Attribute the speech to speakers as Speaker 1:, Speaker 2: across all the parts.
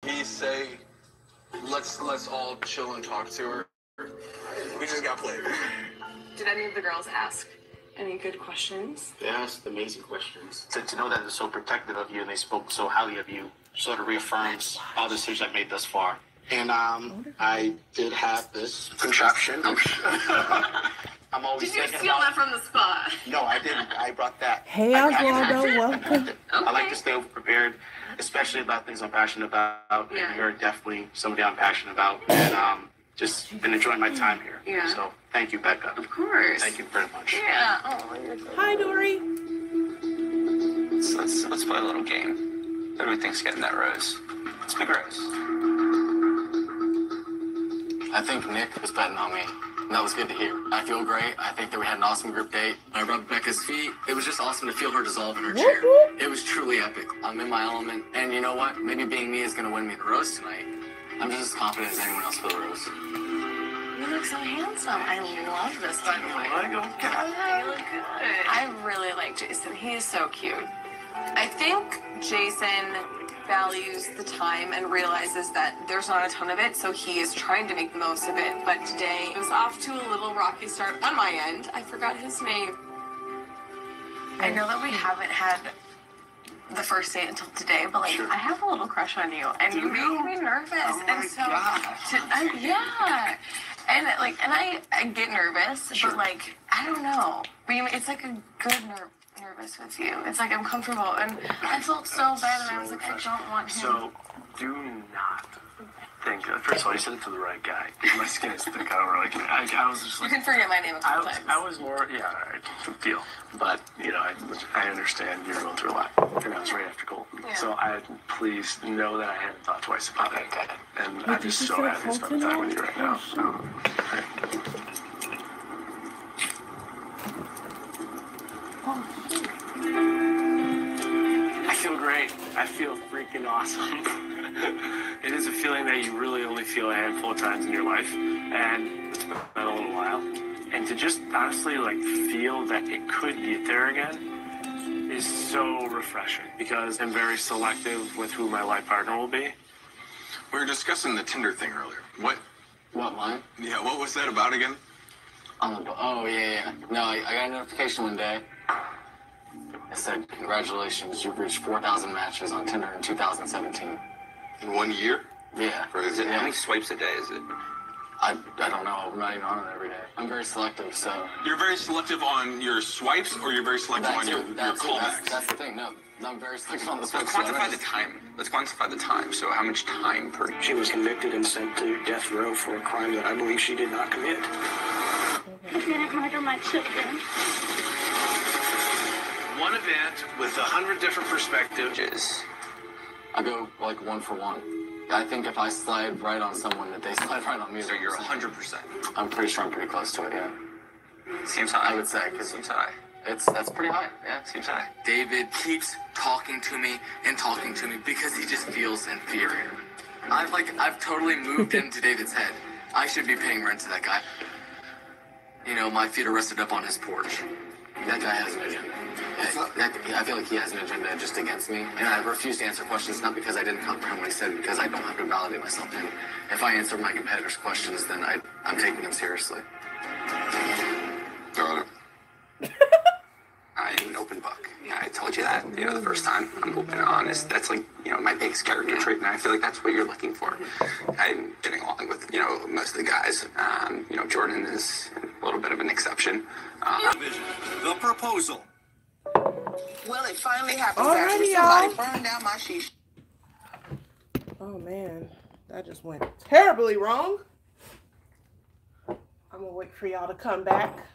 Speaker 1: we say, let's all chill and talk to her. We just got played.
Speaker 2: Did any of the girls ask any good questions?
Speaker 3: They asked amazing questions. To know that they're so protective of you and they spoke so highly of you sort of reaffirms all the decisions I've made thus far. And I did have this contraption. I'm always
Speaker 2: Did you steal that from the spa?
Speaker 3: No, I didn't. I brought that.
Speaker 4: Hey, Oswaldo, welcome.
Speaker 3: Okay. I like to stay over-prepared, especially about things I'm passionate about.
Speaker 2: Yeah.
Speaker 3: And you're definitely somebody I'm passionate about. And just been enjoying my time here.
Speaker 2: Yeah.
Speaker 3: So thank you, Becca.
Speaker 2: Of course.
Speaker 3: Thank you very much.
Speaker 2: Yeah. Oh, you're so
Speaker 4: Hi, Dory.
Speaker 5: So let's play a little game. Who do we think's getting that rose? Let's pick Rose.
Speaker 6: I think Nick was betting on me. That was good to hear. I feel great. I think that we had an awesome group date. I rubbed Becca's feet. It was just awesome to feel her dissolve in her chair. It was truly epic. I'm in my element. And you know what? Maybe being me is going to win me the rose tonight. I'm just as confident as anyone else for the rose.
Speaker 2: You look so handsome. I love this, by the way. You look good. I really like Jason. He is so cute. I think Jason values the time and realizes that there's not a ton of it, so he is trying to make the most of it. But today it was off to a little rocky start on my end. I forgot his name. I know that we haven't had the first date until today, but like I have a little crush on you, and you make me nervous.
Speaker 3: Oh my
Speaker 2: and so,
Speaker 3: gosh.
Speaker 2: yeah, and like, and I get nervous, but like I don't know. It's like a good nervous with you. It's like I'm comfortable, and I felt so bad, and I was like, I don't want him.
Speaker 7: So, do not think. First of all, you said it to the right guy. My skin is thick. I don't really care. I was just
Speaker 2: You
Speaker 7: like.
Speaker 2: can forget my name a couple times.
Speaker 7: I was more, yeah, all right, deal. But, you know, I understand you're going through a lot. And I was right after Colton.
Speaker 2: Yeah.
Speaker 7: So, please know that I hadn't thought twice about it. And I'm just
Speaker 4: you
Speaker 7: so
Speaker 4: say
Speaker 7: happy to spend the time with you right now. So, I feel great. I feel freaking awesome. It is a feeling that you really only feel a handful of times in your life, and it's been a little while. And to just honestly like feel that it could get there again is so refreshing because I'm very selective with who my life partner will be.
Speaker 1: We were discussing the Tinder thing earlier. What
Speaker 6: line?
Speaker 1: Yeah, what was that about again?
Speaker 6: Oh, yeah. No, I got a notification one day. It said, congratulations, you've reached 4,000 matches on Tinder in 2017.
Speaker 1: In 1 year?
Speaker 6: Yeah.
Speaker 1: Or is it
Speaker 5: How many swipes a day is it?
Speaker 6: I don't know. I'm not even on it every day. I'm very selective, so...
Speaker 1: You're very selective on your swipes, or you're very selective on your callbacks?
Speaker 6: That's the thing. No, I'm very selective on the swipes.
Speaker 5: Quantify the time. Let's quantify the time. So how much time per...
Speaker 7: She was convicted and sent to death row for a crime that I believe she did not commit.
Speaker 8: I'm gonna murder my children.
Speaker 7: One event with 100 different perspectives.
Speaker 6: I go, like, one for one. I think if I slide right on someone, that they slide right on me.
Speaker 5: So you're 100%.
Speaker 6: I'm pretty sure I'm pretty close to it, yeah.
Speaker 5: Seems high.
Speaker 6: I would say, because
Speaker 5: Seems high.
Speaker 6: that's pretty high, yeah.
Speaker 5: Seems high.
Speaker 6: David keeps talking to me because he just feels inferior. I've totally moved into David's head. I should be paying rent to that guy. You know, my feet are rested up on his porch. That guy has an agenda. I feel like he has an agenda just against me, and I refuse to answer questions not because I didn't comprehend what he said, because I don't have to validate myself. And if I answer my competitors' questions, then I'm taking them seriously.
Speaker 1: Got it.
Speaker 5: I'm an open book. Yeah, I told you that, the first time. I'm open and honest. That's like, my biggest character trait, and I feel like that's what you're looking for. I'm getting along with, most of the guys. Jordan is a little bit of an exception.
Speaker 1: The proposal.
Speaker 9: Well, it finally happened.
Speaker 4: Alrighty,
Speaker 9: Somebody
Speaker 4: y'all.
Speaker 9: burned down my shisha.
Speaker 4: Oh man, that just went terribly wrong. I'm gonna wait for y'all to come back.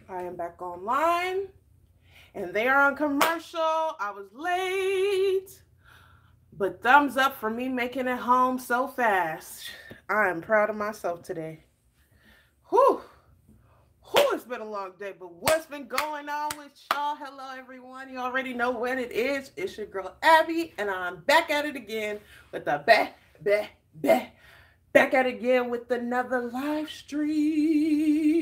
Speaker 4: I am back online, and they are on commercial. I was late, but thumbs up for me making it home so fast. I am proud of myself today. Whew. It's been a long day, but what's been going on with y'all? Hello, everyone. You already know what it is. It's your girl, Abby, and I'm back at it again with the back at it again with another live stream.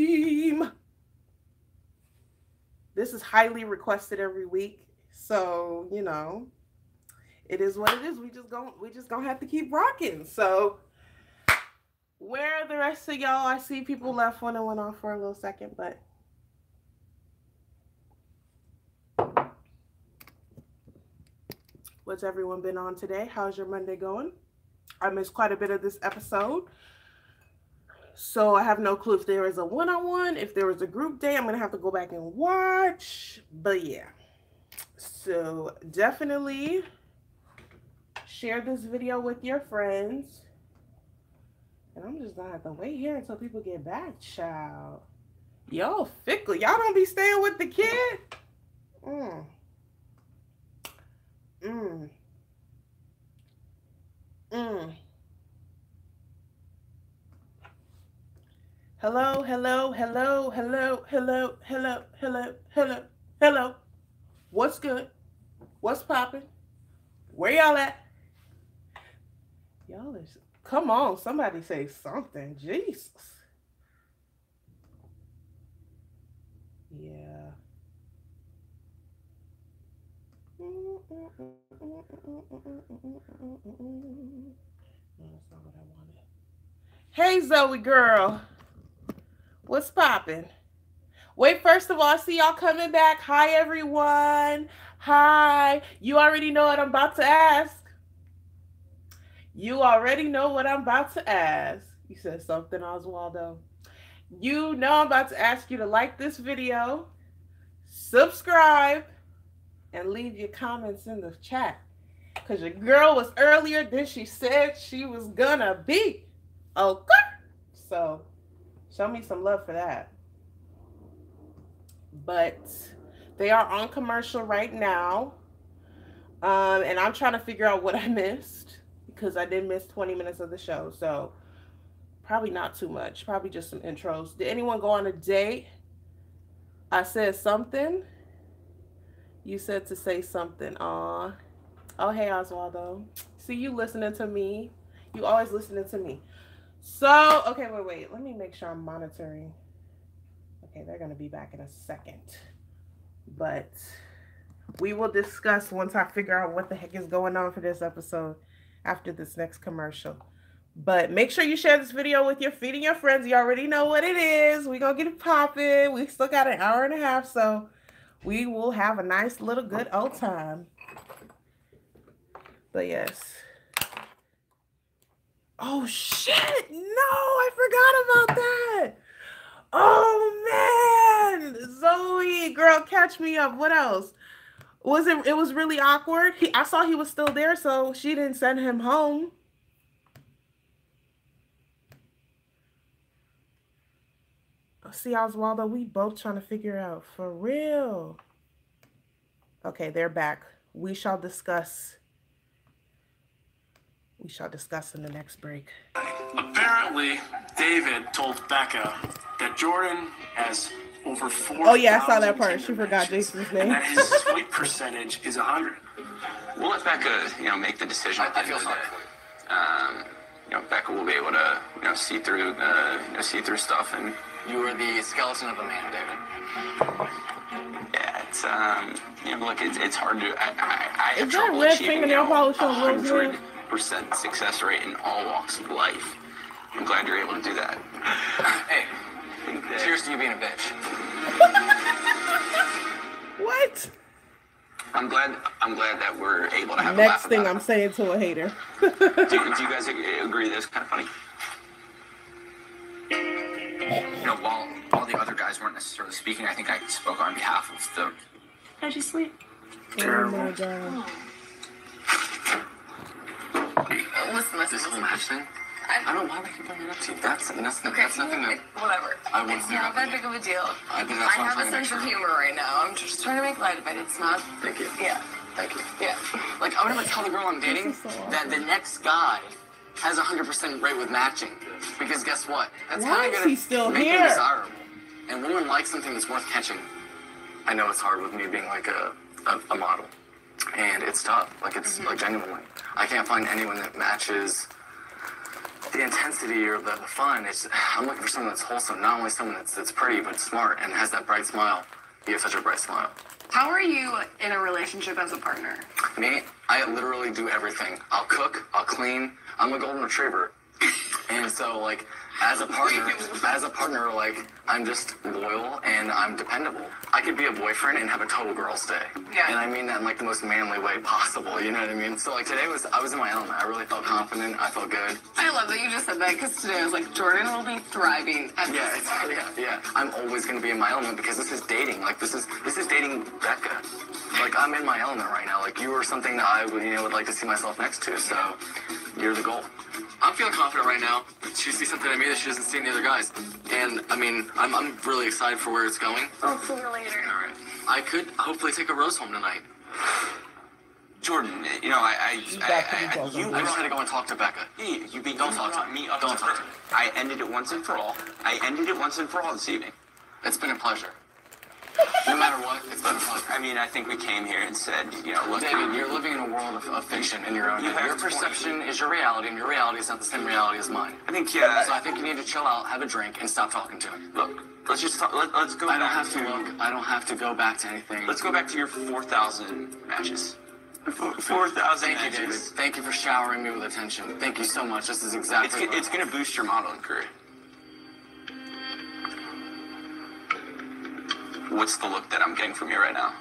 Speaker 4: This is highly requested every week, So, you know, it is what it is. We just gonna have to keep rocking. So where are the rest of y'all? I see people left when I went off for a little second, but what's everyone been on today? How's your Monday going? I missed quite a bit of this episode, so I have no clue if there is a one-on-one, if there was a group day. I'm gonna have to go back and watch, but yeah. So definitely share this video with your friends. And I'm just gonna have to wait here until people get back, child. Y'all fickle. Y'all don't be staying with the kid. Hello, hello, hello, hello, hello, hello, hello, hello, hello. What's good? What's popping? Where y'all at? Y'all is, come on, somebody say something. Jesus. Yeah. No, that's not what I wanted. Hey, Zoe girl. What's popping? Wait, first of all, I see y'all coming back. Hi, everyone. Hi. You already know what I'm about to ask. You already know what I'm about to ask. You said something, Oswaldo. You know I'm about to ask you to like this video, subscribe, and leave your comments in the chat. Because your girl was earlier than she said she was gonna be. Okay? So, show me some love for that. But they are on commercial right now. And I'm trying to figure out what I missed, because I did miss 20 minutes of the show. So probably not too much. Probably just some intros. Did anyone go on a date? I said something. You said to say something. Aw. Oh, hey, Oswaldo. See, you listening to me. You always listening to me. So, okay, wait. Let me make sure I'm monitoring. Okay, they're going to be back in a second. But we will discuss once I figure out what the heck is going on for this episode after this next commercial. But make sure you share this video with your feet and your friends. You already know what it is. We're going to get it popping. We still got an hour and a half, so we will have a nice little good old time. But yes. Oh, shit. No, I forgot about that. Oh, man. Zoe, girl, catch me up. What else? It was really awkward. I saw he was still there, so she didn't send him home. See, Oswaldo, we both trying to figure out for real. Okay, they're back. We shall discuss in the next break.
Speaker 7: Apparently, David told Becca that Jordan has over 4,000.
Speaker 4: Oh yeah, I saw that part. She forgot Jason's name.
Speaker 7: And that his sweet percentage is 100.
Speaker 5: We'll let Becca, make the decision.
Speaker 6: I feel sorry for you.
Speaker 5: Becca will be able to, see through stuff, and
Speaker 6: You are the skeleton of a man, David.
Speaker 5: yeah, it's look, it's hard to. I have
Speaker 4: Is that
Speaker 5: trouble
Speaker 4: red
Speaker 5: achieving
Speaker 4: fingernail polish on Will's head?
Speaker 5: 100% success rate in all walks of life. I'm glad you're able to do that.
Speaker 6: Hey, cheers to you being a bitch.
Speaker 4: What?
Speaker 5: I'm glad that we're able to have
Speaker 4: Next
Speaker 5: a laugh
Speaker 4: thing
Speaker 5: about
Speaker 4: I'm saying to a hater.
Speaker 5: do you guys agree that's kind of funny?
Speaker 6: While all the other guys weren't necessarily speaking, I think I spoke on behalf of the...
Speaker 8: How'd you sleep?
Speaker 4: Oh my God.
Speaker 2: Listen,
Speaker 6: This whole match thing? I don't know why we keep bringing it up to you. That's nothing that...
Speaker 2: Whatever.
Speaker 6: I wouldn't
Speaker 2: It's
Speaker 6: do
Speaker 2: not
Speaker 6: that.
Speaker 2: that big of a deal.
Speaker 6: I think
Speaker 2: I
Speaker 6: that's what I'm
Speaker 2: have a
Speaker 6: trying to make
Speaker 2: sense of
Speaker 6: sure.
Speaker 2: humor right now. I'm just trying to make light of it. It's not...
Speaker 6: Thank you.
Speaker 2: Yeah.
Speaker 6: Thank you.
Speaker 2: Yeah.
Speaker 6: Like, I'm gonna tell the girl I'm dating
Speaker 4: This is so
Speaker 6: that the next guy has 100% rate with matching. Because guess what? That's
Speaker 4: Why
Speaker 6: how
Speaker 4: is
Speaker 6: you're gonna
Speaker 4: he still
Speaker 6: make
Speaker 4: here?
Speaker 6: them desirable. And women like something that's worth catching. I know it's hard with me being like a model. And it's tough. Like, it's like genuinely. I can't find anyone that matches the intensity or the fun. I'm looking for someone that's wholesome, not only someone that's pretty, but smart and has that bright smile. You have such a bright smile.
Speaker 2: How are you in a relationship as a partner?
Speaker 6: Me, I literally do everything. I'll cook, I'll clean. I'm a golden retriever. And so, like, as a partner, like, I'm just loyal and I'm dependable. I could be a boyfriend and have a total girls' day.
Speaker 2: Yeah.
Speaker 6: And I mean that in, like, the most manly way possible, you know what I mean? So, like, today I was in my element. I really felt confident. I felt good.
Speaker 2: I love that you just said that because today I was like, Jordan will be thriving at this party.
Speaker 6: Yeah. I'm always going to be in my element because this is dating. Like, this is dating Becca. Like, I'm in my element right now. Like, you are something that I would like to see myself next to. So, you're the goal.
Speaker 1: I'm feeling confident right now. She sees something in me that she doesn't see in the other guys. And, I mean, I'm really excited for where it's going.
Speaker 2: I'll see you later.
Speaker 1: All right. I could hopefully take a rose home tonight.
Speaker 5: Jordan, you know, I just
Speaker 6: had to go and talk to Becca.
Speaker 5: Don't talk to me. Don't talk to her. I ended it once and for all. This evening.
Speaker 6: It's been a pleasure. No matter what, it's been a pleasure.
Speaker 5: I mean, I think we came here and said, you know, look,
Speaker 6: David, you're living in a world of fiction in your own head. Your perception is your reality, and your reality is not the same reality as mine.
Speaker 5: I think,
Speaker 6: So I think you need to chill out, have a drink, and stop talking to me.
Speaker 5: Look, let's just talk. Let's go.
Speaker 6: I don't have to go back to anything.
Speaker 5: Let's go back to your 4,000 matches. 4,000
Speaker 6: Thank you, David. Thank you for showering me with attention. Thank you so much. This is exactly
Speaker 5: it's going to boost your modeling career. What's the look that I'm getting from you right now?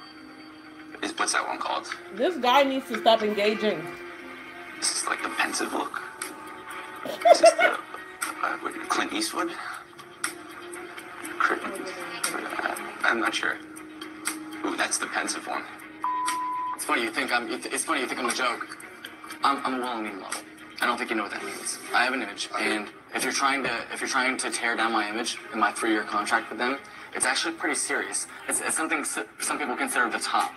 Speaker 5: What's that one called?
Speaker 4: This guy needs to stop engaging.
Speaker 5: This is like the pensive look. This is the Clint Eastwood. I'm not sure. Ooh, that's the pensive one.
Speaker 6: It's funny you think I'm a joke. I'm a well-meaning model. I don't think you know what that means. I have an image, and if you're trying to tear down my image in my 3-year contract with them, it's actually pretty serious. It's something some people consider the top.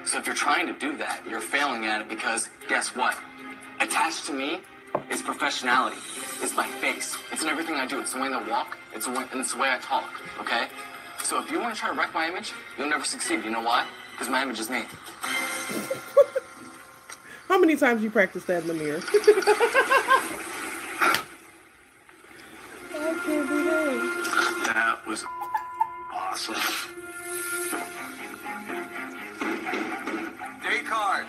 Speaker 6: So if you're trying to do that, you're failing at it because guess what? Attached to me is professionality. It's my face. It's in everything I do. It's the way I walk. It's the way I talk. Okay? So if you want to try to wreck my image, you'll never succeed. You know why? Because my image is me.
Speaker 4: How many times you practice that in the mirror? I can't believe
Speaker 7: That was awesome.
Speaker 5: Day card.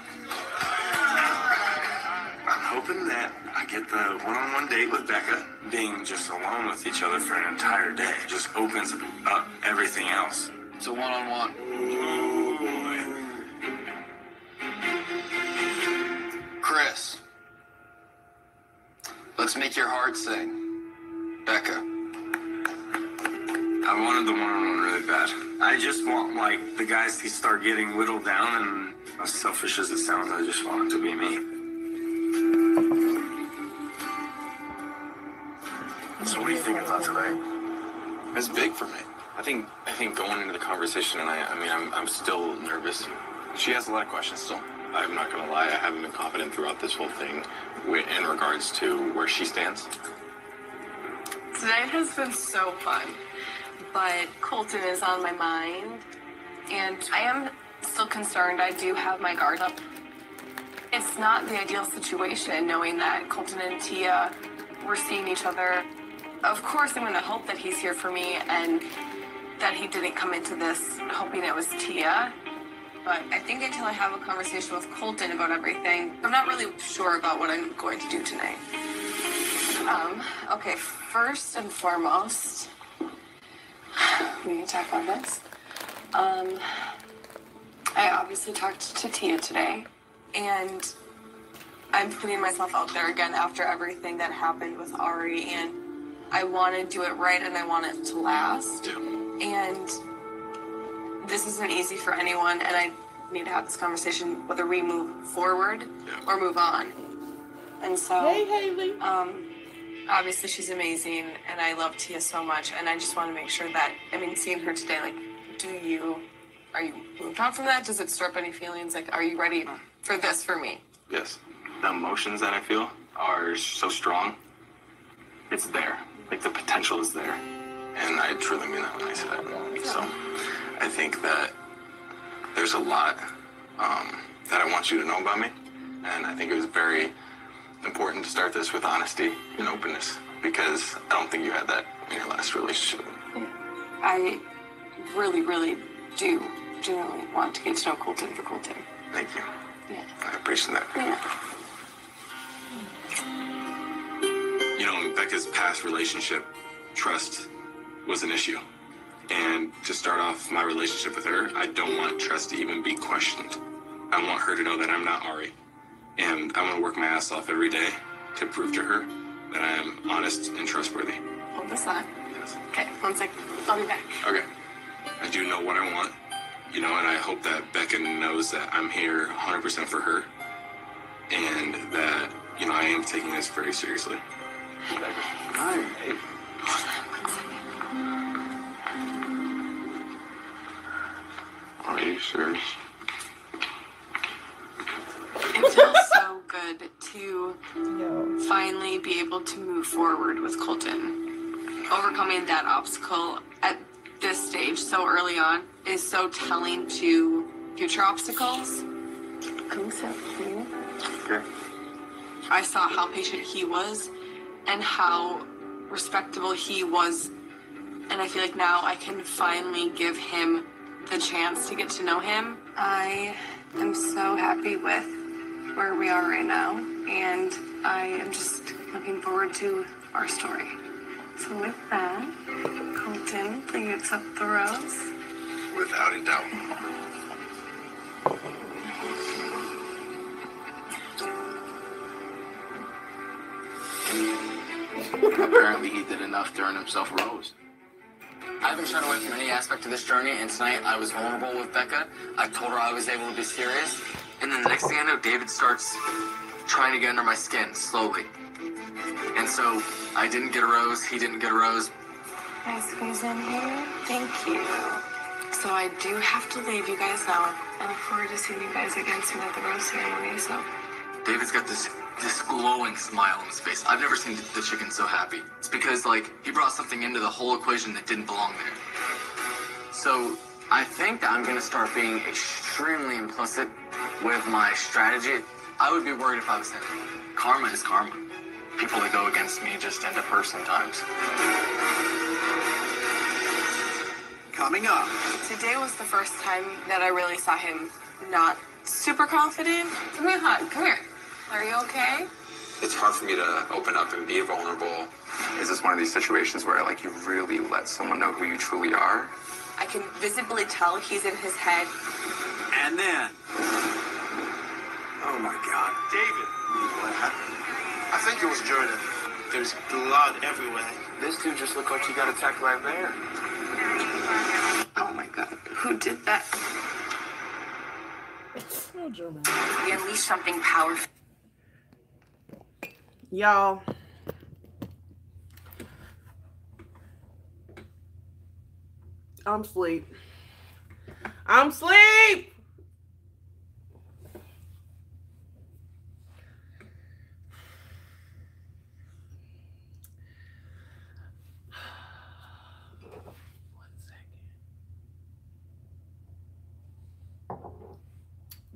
Speaker 7: I'm hoping that I get the one-on-one date with Becca. Being just alone with each other for an entire day just opens up everything else.
Speaker 6: It's a one-on-one.
Speaker 7: Oh, boy.
Speaker 6: Chris, let's make your heart sing. Becca.
Speaker 7: I wanted the one-on-one really bad. I just want, like, the guys to start getting whittled down, and as selfish as it sounds, I just want it to be me. So what do you think about today?
Speaker 10: It's big for me. I think going into the conversation, and I'm still nervous. She has a lot of questions still. I'm not gonna lie, I haven't been confident throughout this whole thing in regards to where she stands.
Speaker 2: Today has been so fun, but Colton is on my mind, and I am still concerned. I do have my guard up. It's not the ideal situation knowing that Colton and Tia were seeing each other. Of course, I'm going to hope that he's here for me and that he didn't come into this hoping it was Tia. But I think until I have a conversation with Colton about everything, I'm not really sure about what I'm going to do tonight. Okay, first and foremost, we need to talk about this. I obviously talked to Tia today, and I'm putting myself out there again after everything that happened with Ari, and I want to do it right and I want it to last.
Speaker 10: Yeah.
Speaker 2: And this isn't easy for anyone, and I need to have this conversation whether we move forward or move on. And so,
Speaker 4: Hey, Haley.
Speaker 2: obviously she's amazing, and I love Tia so much, and I just want to make sure that, seeing her today, like, are you moved on from that? Does it stir up any feelings? Like, are you ready for this for me?
Speaker 10: Yes. The emotions that I feel are so strong. It's there. Like, the potential is there. And I truly mean that when I say that. So I think that there's a lot that I want you to know about me. And I think it was very important to start this with honesty and openness, because I don't think you had that in your last relationship.
Speaker 2: I really, really do genuinely want to get to know Colton for Colton.
Speaker 10: Thank you.
Speaker 2: Yeah.
Speaker 10: I appreciate that.
Speaker 2: Yeah.
Speaker 10: You know, in Becca's past relationship, trust was an issue. And to start off my relationship with her, I don't want trust to even be questioned. I want her to know that I'm not Ari. And I want to work my ass off every day to prove to her that I am honest and trustworthy.
Speaker 2: Hold this on.
Speaker 10: Yes.
Speaker 2: Okay, 1 sec. I'll be back.
Speaker 10: Okay. I do know what I want, you know, and I hope that Becca knows that I'm here 100% for her. And that, you know, I am taking this very seriously.
Speaker 3: Hi. Hey.
Speaker 10: Are you serious?
Speaker 2: It feels so good to finally be able to move forward with Colton. Overcoming that obstacle at this stage so early on is so telling to future obstacles. Can we sit here?
Speaker 10: Okay.
Speaker 2: I saw how patient he was and how respectable he was. And I feel like now I can finally give him the chance to get to know him. I am so happy with where we are right now. And I am just looking forward to our story. So with that, Colton, will you accept the rose?
Speaker 10: Without a doubt.
Speaker 3: Apparently he did enough to earn himself a rose.
Speaker 6: I haven't shied away from any aspect of this journey, and tonight I was vulnerable with Becca. I told her I was able to be serious, and then the next thing I know, David starts trying to get under my skin, slowly. And so, I didn't get a rose, he didn't get a rose.
Speaker 2: Can I squeeze in here? Thank you. So I do have to leave you guys now. I look forward to seeing you guys again soon at the rose ceremony, so.
Speaker 6: David's got this glowing smile on his face. I've never seen the chicken so happy. It's because, like, he brought something into the whole equation that didn't belong there. So, I think I'm gonna start being extremely implicit with my strategy. I would be worried if I was him. Karma is karma. People that go against me just end up hurt sometimes.
Speaker 3: Coming up.
Speaker 2: Today was the first time that I really saw him not super confident. Give me a hug. Come here. Are you okay?
Speaker 5: It's hard for me to open up and be vulnerable. Is this one of these situations where, like, you really let someone know who you truly are?
Speaker 2: I can visibly tell he's in his head.
Speaker 3: And then. Oh my God. David. What happened?
Speaker 11: I think it was Jordan. There's blood everywhere.
Speaker 3: This dude just looked like he got attacked by a bear.
Speaker 2: Oh my God. Who did that?
Speaker 4: Oh, Jordan.
Speaker 2: We unleashed something powerful.
Speaker 4: Y'all. I'm asleep. I'm asleep.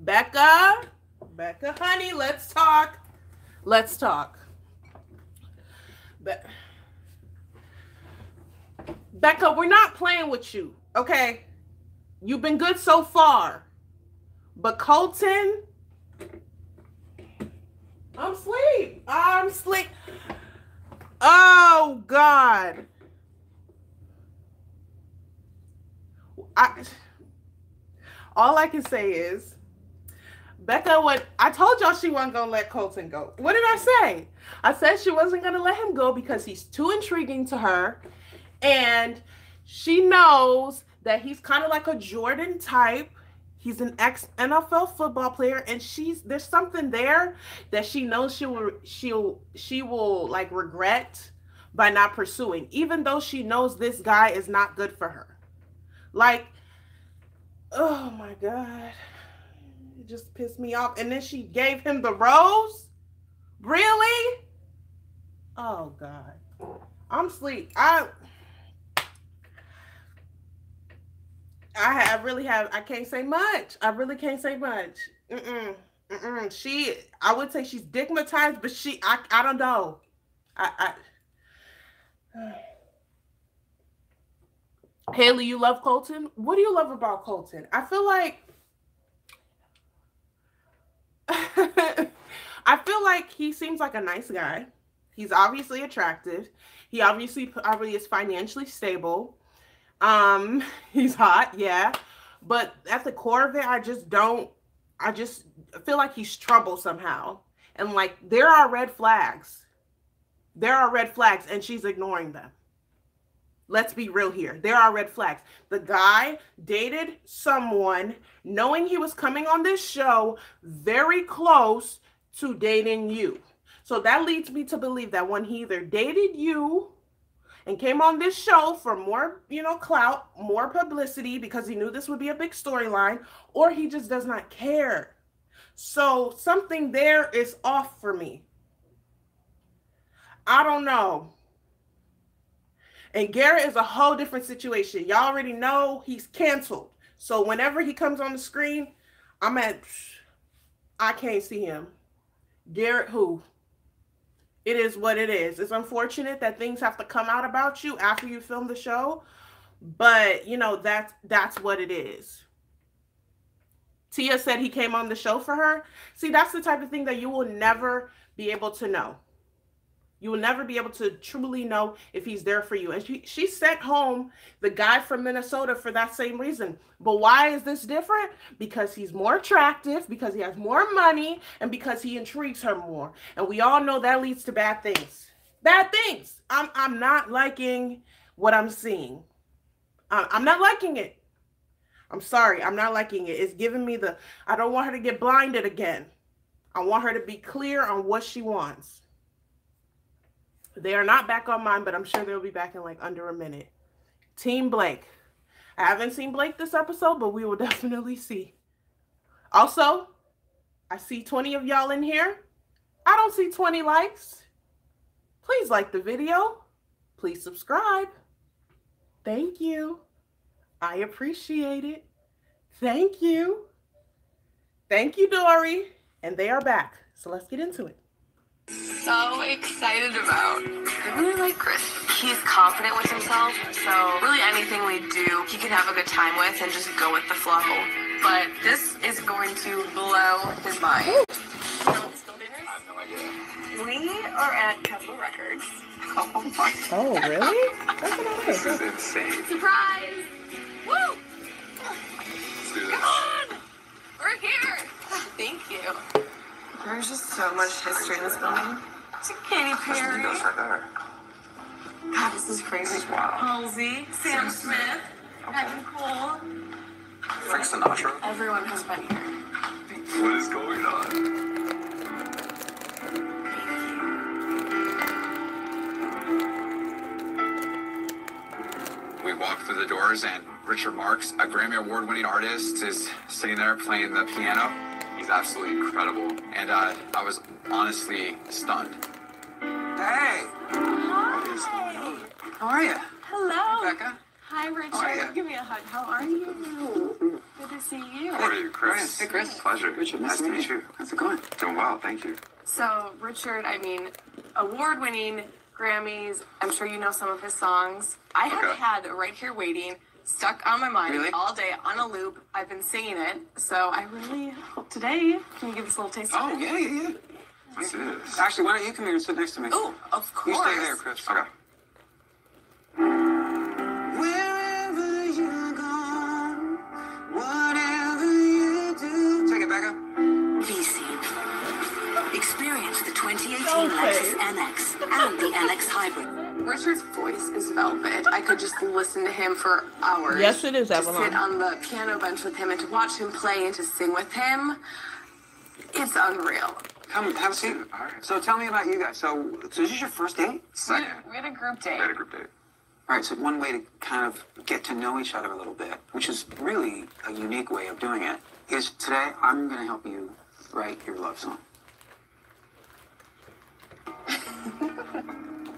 Speaker 4: Becca, honey, let's talk. Let's talk. Becca, we're not playing with you, okay? You've been good so far. But Colton, I'm asleep. Oh, God. All I can say is, Becca, I told y'all she wasn't going to let Colton go. What did I say? I said she wasn't going to let him go because he's too intriguing to her. And she knows that he's kind of like a Jordan type. He's an ex-NFL football player. And there's something there that she knows she will like regret by not pursuing. Even though she knows this guy is not good for her. Like, oh my God. It just pissed me off. And then she gave him the rose? Really? Oh God. I'm asleep. I can't say much. I really can't say much. I would say she's stigmatized, but I don't know. Haley, you love Colton? What do you love about Colton? I feel like he seems like a nice guy. He's obviously attractive. He obviously probably is financially stable. He's hot, yeah. But at the core of it, I just feel like he's trouble somehow. And like there are red flags. There are red flags and she's ignoring them. Let's be real here. There are red flags. The guy dated someone knowing he was coming on this show very close to dating you. So that leads me to believe that when he either dated you and came on this show for more, clout, more publicity because he knew this would be a big storyline, or he just does not care. So something there is off for me. I don't know. And Garrett is a whole different situation. Y'all already know he's canceled. So whenever he comes on the screen, I can't see him. Garrett who? It is what it is. It's unfortunate that things have to come out about you after you film the show. But, that's what it is. Tia said he came on the show for her. See, that's the type of thing that you will never be able to know. You will never be able to truly know if he's there for you. And she sent home the guy from Minnesota for that same reason. But why is this different? Because he's more attractive, because he has more money, and because he intrigues her more. And we all know that leads to bad things. Bad things. I'm not liking what I'm seeing. I'm not liking it. I'm sorry. I'm not liking it. It's giving me I don't want her to get blinded again. I want her to be clear on what she wants. They are not back on mine, but I'm sure they'll be back in like under a minute. Team Blake. I haven't seen Blake this episode, but we will definitely see. Also, I see 20 of y'all in here. I don't see 20 likes. Please like the video. Please subscribe. Thank you. I appreciate it. Thank you. Thank you, Dory. And they are back. So let's get into it.
Speaker 2: So excited about. I really like Chris. He's confident with himself, so really anything we do, he can have a good time with and just go with the flow. But this is going to blow his mind. You know what's still dinner?
Speaker 10: I have no idea.
Speaker 2: We are at Capitol Records.
Speaker 10: Oh my.
Speaker 4: Oh, really? That's
Speaker 10: This is insane.
Speaker 2: Surprise! Woo!
Speaker 10: Let's do this.
Speaker 2: Come on! We're here! Thank you. There's just so much history in this building. It's a Katy Perry.
Speaker 10: Windows right there.
Speaker 2: God, this is crazy.
Speaker 10: This is wild.
Speaker 2: Halsey, Sam Smith, Evan Cole.
Speaker 10: Frank Sinatra.
Speaker 2: Everyone has been here.
Speaker 10: What is going on? We walk through the doors and Richard Marx, a Grammy Award-winning artist, is sitting there playing the piano. He's absolutely incredible. And I was honestly stunned.
Speaker 12: Hey!
Speaker 2: Hi!
Speaker 12: How are you?
Speaker 2: Hello!
Speaker 12: Becca?
Speaker 2: Hi, Richard.
Speaker 12: How are you?
Speaker 2: Give me a hug. How are you? Good to see you.
Speaker 10: How are you, Chris?
Speaker 12: Hey, Chris.
Speaker 10: Pleasure.
Speaker 12: Richard, nice to meet you. How's it going?
Speaker 10: Doing well, thank you.
Speaker 2: So, Richard, award-winning Grammys. I'm sure you know some of his songs. I have had Right Here Waiting stuck on my mind all day on a loop. I've been singing it, so I really hope today can you give us a little taste of it?
Speaker 12: Yeah.
Speaker 10: This is.
Speaker 12: Actually, why don't you come here and sit next to me?
Speaker 2: Oh, of course.
Speaker 12: You stay there, Chris.
Speaker 10: Okay.
Speaker 12: Wherever you go, whatever you do. Take it, Becca.
Speaker 13: Be seen. Experience the 2018 Lexus NX and the NX Hybrid.
Speaker 2: Richard's voice is velvet. I could just listen to him for hours.
Speaker 4: Yes, it is, Evelyn.
Speaker 2: To sit on the piano bench with him and to watch him play and to sing with him. It's unreal.
Speaker 12: Come, have a seat.
Speaker 10: All right.
Speaker 12: So tell me about you guys. So is this your first date?
Speaker 10: Second.
Speaker 2: We had a group date.
Speaker 10: We had a group date.
Speaker 12: All right, so one way to kind of get to know each other a little bit, which is really a unique way of doing it, is today I'm going to help you write your love song.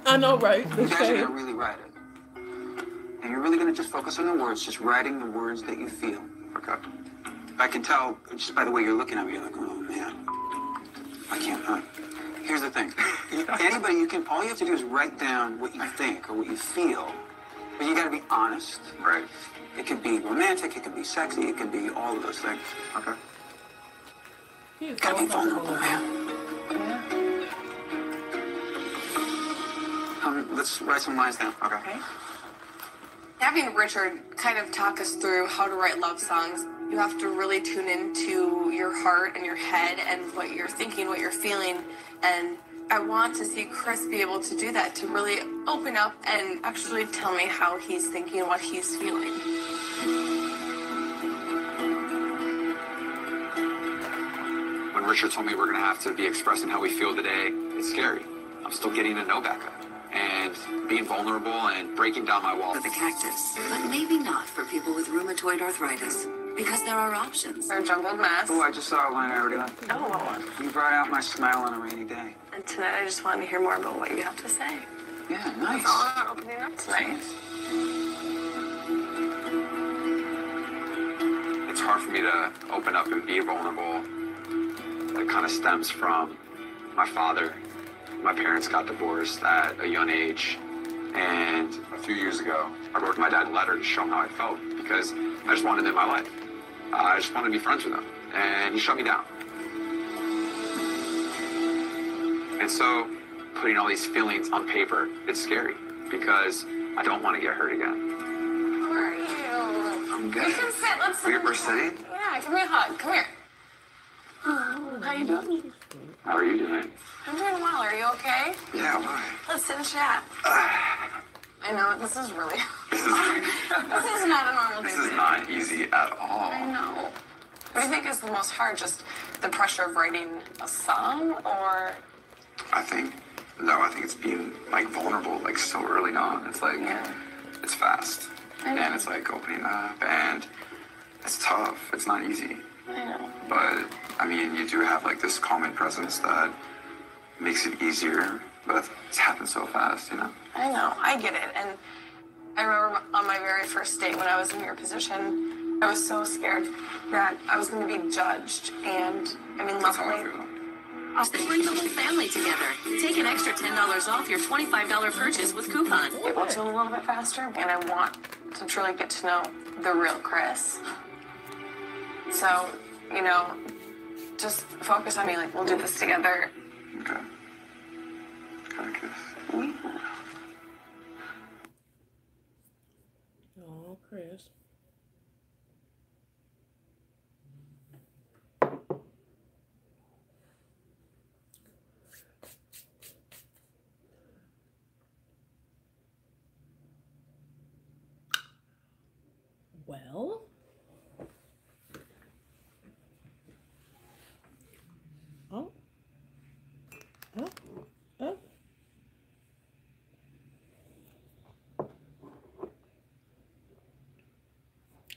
Speaker 4: I know, right?
Speaker 12: You guys are going to really write it. And you're really going to just focus on the words, just writing the words that you feel.
Speaker 10: Okay.
Speaker 12: I can tell just by the way you're looking at me, you're like, oh man, I can't. Here's the thing. Anybody, all you have to do is write down what you think or what you feel, But you gotta be honest.
Speaker 3: Right.
Speaker 12: It could be romantic, it could be sexy, it could be all of those things.
Speaker 3: Okay.
Speaker 12: You gotta be vulnerable, man. Let's write some lines down. Okay.
Speaker 2: Having Richard kind of talk us through how to write love songs, you have to really tune into your heart and your head and what you're thinking, what you're feeling. And I want to see Chris be able to do that, to really open up and actually tell me how he's thinking, what he's feeling.
Speaker 14: When Richard told me we're going to have to be expressing how we feel today, it's scary. I'm still getting to know Becca. And being vulnerable and breaking down my walls.
Speaker 13: For the cactus, but maybe not for people with rheumatoid arthritis, because there are options.
Speaker 2: They're jumbled mess.
Speaker 12: Oh, I just saw a line I already left.
Speaker 2: Oh, what one?
Speaker 12: You brought out my smile on a rainy day.
Speaker 2: And tonight I just wanted to hear more about what you have to say.
Speaker 12: Yeah, nice.
Speaker 2: It's all about opening up tonight.
Speaker 14: It's hard for me to open up and be vulnerable. That kind of stems from my father. My parents got divorced at a young age, and a few years ago, I wrote my dad a letter to show him how I felt, because I just wanted him in my life. I just wanted to be friends with him, and he shut me down. And so, putting all these feelings on paper, it's scary, because I don't want to get hurt again.
Speaker 2: How are you?
Speaker 14: I'm good.
Speaker 2: You can sit. Let's sit.
Speaker 14: We're sitting?
Speaker 2: Yeah, give me a hug. Come here. Oh, how you doing?
Speaker 14: How are you doing?
Speaker 2: I'm doing well. Are you okay?
Speaker 14: Yeah, why?
Speaker 2: Let's sit and chat. I know, this is really this is not a normal
Speaker 14: This
Speaker 2: thing.
Speaker 14: is not easy at all.
Speaker 2: I know. What do you think is the most hard? Just the pressure of writing a song, or?
Speaker 14: I think it's being like vulnerable, like so early on. It's like, it's fast. And it's like opening up, and it's tough. It's not easy.
Speaker 2: I know.
Speaker 14: But, I mean, you do have like this calming presence that makes it easier, but it's happened so fast, you know?
Speaker 2: I know. I get it. And I remember on my very first date when I was in your position, I was so scared that I was going to be judged. And, I mean, luckily...
Speaker 13: Bring the whole family together. Take an extra $10 off your $25 purchase with coupon.
Speaker 2: It will do a little bit faster, and I want to truly get to know the real Chris. So, you know, just focus on me. Like, we'll do this together.
Speaker 14: Okay. Gotta kiss.
Speaker 4: Oh, Chris. Well. Oh. Oh. Oh.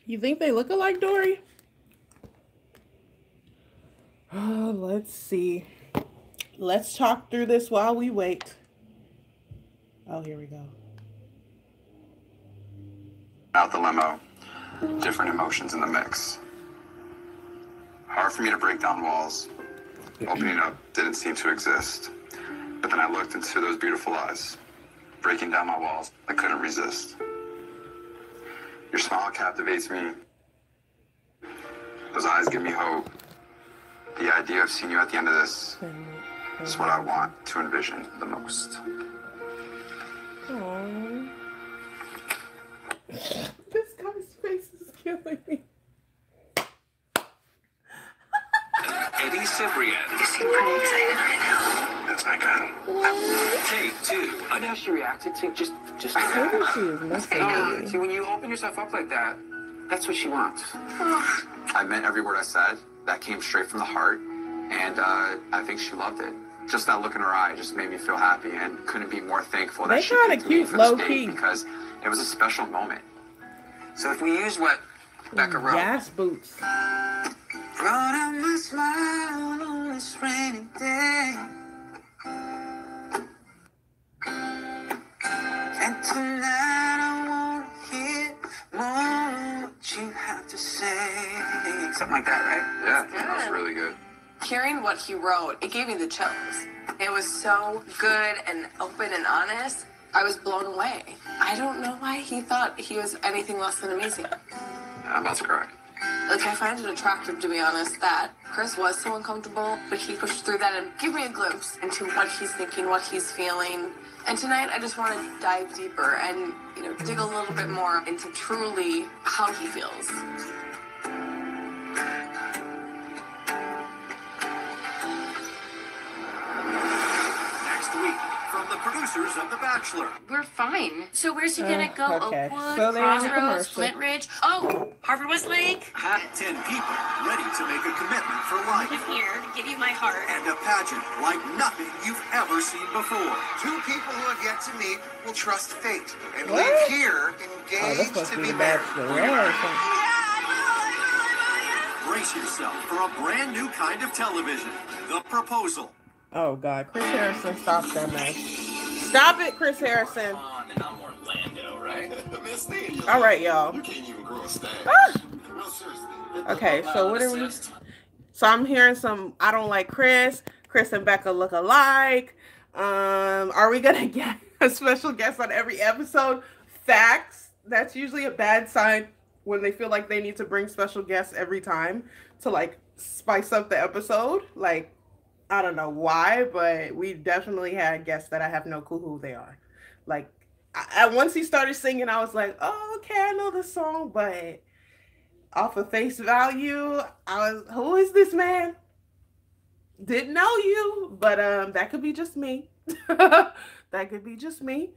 Speaker 4: You think they look alike, Dory? Oh, let's see. Let's talk through this while we wait. Oh, here we go.
Speaker 14: Out the limo, different emotions in the mix. Hard for me to break down walls. Opening up didn't seem to exist. But then I looked into those beautiful eyes, breaking down my walls. I couldn't resist. Your smile captivates me. Those eyes give me hope. The idea of seeing you at the end of this is what I want to envision the most.
Speaker 4: Aww. This guy's face is killing me.
Speaker 15: Eddie Cibrian.
Speaker 13: You seem pretty excited right now.
Speaker 14: That's not good.
Speaker 15: Take two.
Speaker 12: I know she reacted to just.
Speaker 4: Maybe she is messing with me.
Speaker 12: See, when you open yourself up like that, that's what she wants.
Speaker 14: I meant every word I said. That came straight from the heart. And I think she loved it. Just that look in her eye just made me feel happy, and couldn't be more thankful that she picked me for this date, because it was a special moment.
Speaker 12: So if we use what Becca wrote.
Speaker 4: Gas boots.
Speaker 12: Brought out my smile on this rainy day. And tonight I want to hear more what you have to say. Something like that, right?
Speaker 14: Yeah, that was really good.
Speaker 2: Hearing what he wrote, it gave me the chills. It was so good and open and honest. I was blown away. I don't know why he thought he was anything less than amazing.
Speaker 14: That's correct.
Speaker 2: Like, I find it attractive, to be honest, that Chris was so uncomfortable, but he pushed through that and gave me a glimpse into what he's thinking, what he's feeling. And tonight, I just want to dive deeper and, you know, dig a little bit more into truly how he feels.
Speaker 15: Next week, from the producers of The Bachelor.
Speaker 16: We're fine. So where's he gonna go?
Speaker 4: Okay.
Speaker 16: Oakwood,
Speaker 4: So they have a
Speaker 16: Crossroads,
Speaker 4: commercial.
Speaker 16: Flint Ridge? Oh, Harvard Westlake.
Speaker 15: 10 people ready to make a commitment for life.
Speaker 16: I'm here to give you my heart.
Speaker 15: And a pageant like nothing you've ever seen before.
Speaker 17: Two people who have yet to meet will trust fate and
Speaker 4: What?
Speaker 17: leave here
Speaker 4: Oh, that's
Speaker 17: engaged
Speaker 4: supposed
Speaker 17: to
Speaker 4: to be
Speaker 17: be
Speaker 4: the
Speaker 17: married.
Speaker 4: Bachelorette or something.
Speaker 15: Brace yourself for a brand new kind of television. The Proposal.
Speaker 4: Oh God, Chris Harrison, stop that mess. Stop it, Chris Harrison.
Speaker 10: And I'm Orlando, right?
Speaker 4: All right, y'all.
Speaker 10: You can't even grow a stash.
Speaker 4: Ah!
Speaker 10: Real seriously.
Speaker 4: Okay, so what are we? So I'm hearing some. I don't like Chris. Chris and Becca look alike. Are we gonna get a special guest on every episode? Facts. That's usually a bad sign when they feel like they need to bring special guests every time to like spice up the episode. Like, I don't know why, but we definitely had guests that I have no clue who they are. Like, once he started singing, I was like, oh, okay, I know the song, but off of face value, I was, who is this man? Didn't know you, but that could be just me. That could be just me.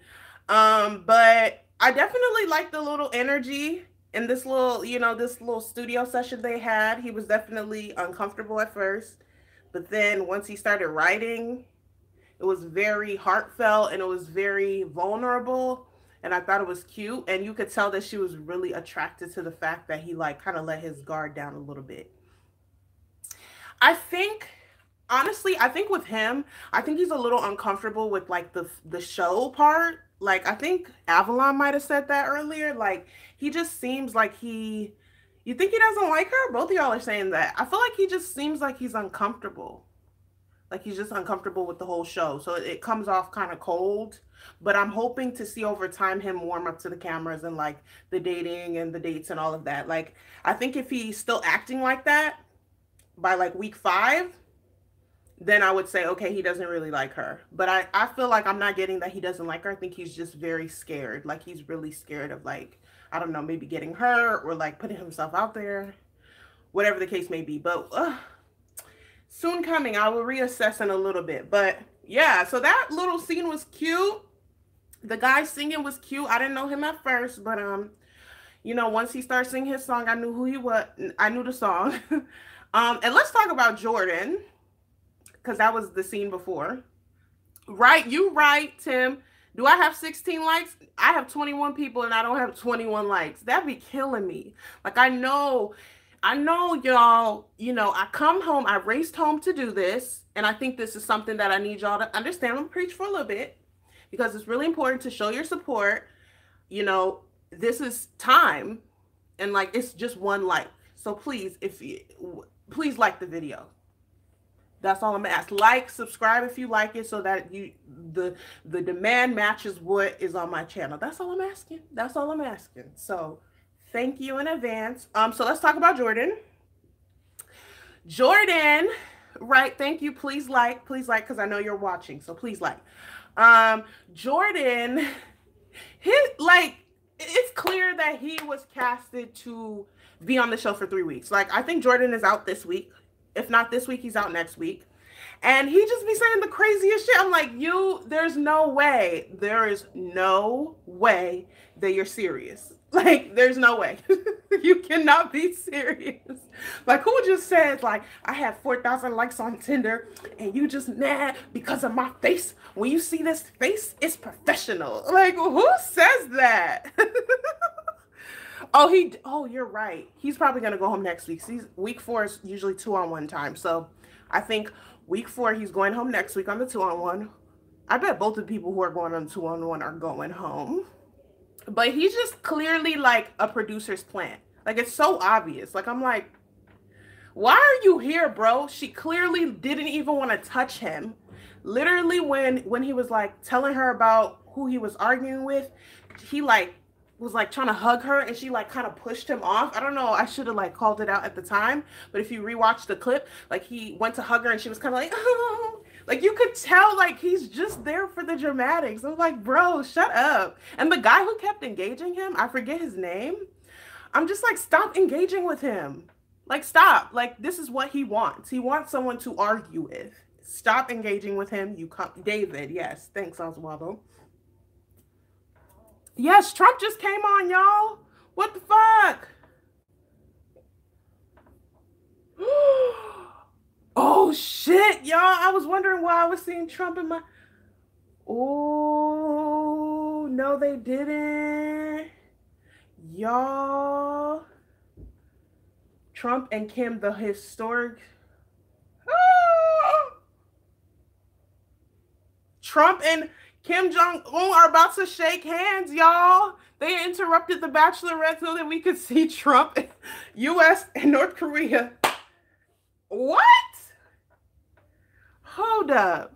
Speaker 4: But I definitely like the little energy in this little, you know, this little studio session they had. He was definitely uncomfortable at first, but then once he started writing, it was very heartfelt and it was very vulnerable. And I thought it was cute. And you could tell that she was really attracted to the fact that he like kind of let his guard down a little bit. I think, honestly, I think with him, I think he's a little uncomfortable with like the show part. Like, I think Avalon might have said that earlier. Like, he just seems like you think he doesn't like her? Both of y'all are saying that. I feel like he just seems like he's uncomfortable. Like, he's just uncomfortable with the whole show. So it comes off kind of cold. But I'm hoping to see over time him warm up to the cameras and like the dating and the dates and all of that. Like, I think if he's still acting like that by like week 5, then I would say, okay, he doesn't really like her. But I feel like I'm not getting that he doesn't like her. I think he's just very scared. Like, he's really scared of like, I don't know, maybe getting hurt or like putting himself out there, whatever the case may be. But soon coming, I will reassess in a little bit. But yeah, so that little scene was cute. The guy singing was cute. I didn't know him at first, but you know, once he started singing his song, I knew who he was. I knew the song. And let's talk about Jordan, because that was the scene before. Right, you right, Tim. Do I have 16 likes? I have 21 people and I don't have 21 likes. That'd be killing me. Like, I know y'all, you know, I come home, I raced home to do this. And I think this is something that I need y'all to understand. I'm gonna preach for a little bit because it's really important to show your support. You know, this is time and like, it's just one like. So please, please like the video. That's all I'm gonna ask. Like, subscribe if you like it, so that the demand matches what is on my channel. That's all I'm asking. That's all I'm asking. So thank you in advance. So let's talk about Jordan. Jordan, right? Thank you. Please like, because I know you're watching. So please like. Jordan, it's clear that he was casted to be on the show for 3 weeks. Like, I think Jordan is out this week. If not this week, he's out next week. And he just be saying the craziest shit. I'm like, there's no way. There is no way that you're serious. Like, there's no way. You cannot be serious. Like, who just said, like, I have 4,000 likes on Tinder and you just mad because of my face? When you see this face, it's professional. Like, who says that? Oh, you're right. He's probably going to go home next week. Week 4 is usually 2-on-1 time. So I think week 4, he's going home next week on the 2-on-1. I bet both the people who are going on 2-on-1 are going home. But he's just clearly like a producer's plant. Like, it's so obvious. Like, I'm like, why are you here, bro? She clearly didn't even want to touch him. Literally when he was like telling her about who he was arguing with, he like was like trying to hug her and she like kind of pushed him off. I don't know, I should have like called it out at the time, but if you rewatch the clip, like he went to hug her and she was kind of like, oh, like you could tell like he's just there for the dramatics. I'm like, bro, shut up. And the guy who kept engaging him, I forget his name. I'm just like, stop engaging with him. Like, stop. Like, this is what he wants. He wants someone to argue with. Stop engaging with him. You come, David. Yes, thanks, Oswaldo. Yes, Trump just came on, y'all. What the fuck? Oh, shit, y'all. I was wondering why I was seeing Trump in my... Oh, no, they didn't. Y'all. Trump and Kim, the historic... Trump and Kim Jong-un are about to shake hands, y'all. They interrupted the Bachelorette so that we could see Trump, U.S. and North Korea. What? Hold up.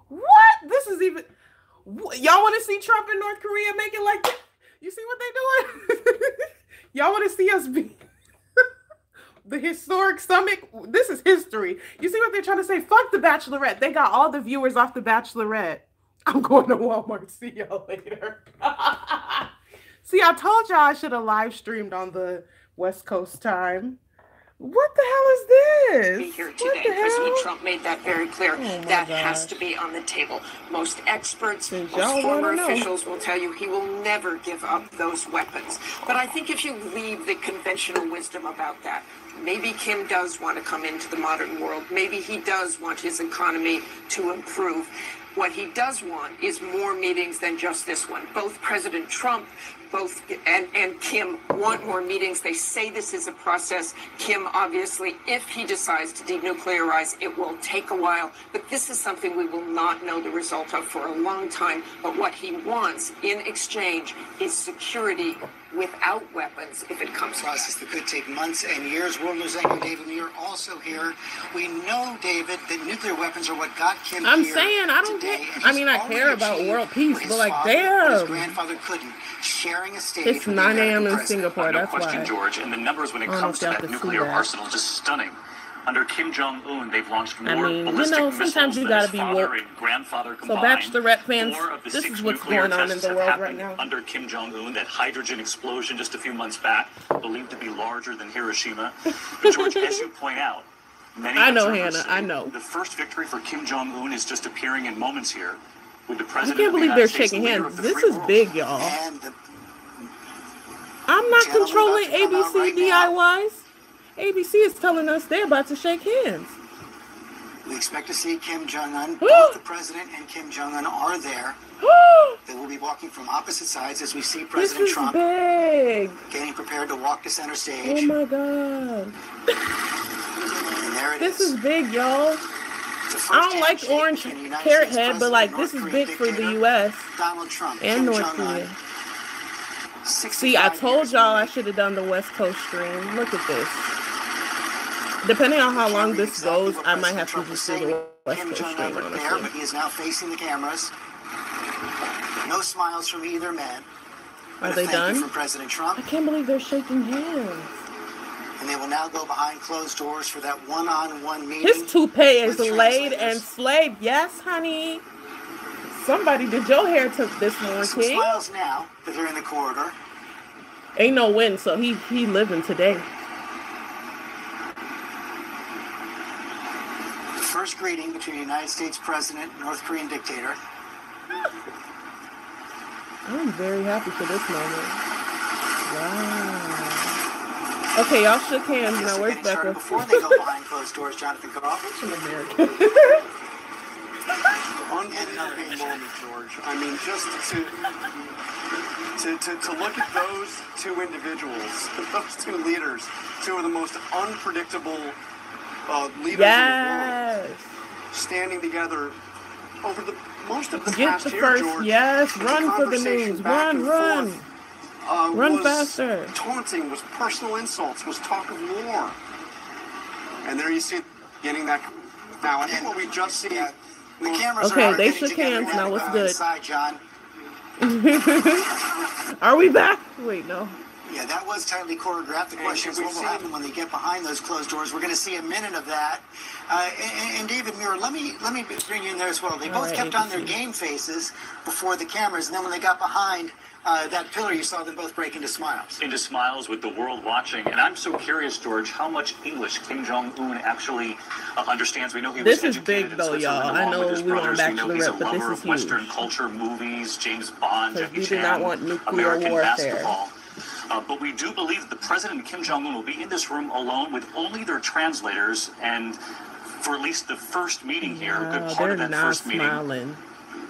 Speaker 4: What? This is even... Y'all want to see Trump and North Korea make it like that? You see what they doing? Y'all want to see us be... the historic summit? This is history. You see what they're trying to say? Fuck the Bachelorette. They got all the viewers off the Bachelorette. I'm going to Walmart. See y'all later. See, I told y'all I should have live streamed on the West Coast time. What the hell is this?
Speaker 18: Be here today. President Trump made that very clear. That has to be on the table. Most experts, most former officials will tell you he will never give up those weapons. But I think if you leave the conventional wisdom about that, maybe Kim does want to come into the modern world. Maybe he does want his economy to improve. What he does want is more meetings than just this one. Both President Trump and Kim want more meetings. They say this is a process. Kim, obviously, if he decides to denuclearize, it will take a while. But this is something we will not know the result of for a long time. But what he wants in exchange is security without weapons if it comes to that.
Speaker 19: Process that could take months and years. World News anchor David Muir also here. We know, David, that nuclear weapons are what got Kim
Speaker 4: I'm
Speaker 19: here
Speaker 4: saying I don't
Speaker 19: today,
Speaker 4: care. I mean, I care about world peace, but like, damn.
Speaker 19: His grandfather couldn't. Sharing a stage.
Speaker 4: It's 9 a.m. in Singapore.
Speaker 20: No
Speaker 4: that's
Speaker 20: question,
Speaker 4: why.
Speaker 20: George. And the numbers when it comes to that nuclear arsenal is just stunning. Under Kim Jong-un, they've launched more ballistic
Speaker 4: sometimes you gotta be woke.
Speaker 20: Grandfather
Speaker 4: so Bachelorette fans, this is what's going on in the world right now.
Speaker 20: Under Kim Jong-un, that hydrogen explosion just a few months back, believed to be larger than Hiroshima. But George, as you point out,
Speaker 4: I know, Hannah, I know.
Speaker 20: The first victory for Kim Jong-un is just appearing in moments here with the president.
Speaker 4: I can't believe they're shaking hands. This is big, y'all. I'm not controlling ABC DIYs. ABC is telling us they're about to shake hands.
Speaker 19: We expect to see Kim Jong-un. Both the president and Kim Jong-un are there. They will be walking from opposite sides as we see President Trump getting prepared to walk to center stage.
Speaker 4: Oh my God.
Speaker 19: And there it
Speaker 4: this is big, y'all. I don't like orange carrot head, but like this is big for the U.S.
Speaker 19: Donald Trump
Speaker 4: and North Korea. See, I told y'all I should have done the West Coast stream. Look at this. Depending on how long this goes, I might have to just do the West Coast stream, honestly.
Speaker 19: But he is now facing the cameras. No smiles from either man.
Speaker 4: Are they done?
Speaker 19: From President Trump.
Speaker 4: I can't believe they're shaking hands.
Speaker 19: And they will now go behind closed doors for that one-on-one meeting.
Speaker 4: His toupee is laid and slayed. Yes, honey. Somebody did your hair this morning.
Speaker 19: Some smiles now that they're in the corridor.
Speaker 4: Ain't no win, so he living today.
Speaker 19: The first greeting between the United States President and North Korean dictator.
Speaker 4: I'm very happy for this moment. Wow. Okay, y'all shook hands. Now where's Becca?
Speaker 19: Before they go behind closed doors, Jonathan Goff.
Speaker 4: That's an American.
Speaker 11: Unbelievable moment, George. I mean, just to look at those two individuals, those two leaders, two of the most unpredictable leaders in the world, standing together over the most of the past year, George.
Speaker 4: Yes, run for the news. Run. Run faster.
Speaker 11: Taunting, was personal insults, was talk of war. And there you see getting that. Now, I think what we just see.
Speaker 19: The cameras
Speaker 4: okay,
Speaker 19: are
Speaker 4: they shook hands. Now what's good?
Speaker 19: Inside, John.
Speaker 4: Are we back? Wait, no.
Speaker 19: Yeah, that was tightly choreographed. The question is what will happen when they get behind those closed doors. We're going to see a minute of that. And David Muir, let me bring you in there as well. They both kept on their game faces before the cameras, and then when they got behind that pillar, you saw them both break into smiles.
Speaker 20: Into smiles with the world watching. And I'm so curious, George, how much English Kim Jong-un actually understands. We know he was educated in Switzerland along with his brothers. We know he's a lover of Western culture, movies, James Bond, Jackie Chan, American basketball. But we do believe that the president and Kim Jong-un will be in this room alone with only their translators, and for at least the first meeting here, a good part of that first meeting.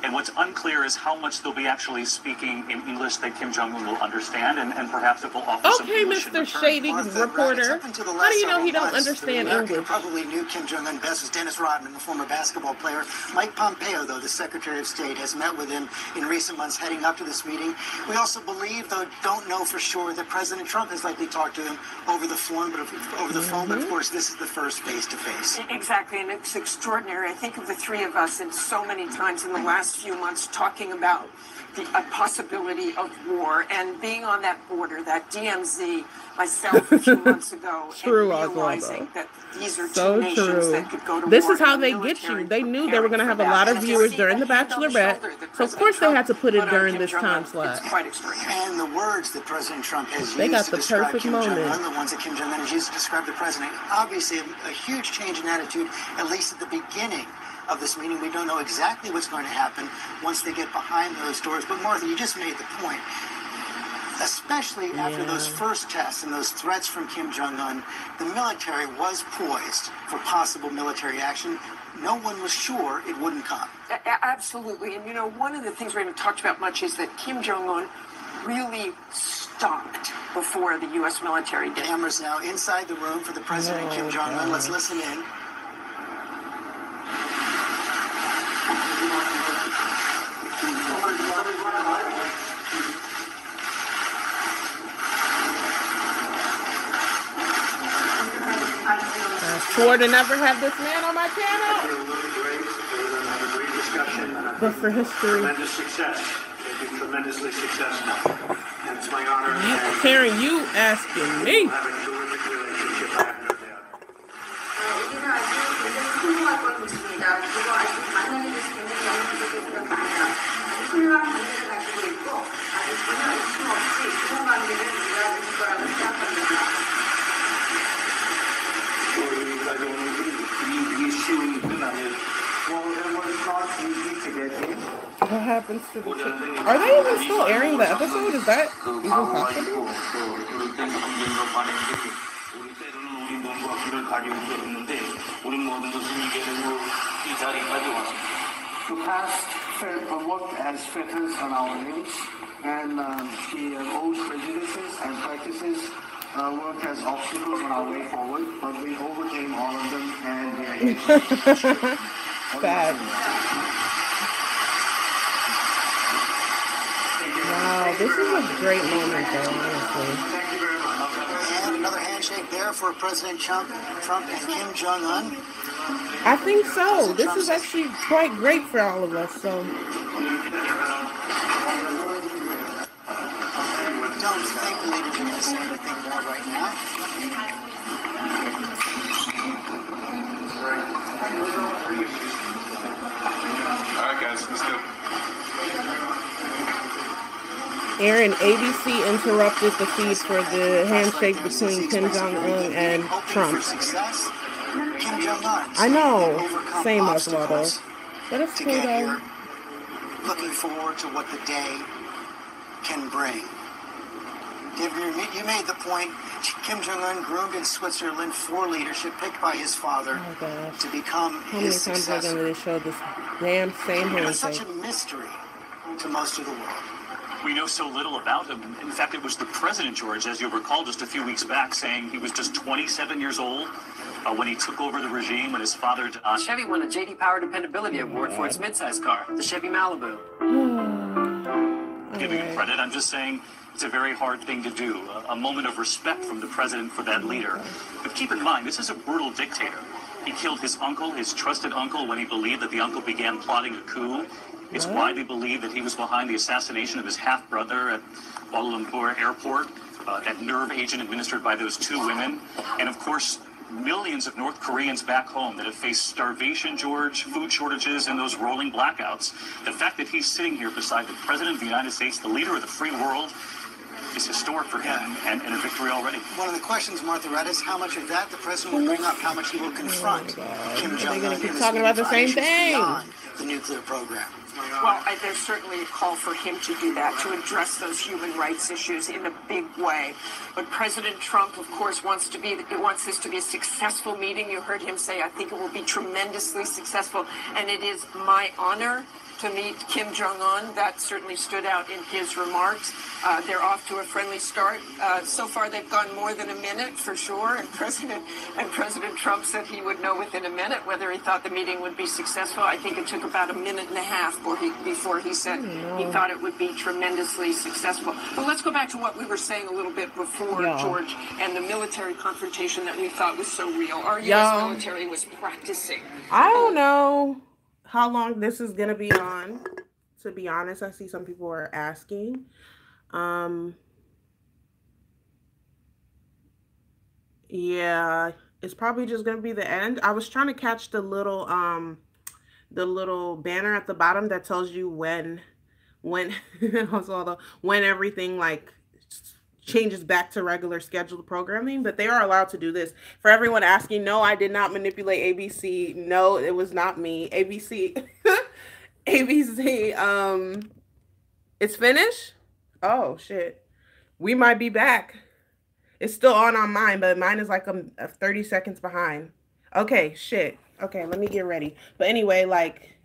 Speaker 20: And what's unclear is how much they'll be actually speaking in English that Kim Jong-un will understand, and perhaps it will offer some English in
Speaker 4: Mr. Shady reporter. How do you know he don't understand English?
Speaker 19: Probably knew Kim Jong-un best was Dennis Rodman, the former basketball player. Mike Pompeo, though, the Secretary of State, has met with him in recent months heading up to this meeting. We also believe, though don't know for sure, that President Trump has likely talked to him over the phone, but of course this is the first face-to-face.
Speaker 18: Exactly, and it's extraordinary. I think of the three of us and so many times in the last few months talking about the possibility of war and being on that border, that DMZ, myself a few months ago, and realizing that these are two nations that could go to war.
Speaker 4: This is how they get you. They knew they were going to have a lot of viewers during the Bachelorette, so of course they had to put it during this time slot.
Speaker 19: And the words that President Trump has
Speaker 4: They
Speaker 19: used
Speaker 4: got
Speaker 19: to
Speaker 4: the
Speaker 19: describe
Speaker 4: perfect
Speaker 19: Kim
Speaker 4: moment.
Speaker 19: Jong-un, the ones that Kim Jong-un has used to describe the president, obviously a huge change in attitude, at least at the beginning of this meeting. We don't know exactly what's going to happen once they get behind those doors. But Martha, you just made the point. Especially after those first tests and those threats from Kim Jong-un, the military was poised for possible military action. No one was sure it wouldn't come.
Speaker 18: Absolutely. And, you know, one of the things we haven't talked about much is that Kim Jong-un really stopped before the U.S. military did.
Speaker 19: Cameras now inside the room for the president, Kim Jong-un. Let's listen in.
Speaker 4: Swore to never have this man on my channel. But for history.
Speaker 7: Tremendous success. They've been tremendously successful. And it's my honor.
Speaker 4: Karen, you asking me.
Speaker 7: Have a terrific relationship. I have no doubt.
Speaker 4: What happens to the chick? Are they even still airing the episode? Is that even possible?
Speaker 11: The past worked as fetters on our limbs, and the old prejudices and practices worked as obstacles on our way forward, but we overcame all of them, and we are
Speaker 4: Bad. Wow, this is a great moment, though, honestly.
Speaker 19: And another handshake there for President Trump and Kim Jong-un.
Speaker 4: I think so. This is actually quite great for all of us, so.
Speaker 19: Don't think the leaders are going to say anything more right now.
Speaker 10: All right, guys, let's go.
Speaker 4: Aaron, ABC interrupted the feed for the handshake between Kim Jong-un and Trump. I know, same Oswaldo. But it's cool though.
Speaker 19: Looking forward to what the day can bring. You made the point. Kim Jong-un groomed in Switzerland for leadership, picked by his father to become his successor.
Speaker 4: How many times are they show this damn same handshake?
Speaker 19: It's such a mystery to most of the world.
Speaker 20: We know so little about him. In fact, it was the president, George, as you recall just a few weeks back, saying he was just 27 years old when he took over the regime when his father died.
Speaker 21: Chevy won a J.D. Power Dependability Award for its midsize car, the Chevy Malibu.
Speaker 20: Giving him credit, I'm just saying it's a very hard thing to do. A moment of respect from the president for that leader. But keep in mind, this is a brutal dictator. He killed his uncle, his trusted uncle, when he believed that the uncle began plotting a coup. It's widely believed that he was behind the assassination of his half-brother at Kuala Lumpur Airport, that nerve agent administered by those two women. And of course, millions of North Koreans back home that have faced starvation, George, food shortages, and those rolling blackouts. The fact that he's sitting here beside the President of the United States, the leader of the free world, is historic for him and a victory already.
Speaker 19: One of the questions, Martha, read is how much of that the president will bring up, how much he will confront Kim Jong-un.
Speaker 4: Keep talking about the same thing.
Speaker 19: Beyond the nuclear program.
Speaker 18: Well, there's certainly a call for him to do that, to address those human rights issues in a big way. But President Trump, of course, wants this to be a successful meeting. You heard him say, I think it will be tremendously successful. And it is my honor to meet Kim Jong-un. That certainly stood out in his remarks. They're off to a friendly start. So far, they've gone more than a minute, for sure. And President Trump said he would know within a minute whether he thought the meeting would be successful. I think it took about a minute and a half before he said he thought it would be tremendously successful. But let's go back to what we were saying a little bit before, George, and the military confrontation that we thought was so real. Our U.S. military was practicing.
Speaker 4: I don't know how long this is going to be on. To be honest, I see some people are asking. Yeah, it's probably just going to be the end. I was trying to catch the little banner at the bottom that tells you when everything like changes back to regular scheduled programming, but they are allowed to do this. For everyone asking, no, I did not manipulate ABC. No, it was not me. ABC, it's finished. Oh shit, we might be back. It's still on mine, but mine is like 30 seconds behind. Okay, shit. Okay, let me get ready. But anyway, like,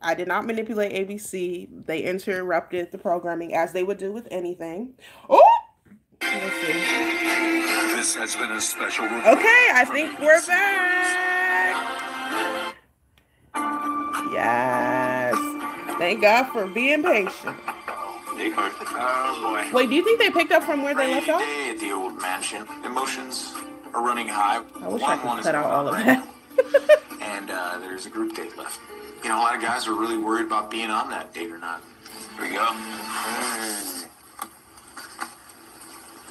Speaker 4: I did not manipulate ABC. They interrupted the programming as they would do with anything. Oh! Let's see.
Speaker 15: This has been a special report.
Speaker 4: Okay, I think we're back. Yes. Thank God for being patient.
Speaker 10: Oh boy.
Speaker 4: Wait, do you think they picked up from where they left off?
Speaker 10: Day at the old mansion. Emotions are running high.
Speaker 4: I wish I could cut out all of that.
Speaker 10: And there's a group date left. You know, a lot of guys are really worried about being on that date or not. Here we go.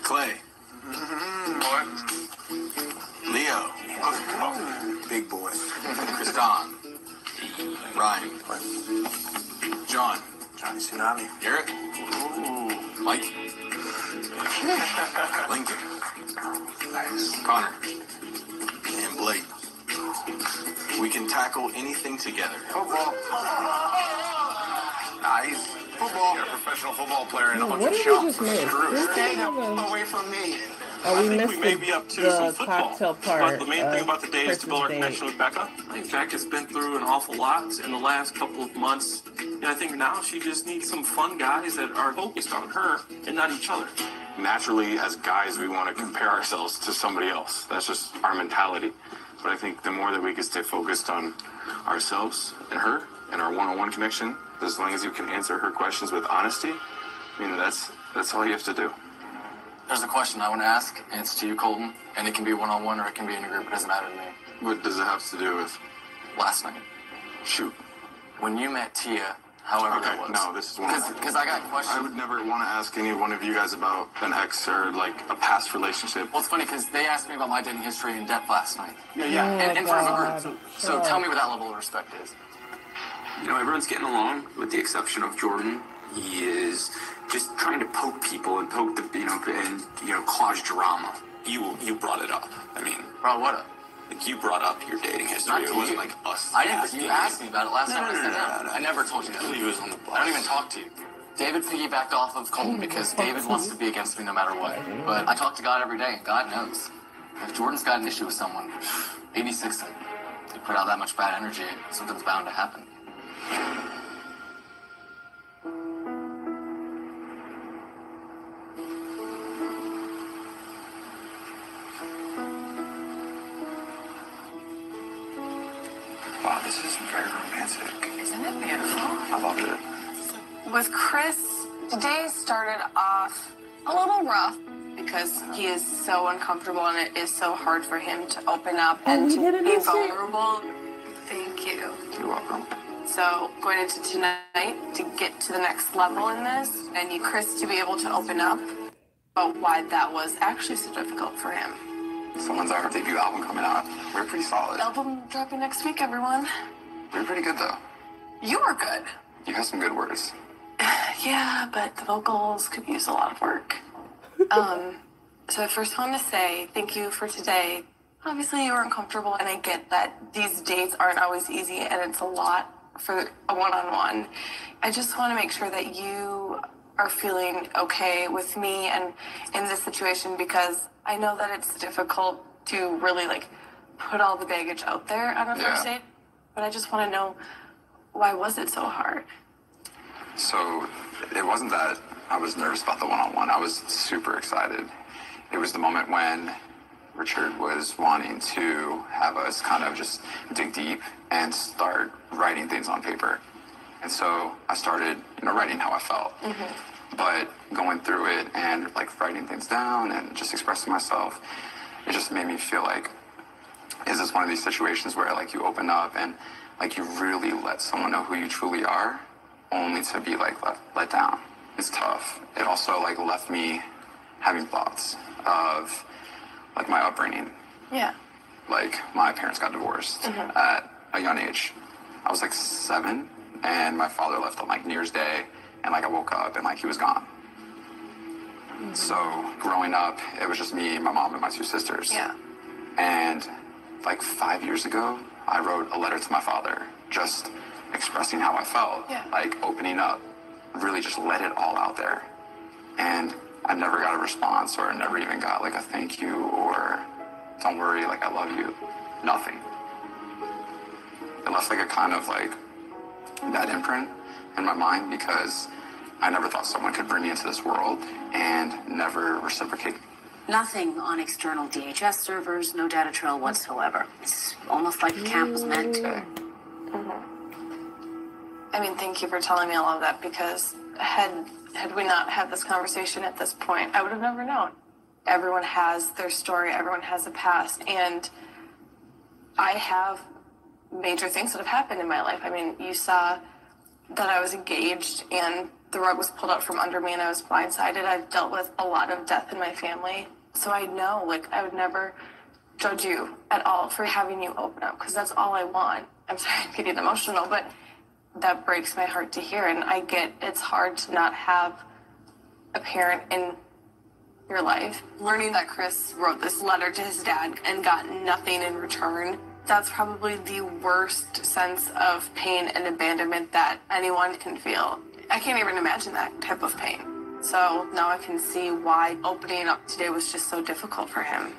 Speaker 10: Clay. Boy. Leo. Big boy. Kristan. Ryan. John. Johnny Tsunami. Garrett. Mike. Lincoln. Nice. Connor. And Blake. We can tackle anything together. Football. Nice. Football. You're a professional football player and a bunch of shots.
Speaker 3: Stay away from me.
Speaker 4: Oh, we missed the cocktail part.
Speaker 7: But the main thing about the day is to build our connection with Becca.
Speaker 9: I think Becca's been through an awful lot in the last couple of months. And I think now she just needs some fun guys that are focused on her and not each other.
Speaker 10: Naturally, as guys, we want to compare ourselves to somebody else. That's just our mentality. But I think the more that we can stay focused on ourselves and her and our one-on-one connection, as long as you can answer her questions with honesty, I mean, that's all you have to do.
Speaker 1: There's a question I want to ask, and it's to you, Colton. And it can be one-on-one or it can be in a group. It doesn't matter to me.
Speaker 10: What does it have to do with?
Speaker 1: Last night.
Speaker 10: Shoot.
Speaker 1: When you met Tia, however that was.
Speaker 10: No, this is one of
Speaker 1: Because I got questions.
Speaker 10: I would never want to ask any one of you guys about an ex or like a past relationship.
Speaker 1: Well, it's funny because they asked me about my dating history in depth last night.
Speaker 9: Yeah.
Speaker 1: In front of a group. So tell me what that level of respect is.
Speaker 5: You know, everyone's getting along with the exception of Jordan. He is just trying to poke people and poke the, cause drama. You brought it up. I mean,
Speaker 1: brought what up?
Speaker 5: Like you brought up your dating history. It wasn't like us.
Speaker 1: I didn't. You asked me about it last time.
Speaker 5: No.
Speaker 1: I never told you that.
Speaker 5: He was on the bus.
Speaker 1: I don't even talk to you. David piggybacked off of Colton because David wants to be against me no matter what. But I talk to God every day, and God knows. If Jordan's got an issue with someone, 86 him. They put out that much bad energy, something's bound to happen.
Speaker 5: Wow, this is very romantic.
Speaker 2: Isn't it beautiful?
Speaker 5: I love it.
Speaker 2: With Chris, the day started off a little rough. because he is so uncomfortable and it is so hard for him to open up and to be vulnerable. Thank you.
Speaker 14: You're welcome.
Speaker 2: So going into tonight to get to the next level in this, I need Chris to be able to open up about why that was actually so difficult for him.
Speaker 14: So when's our debut album coming out? We're pretty solid.
Speaker 2: Album dropping next week, everyone.
Speaker 14: We're pretty good though.
Speaker 2: You are good.
Speaker 14: You have some good words.
Speaker 2: Yeah, but the vocals could use a lot of work. So I first want to say thank you for today. Obviously, you were uncomfortable, and I get that these dates aren't always easy, and it's a lot for a one-on-one. I just want to make sure that you are feeling okay with me and in this situation, because I know that it's difficult to really, like, put all the baggage out there on a first date, but I just want to know, why was it so hard?
Speaker 14: So it wasn't that I was nervous about the one-on-one. I was super excited. It was the moment when Richard was wanting to have us kind of just dig deep and start writing things on paper. And so I started, writing how I felt. But going through it and like writing things down and just expressing myself, it just made me feel like, is this one of these situations where like you open up and like you really let someone know who you truly are, only to be like let down? It's tough. It also like left me having thoughts of like my upbringing.
Speaker 2: Yeah.
Speaker 14: Like my parents got divorced at a young age. I was like 7 and my father left on like New Year's Day, and like I woke up and like he was gone. So growing up, it was just me, my mom, and my 2 sisters.
Speaker 2: Yeah.
Speaker 14: And like 5 years ago, I wrote a letter to my father, just expressing how I felt, like opening up, really just let it all out there. And I never got a response, or I never even got like a thank you or don't worry, like I love you. Nothing. It left like a kind of like that imprint in my mind, because I never thought someone could bring me into this world and never reciprocate.
Speaker 13: Nothing on external DHS servers, no data trail whatsoever. It's almost like the camp was meant to.
Speaker 2: I mean, thank you for telling me all of that, because had we not had this conversation at this point, I would have never known. Everyone has their story, everyone has a past, and I have major things that have happened in my life. I mean, you saw that I was engaged and the rug was pulled out from under me and I was blindsided. I've dealt with a lot of death in my family. So I know, like, I would never judge you at all for having you open up, because that's all I want. I'm sorry, I'm getting emotional, but that breaks my heart to hear. And I get it's hard to not have a parent in your life. Learning that Chris wrote this letter to his dad and got nothing in return, that's probably the worst sense of pain and abandonment that anyone can feel. I can't even imagine that type of pain. So now I can see why opening up today was just so difficult for him.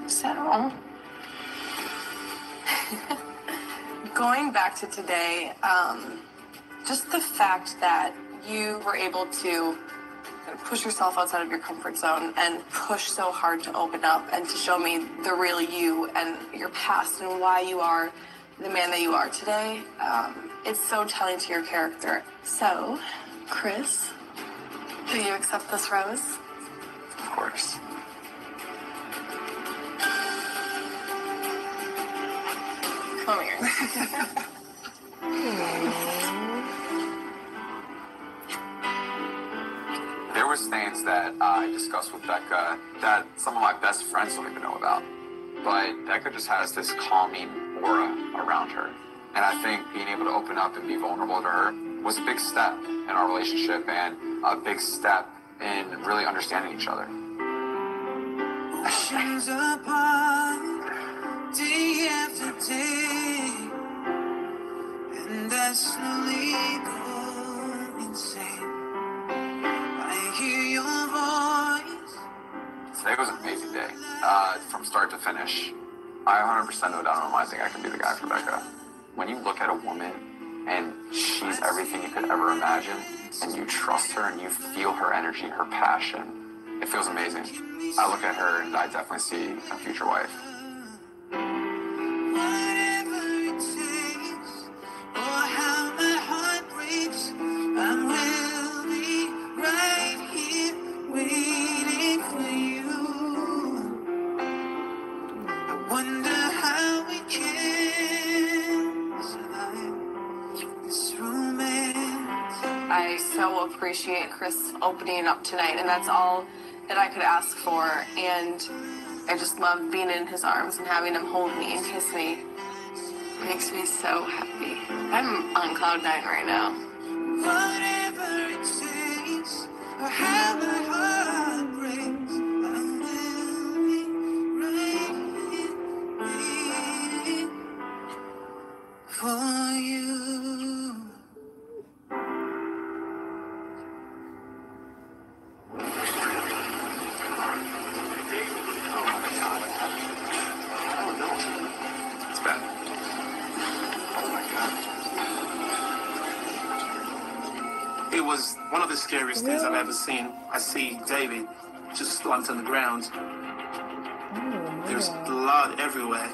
Speaker 2: So, going back to today, just the fact that you were able to push yourself outside of your comfort zone and push so hard to open up and to show me the real you and your past and why you are the man that you are today, it's so telling to your character. So, Chris, do you accept this rose?
Speaker 14: Of course.
Speaker 2: Come here.
Speaker 14: There was things that I discussed with Becca that some of my best friends don't even know about. But Becca just has this calming aura around her. And I think being able to open up and be vulnerable to her was a big step in our relationship and a big step in really understanding each other.
Speaker 8: Oceans apart, day after day, and I slowly go insane. I hear your voice.
Speaker 14: Today was an amazing day, from start to finish. I 100% no doubt in my mind think I can be the guy for Becca. When you look at a woman and she's everything you could ever imagine, and you trust her and you feel her energy, her passion, it feels amazing. I look at her and I definitely see a future wife.
Speaker 8: Whatever it takes, or how my heart breaks, I will be right here waiting for you.
Speaker 2: I so appreciate Chris opening up tonight, and that's all that I could ask for. And I just love being in his arms and having him hold me and kiss me. It makes me so happy. I'm on cloud 9 right now.
Speaker 8: Whatever it takes, or how my heart breaks, I will be right here for you.
Speaker 7: It's bad. Oh my God. It was one of the scariest things I've ever seen. I see David just slumped on the ground. There's blood everywhere.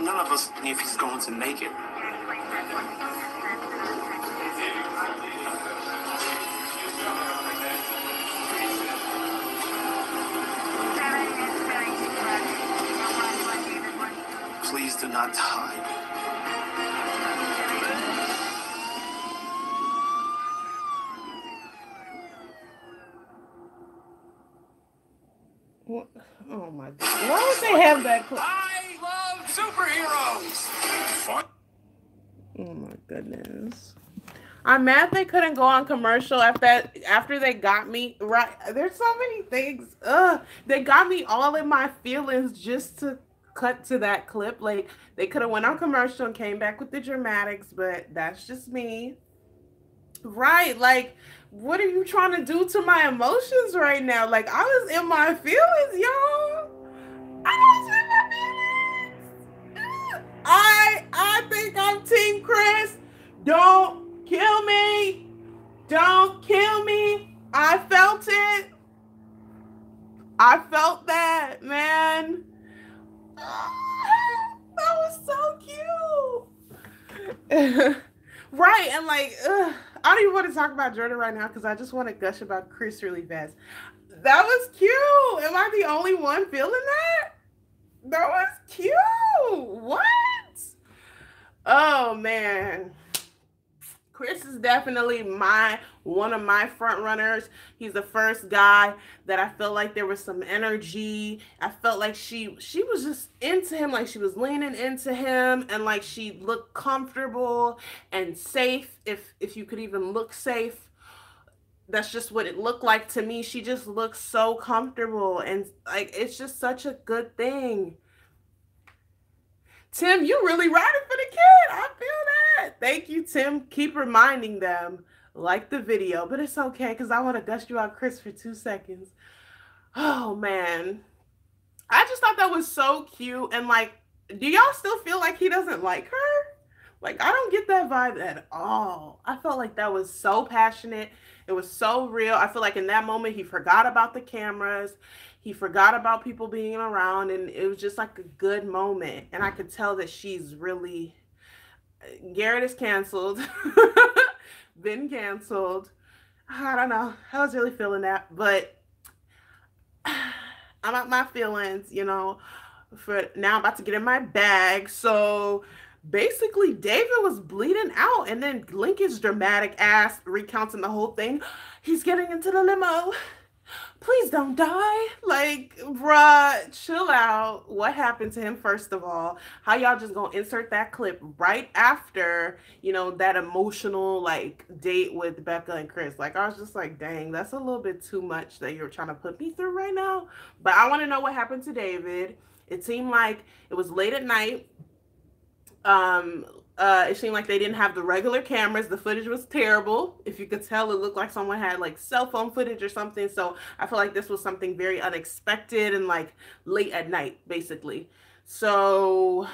Speaker 7: None of us knew if he's going to make it. Please do not die.
Speaker 4: What? Oh my God. Why would they have that?
Speaker 15: I love superheroes. Fun.
Speaker 4: Oh my goodness. I'm mad they couldn't go on commercial after they got me right. There's so many things. They got me all in my feelings just to cut to that clip. Like, they could have went on commercial and came back with the dramatics, but that's just me. Right, like, what are you trying to do to my emotions right now? Like, I was in my feelings, y'all. I was in my feelings. I think I'm Team Chris. Don't kill me. Don't kill me. I felt it. I felt that, man. That was so cute. Right, and like, I don't even want to talk about Jordan right now because I just want to gush about Chris really fast. That was cute. Am I the only one feeling that? That was cute. What? Oh man. Chris is definitely one of my front runners. He's the first guy that I felt like there was some energy. I felt like she was just into him, like she was leaning into him, and like she looked comfortable and safe, if you could even look safe. That's just what it looked like to me. She just looked so comfortable, and like it's just such a good thing. Tim, you really riding for the kid. I feel that. Thank you, Tim. Keep reminding them, like the video, but it's okay because I want to gush you out, Chris, for 2 seconds. Oh, man. I just thought that was so cute. And, like, do y'all still feel like he doesn't like her? Like, I don't get that vibe at all. I felt like that was so passionate. It was so real. I feel like in that moment, he forgot about the cameras. He forgot about people being around, and it was just like a good moment. And I could tell that she's really... Garrett is canceled. Been canceled. I don't know. I was really feeling that. But I'm out my feelings, you know. For now, I'm about to get in my bag. So... basically, David was bleeding out, and then Lincoln's dramatic ass recounting the whole thing. He's getting into the limo. Please don't die. Like, bruh, chill out. What happened to him, first of all? How y'all just gonna insert that clip right after, you know, that emotional, like, date with Becca and Chris? Like, I was just like, dang, that's a little bit too much that you're trying to put me through right now. But I want to know what happened to David. It seemed like it was late at night. It seemed like they didn't have the regular cameras. The footage was terrible. If you could tell, it looked like someone had like cell phone footage or something. So I feel like this was something very unexpected and like late at night, basically. So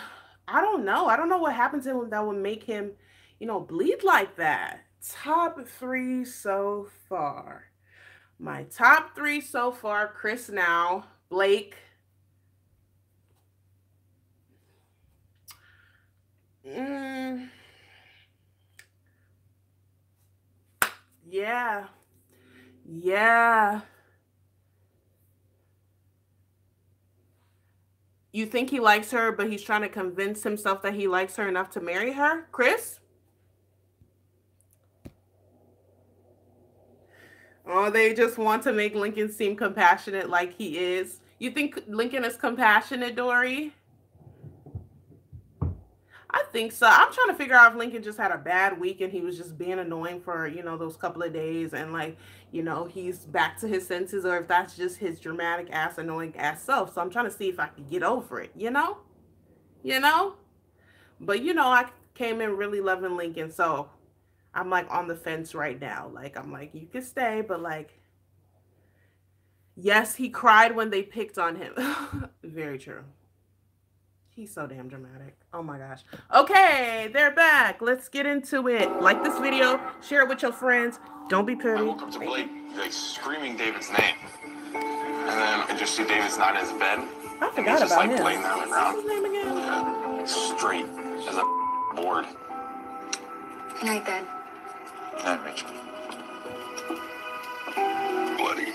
Speaker 4: I don't know. I don't know what happened to him that would make him, you know, bleed like that. Top 3 so far. My top 3 so far: Chris now, Blake. Yeah. Yeah. You think he likes her, but he's trying to convince himself that he likes her enough to marry her? Chris? Oh, they just want to make Lincoln seem compassionate like he is. You think Lincoln is compassionate, Dory? I think so. I'm trying to figure out if Lincoln just had a bad week and he was just being annoying for, you know, those couple of days and like, you know, he's back to his senses, or if that's just his dramatic ass, annoying ass self. So I'm trying to see if I can get over it, you know? You know? But, you know, I came in really loving Lincoln, so I'm like on the fence right now. Like, I'm like, you can stay, but like, yes, he cried when they picked on him. Very true. He's so damn dramatic. Oh my gosh. Okay, they're back. Let's get into it. Like this video, share it with your friends. Don't be petty.
Speaker 10: I woke up to Blake like screaming David's name, and then I just see David's not in his bed.
Speaker 4: I forgot
Speaker 10: just
Speaker 4: about
Speaker 10: like
Speaker 4: him.
Speaker 10: laying there on the ground.
Speaker 4: What's his name again?
Speaker 10: Yeah, straight as a board.
Speaker 2: Good night, Dad.
Speaker 10: Night, Rachel.
Speaker 14: Bloody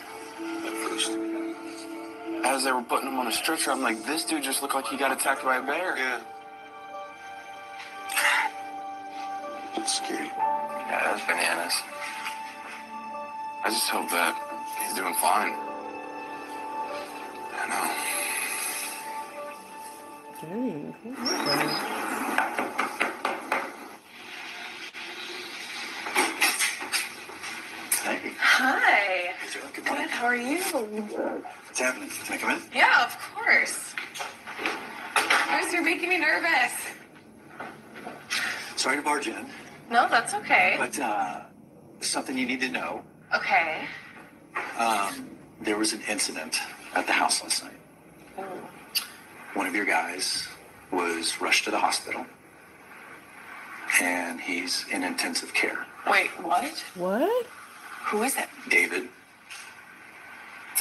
Speaker 14: at first.
Speaker 10: As they were putting him on a stretcher, I'm like, this dude just looked like he got attacked by a bear.
Speaker 14: Yeah. It's scary.
Speaker 10: Yeah, that's bananas. I just hope that he's doing fine. I
Speaker 14: Hey.
Speaker 10: know.
Speaker 2: Hi.
Speaker 14: Good morning.
Speaker 2: Good. How are you?
Speaker 14: What's happening? Can I come in?
Speaker 2: Yeah, of course. Chris, you're making me nervous.
Speaker 14: Sorry to barge in,
Speaker 2: No, that's okay.
Speaker 14: but something you need to know.
Speaker 2: Okay.
Speaker 14: There was an incident at the house last night.
Speaker 2: Ooh.
Speaker 14: One of your guys was rushed to the hospital, and he's in intensive care.
Speaker 2: Wait, what?
Speaker 4: What?
Speaker 2: Who is it?
Speaker 14: David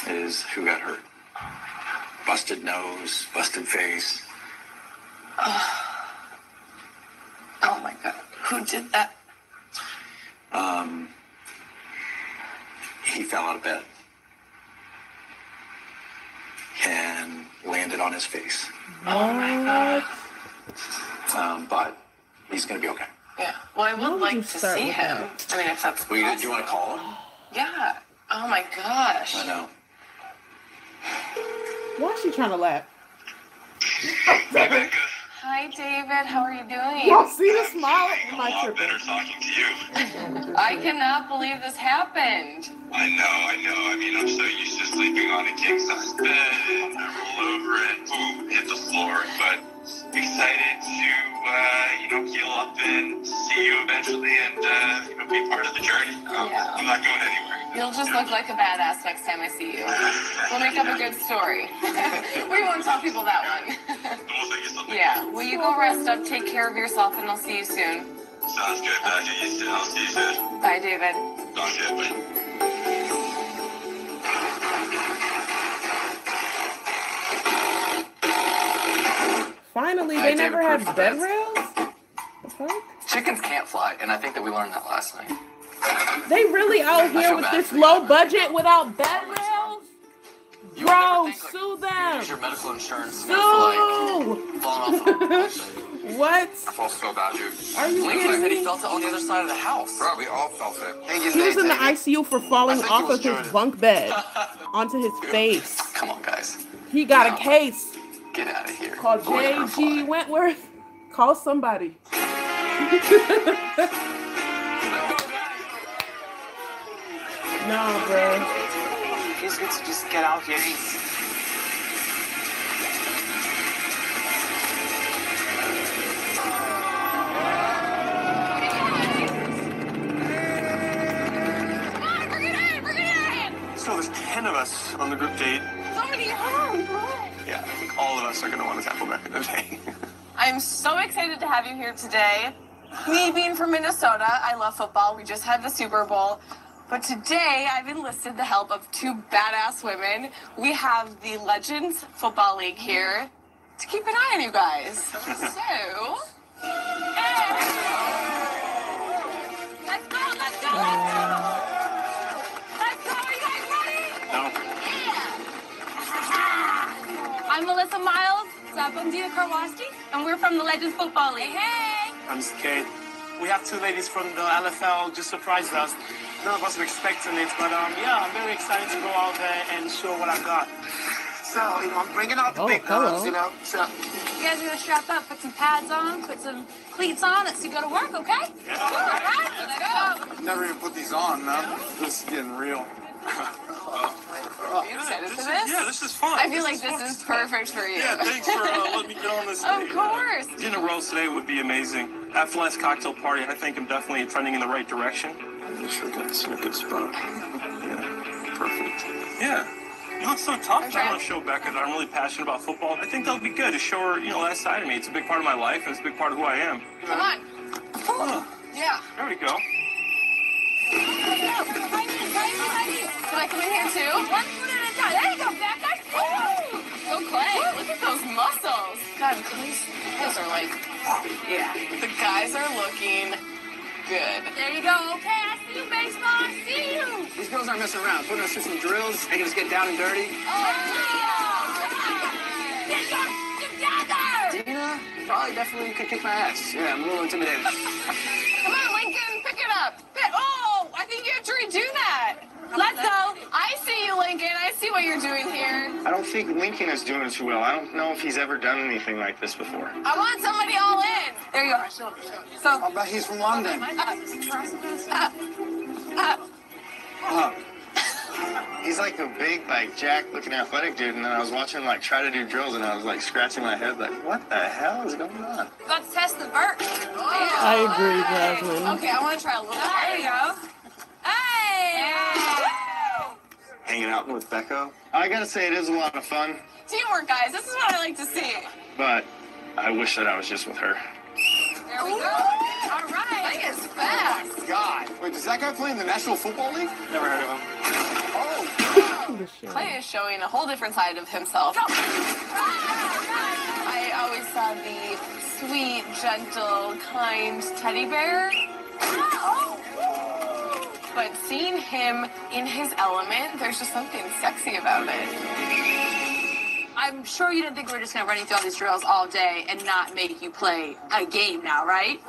Speaker 14: is who got hurt. Busted nose, busted face.
Speaker 2: Oh my God. Who did that?
Speaker 14: He fell out of bed and landed on his face.
Speaker 2: Oh my God.
Speaker 14: But he's going to be okay.
Speaker 2: Yeah. Well, I would like to see him. I mean, if that's
Speaker 14: Well, do you want to call him?
Speaker 2: Yeah. Oh my gosh.
Speaker 14: I know.
Speaker 4: Why is she trying to laugh?
Speaker 2: Hi, David. How are you doing?
Speaker 4: Y'all see the smile? Am I tripping?
Speaker 10: Better talking to you.
Speaker 2: I cannot believe this happened.
Speaker 10: I know. I mean, I'm so used to sleeping on a king-size bed and I roll over and boom, hit the floor. But excited to, heal up and see you eventually and, be part of the journey. I'm not going anywhere.
Speaker 2: You'll just look like a badass next time I see you. We'll make up a good story. We won't tell people that one. Yeah. Will you go rest up, take care of yourself, and I'll see you soon.
Speaker 10: Sounds good. I'll see you soon.
Speaker 2: Bye, David.
Speaker 10: Okay, bye.
Speaker 4: Finally, they never had bed rails? The fuck?
Speaker 1: Chickens can't fly, and I think that we learned that last night.
Speaker 4: They really out here with this low budget without bed rails? Bro, sue them.
Speaker 1: Use your medical insurance.
Speaker 4: Sue.
Speaker 1: Falling off.
Speaker 4: What?
Speaker 10: I felt so bad, dude.
Speaker 4: Are you
Speaker 1: Lincoln
Speaker 4: kidding
Speaker 1: said he
Speaker 4: me?
Speaker 1: felt it on the other side of the house.
Speaker 10: Bro, we all felt it.
Speaker 4: He was in the ICU for falling off of his bunk bed onto his face.
Speaker 1: Come on, guys.
Speaker 4: He got a case.
Speaker 1: Get out of here.
Speaker 4: Call J.G. Wentworth. Call somebody. No, bro.
Speaker 3: He's good to just get out here.
Speaker 7: So there's 10 of us on the group date.
Speaker 2: Somebody home.
Speaker 7: Yeah, I think all of us are going to want to tackle Becca today.
Speaker 2: I'm so excited to have you here today. Me being from Minnesota, I love football. We just had the Super Bowl. But today, I've enlisted the help of two badass women. We have the Legends Football League here to keep an eye on you guys. So, let's go, let's go, let's go! Let's go, are you guys ready?
Speaker 7: No.
Speaker 2: I'm Melissa Miles.
Speaker 16: What's up? I'm Dina Karwoski, and we're from the Legends Football League. Hey!
Speaker 7: I'm Kate. We have two ladies from the LFL just surprised us. None of us were expecting it, but yeah, I'm very excited to go out there and show what I got.
Speaker 11: So, I'm bringing out the big guns, so.
Speaker 16: You guys are gonna strap up, put some pads on, put some cleats on, let's go to work, okay?
Speaker 11: Yeah.
Speaker 16: All right, let's go.
Speaker 11: Never even put these on, man. This is getting real.
Speaker 2: Are you excited for this?
Speaker 7: Yeah, this is fun.
Speaker 2: I feel like this is perfect for you.
Speaker 7: Yeah, thanks for letting me get on this.
Speaker 2: Of course.
Speaker 9: Dinner roast today would be amazing. After last cocktail party, I think I'm definitely trending in the right direction.
Speaker 10: You sure got us in a good spot. Yeah, perfect.
Speaker 9: Yeah. You look so tough. I want to show Becca that I'm really passionate about football. I think that'll be good to show her, that side of me. It's a big part of my life, and it's a big part of who I am.
Speaker 2: Come on. Yeah.
Speaker 9: There we go.
Speaker 2: Can I come in here too? One foot at a time. There you go, Becca. Go Clay. Look at those muscles. God, Clay's are like, yeah. The guys are looking good.
Speaker 16: There you go. Okay, I see you, baseball. I see you.
Speaker 11: These girls aren't messing around. Putting us through some drills, making us get down and dirty.
Speaker 16: Get together.
Speaker 11: Dina definitely could kick my ass. Yeah, I'm a little intimidated.
Speaker 2: Come on, Lincoln, pick it up. Oh, I think you have to redo that. Let's go. I see you, Lincoln. I see what you're doing here.
Speaker 10: I don't think Lincoln is doing too well. I don't know if he's ever done anything like this before.
Speaker 2: I want somebody all in. There you are. So,
Speaker 11: I'll bet he's from London.
Speaker 10: He's like a big, jack-looking athletic dude, and then I was watching him, try to do drills, and I was, scratching my head, what the hell is going on?
Speaker 16: Let's test the vert.
Speaker 4: I agree, Jasmine.
Speaker 2: Okay, I want to try a little.
Speaker 16: There you go. Hey!
Speaker 10: Hanging out with Becca. I gotta say, it is a lot of fun,
Speaker 2: Teamwork, guys. This is what I like to see.
Speaker 10: but I wish that I was just with her.
Speaker 2: There we go. All right. Clay is fast.
Speaker 11: God. Wait, does that guy play in the National Football League?
Speaker 10: Never heard of him.
Speaker 11: Oh.
Speaker 2: Clay is showing a whole different side of himself. I always saw the sweet, gentle, kind teddy bear. But seeing him in his element, there's just something sexy about it.
Speaker 16: I'm sure you didn't think we were just going to run you through all these drills all day and not make you play a game now, right?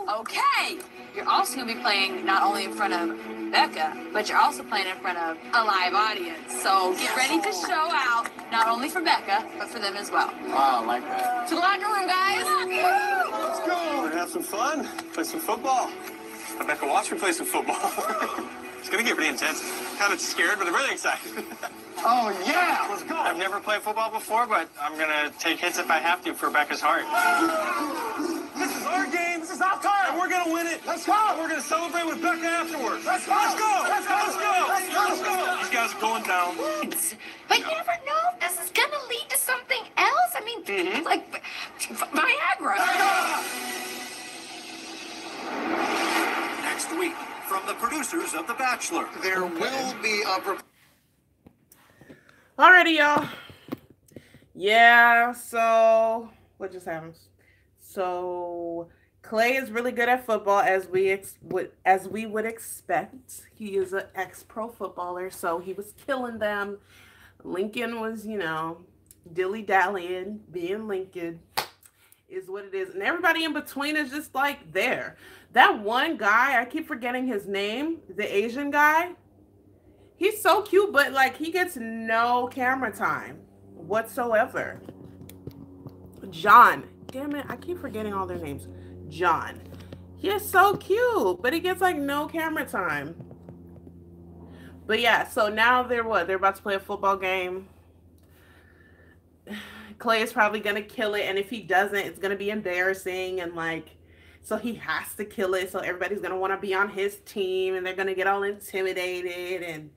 Speaker 16: Okay. You're also going to be playing not only in front of Becca, but you're also playing in front of a live audience. So get ready to show out, not only for Becca, but for them as well.
Speaker 11: Wow, I like that.
Speaker 2: To the locker room, guys.
Speaker 11: Let's go. We're gonna have some fun. Play some football.
Speaker 7: Becca, watch me play some football. It's gonna get pretty intense. Kind of scared, but I'm really excited.
Speaker 11: Oh, yeah. Let's go.
Speaker 7: I've never played football before, but I'm gonna take hits if I have to for Becca's heart.
Speaker 11: This is our game. This is our time.
Speaker 7: And we're gonna win it.
Speaker 11: Let's go.
Speaker 7: And we're gonna celebrate with Becca afterwards.
Speaker 11: Let's go.
Speaker 7: Let's go.
Speaker 11: Let's go.
Speaker 7: Let's go.
Speaker 11: Let's go.
Speaker 7: Let's go. These guys are going down.
Speaker 16: But you never know if this is going to lead to something else. I mean, like Viagra.
Speaker 15: Next week, from the producers of The Bachelor,
Speaker 11: There will be a...
Speaker 4: Alrighty, y'all. Yeah, so what just happened? So Clay is really good at football, as we would expect. He is an ex-pro footballer, so he was killing them. Lincoln was, dilly-dallying, being Lincoln, is what it is. And everybody in between is just there. That one guy, I keep forgetting his name, the Asian guy. He's so cute, but he gets no camera time whatsoever. John. Damn it, I keep forgetting all their names. John. He is so cute, but he gets no camera time. But yeah, so now they're about to play a football game. Clay is probably gonna kill it, and if he doesn't, it's gonna be embarrassing, and so he has to kill it, so everybody's gonna want to be on his team, and they're gonna get all intimidated and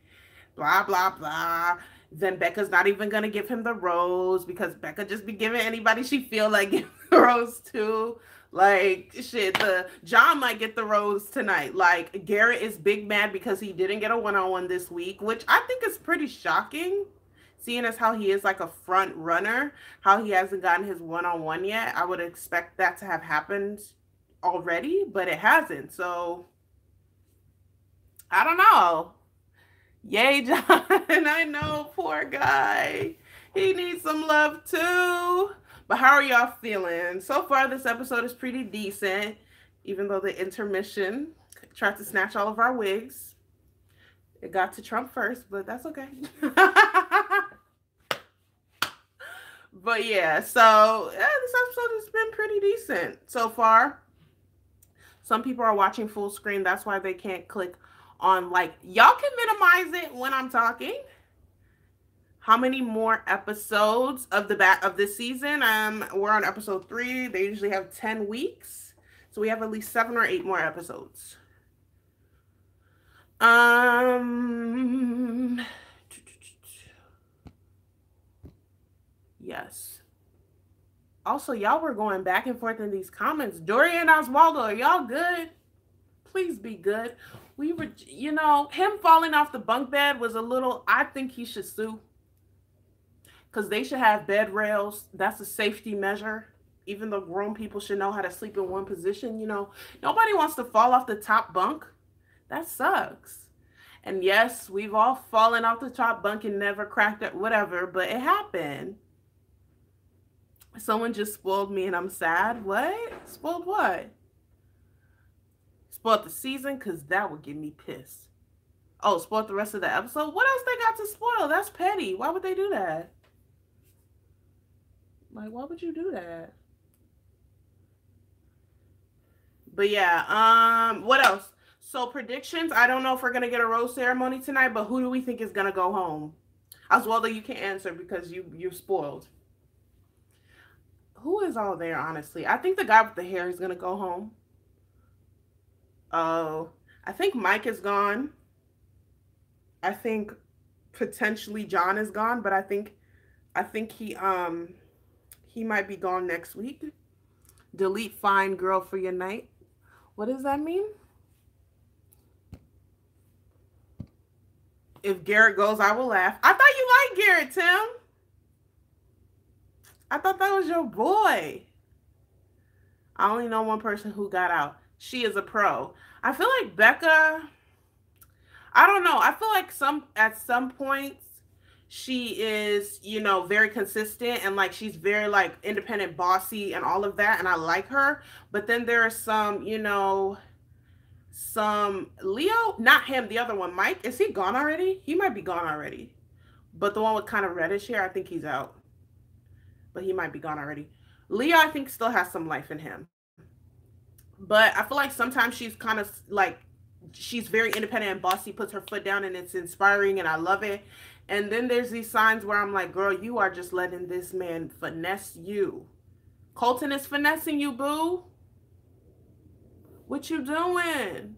Speaker 4: blah blah blah. Then Becca's not even gonna give him the rose, because Becca just be giving anybody she feel like giving the rose to. The John might get the rose tonight. Garrett is big mad because he didn't get a one-on-one this week, which I think is pretty shocking, seeing as how he is a front runner, how he hasn't gotten his one-on-one yet. I would expect that to have happened already, but it hasn't. So I don't know. Yay, John. I know, poor guy. He needs some love too. But how are y'all feeling? So far, this episode is pretty decent, even though the intermission tried to snatch all of our wigs. It got to Trump first, but that's okay. But yeah, so yeah, this episode has been pretty decent so far. Some people are watching full screen. That's why they can't click on like. Y'all can minimize it when I'm talking. How many more episodes of this season? We're on episode 3. They usually have 10 weeks. So we have at least 7 or 8 more episodes. Yes. Also, y'all were going back and forth in these comments. Dorian and Oswaldo, are y'all good? Please be good. We were, you know, him falling off the bunk bed was a little, I think he should sue. Because they should have bed rails. That's a safety measure. Even though grown people should know how to sleep in one position, you know. Nobody wants to fall off the top bunk. That sucks. And yes, we've all fallen off the top bunk and never cracked it, whatever, but it happened. Someone just spoiled me and I'm sad. What? Spoiled what? Spoiled the season? Because that would get me pissed. Oh, spoiled the rest of the episode? What else they got to spoil? That's petty. Why would they do that? Like, why would you do that? But yeah, what else? So predictions, I don't know if we're going to get a rose ceremony tonight, but who do we think is going to go home? Oswaldo, you can't answer because you're spoiled. Who is all there, honestly? I think the guy with the hair is going to go home. Oh, I think Mike is gone. I think potentially John is gone, but I think he might be gone next week. Delete fine girl for your night. What does that mean? If Garrett goes, I will laugh. I thought you liked Garrett, Tim. I thought that was your boy. I only know one person who got out. She is a pro. I feel like Becca, I don't know. I feel like at some points she is, you know, very consistent and like she's very like independent, bossy and all of that. And I like her. But then there are some, you know, some Leo, not him, the other one, Mike. Is he gone already? He might be gone already. But the one with kind of reddish hair, I think he's out. But he might be gone already. Leo, I think, still has some life in him. But I feel like sometimes she's kind of like, she's very independent and bossy, puts her foot down and it's inspiring and I love it. And then there's these signs where I'm like, girl, you are just letting this man finesse you. Colton is finessing you, boo. What you doing?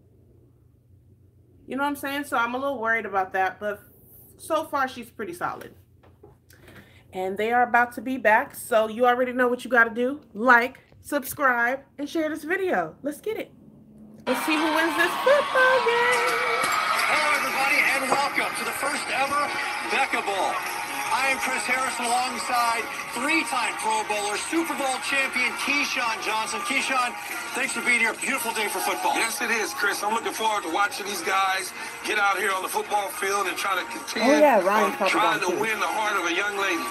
Speaker 4: You know what I'm saying? So I'm a little worried about that. But so far, she's pretty solid. And they are about to be back. So you already know what you got to do. Like, subscribe, and share this video. Let's get it. Let's see who wins this football game.
Speaker 15: Hello, everybody, and welcome to the first ever Becca Bowl. I am Chris Harrison alongside three-time Pro Bowler, Super Bowl champion Keyshawn Johnson. Keyshawn, thanks for being here. Beautiful day for football.
Speaker 6: Yes, it is, Chris. I'm looking forward to watching these guys get out here on the football field and try to continue trying to win the heart of a young lady.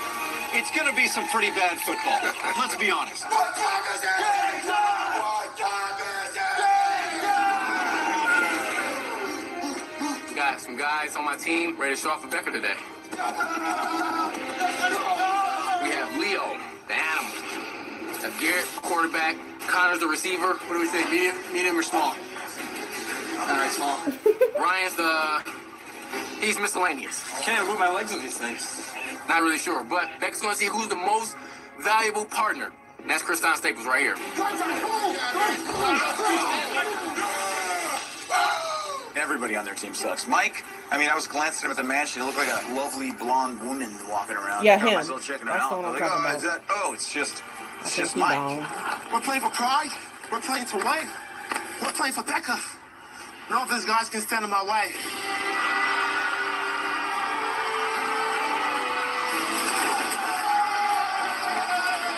Speaker 15: It's going to be some pretty bad football. Let's be honest. What time is it? What time is it?
Speaker 1: Got some guys on my team ready to show off for Becca today. We have Leo, the animal. We have Garrett, quarterback. Connor's the receiver. What do we say, medium or small? All right, small. Ryan's he's miscellaneous.
Speaker 6: Can't move my legs in these things.
Speaker 1: Not really sure, but Becca's going to see who's the most valuable partner. And that's Kriston Staples right here.
Speaker 22: Everybody on their team sucks. Mike, I mean, I was glancing at the mansion. It looked like a lovely blonde woman walking around.
Speaker 4: Yeah,
Speaker 22: I
Speaker 4: him.
Speaker 22: myself checking her
Speaker 4: That's
Speaker 22: out.
Speaker 4: the one I'm
Speaker 22: Like,
Speaker 4: talking
Speaker 22: oh,
Speaker 4: about.
Speaker 22: is that? Oh, it's just Mike.
Speaker 11: We're playing for pride. We're playing to win. We're playing for Becca. None of these guys can stand in my way.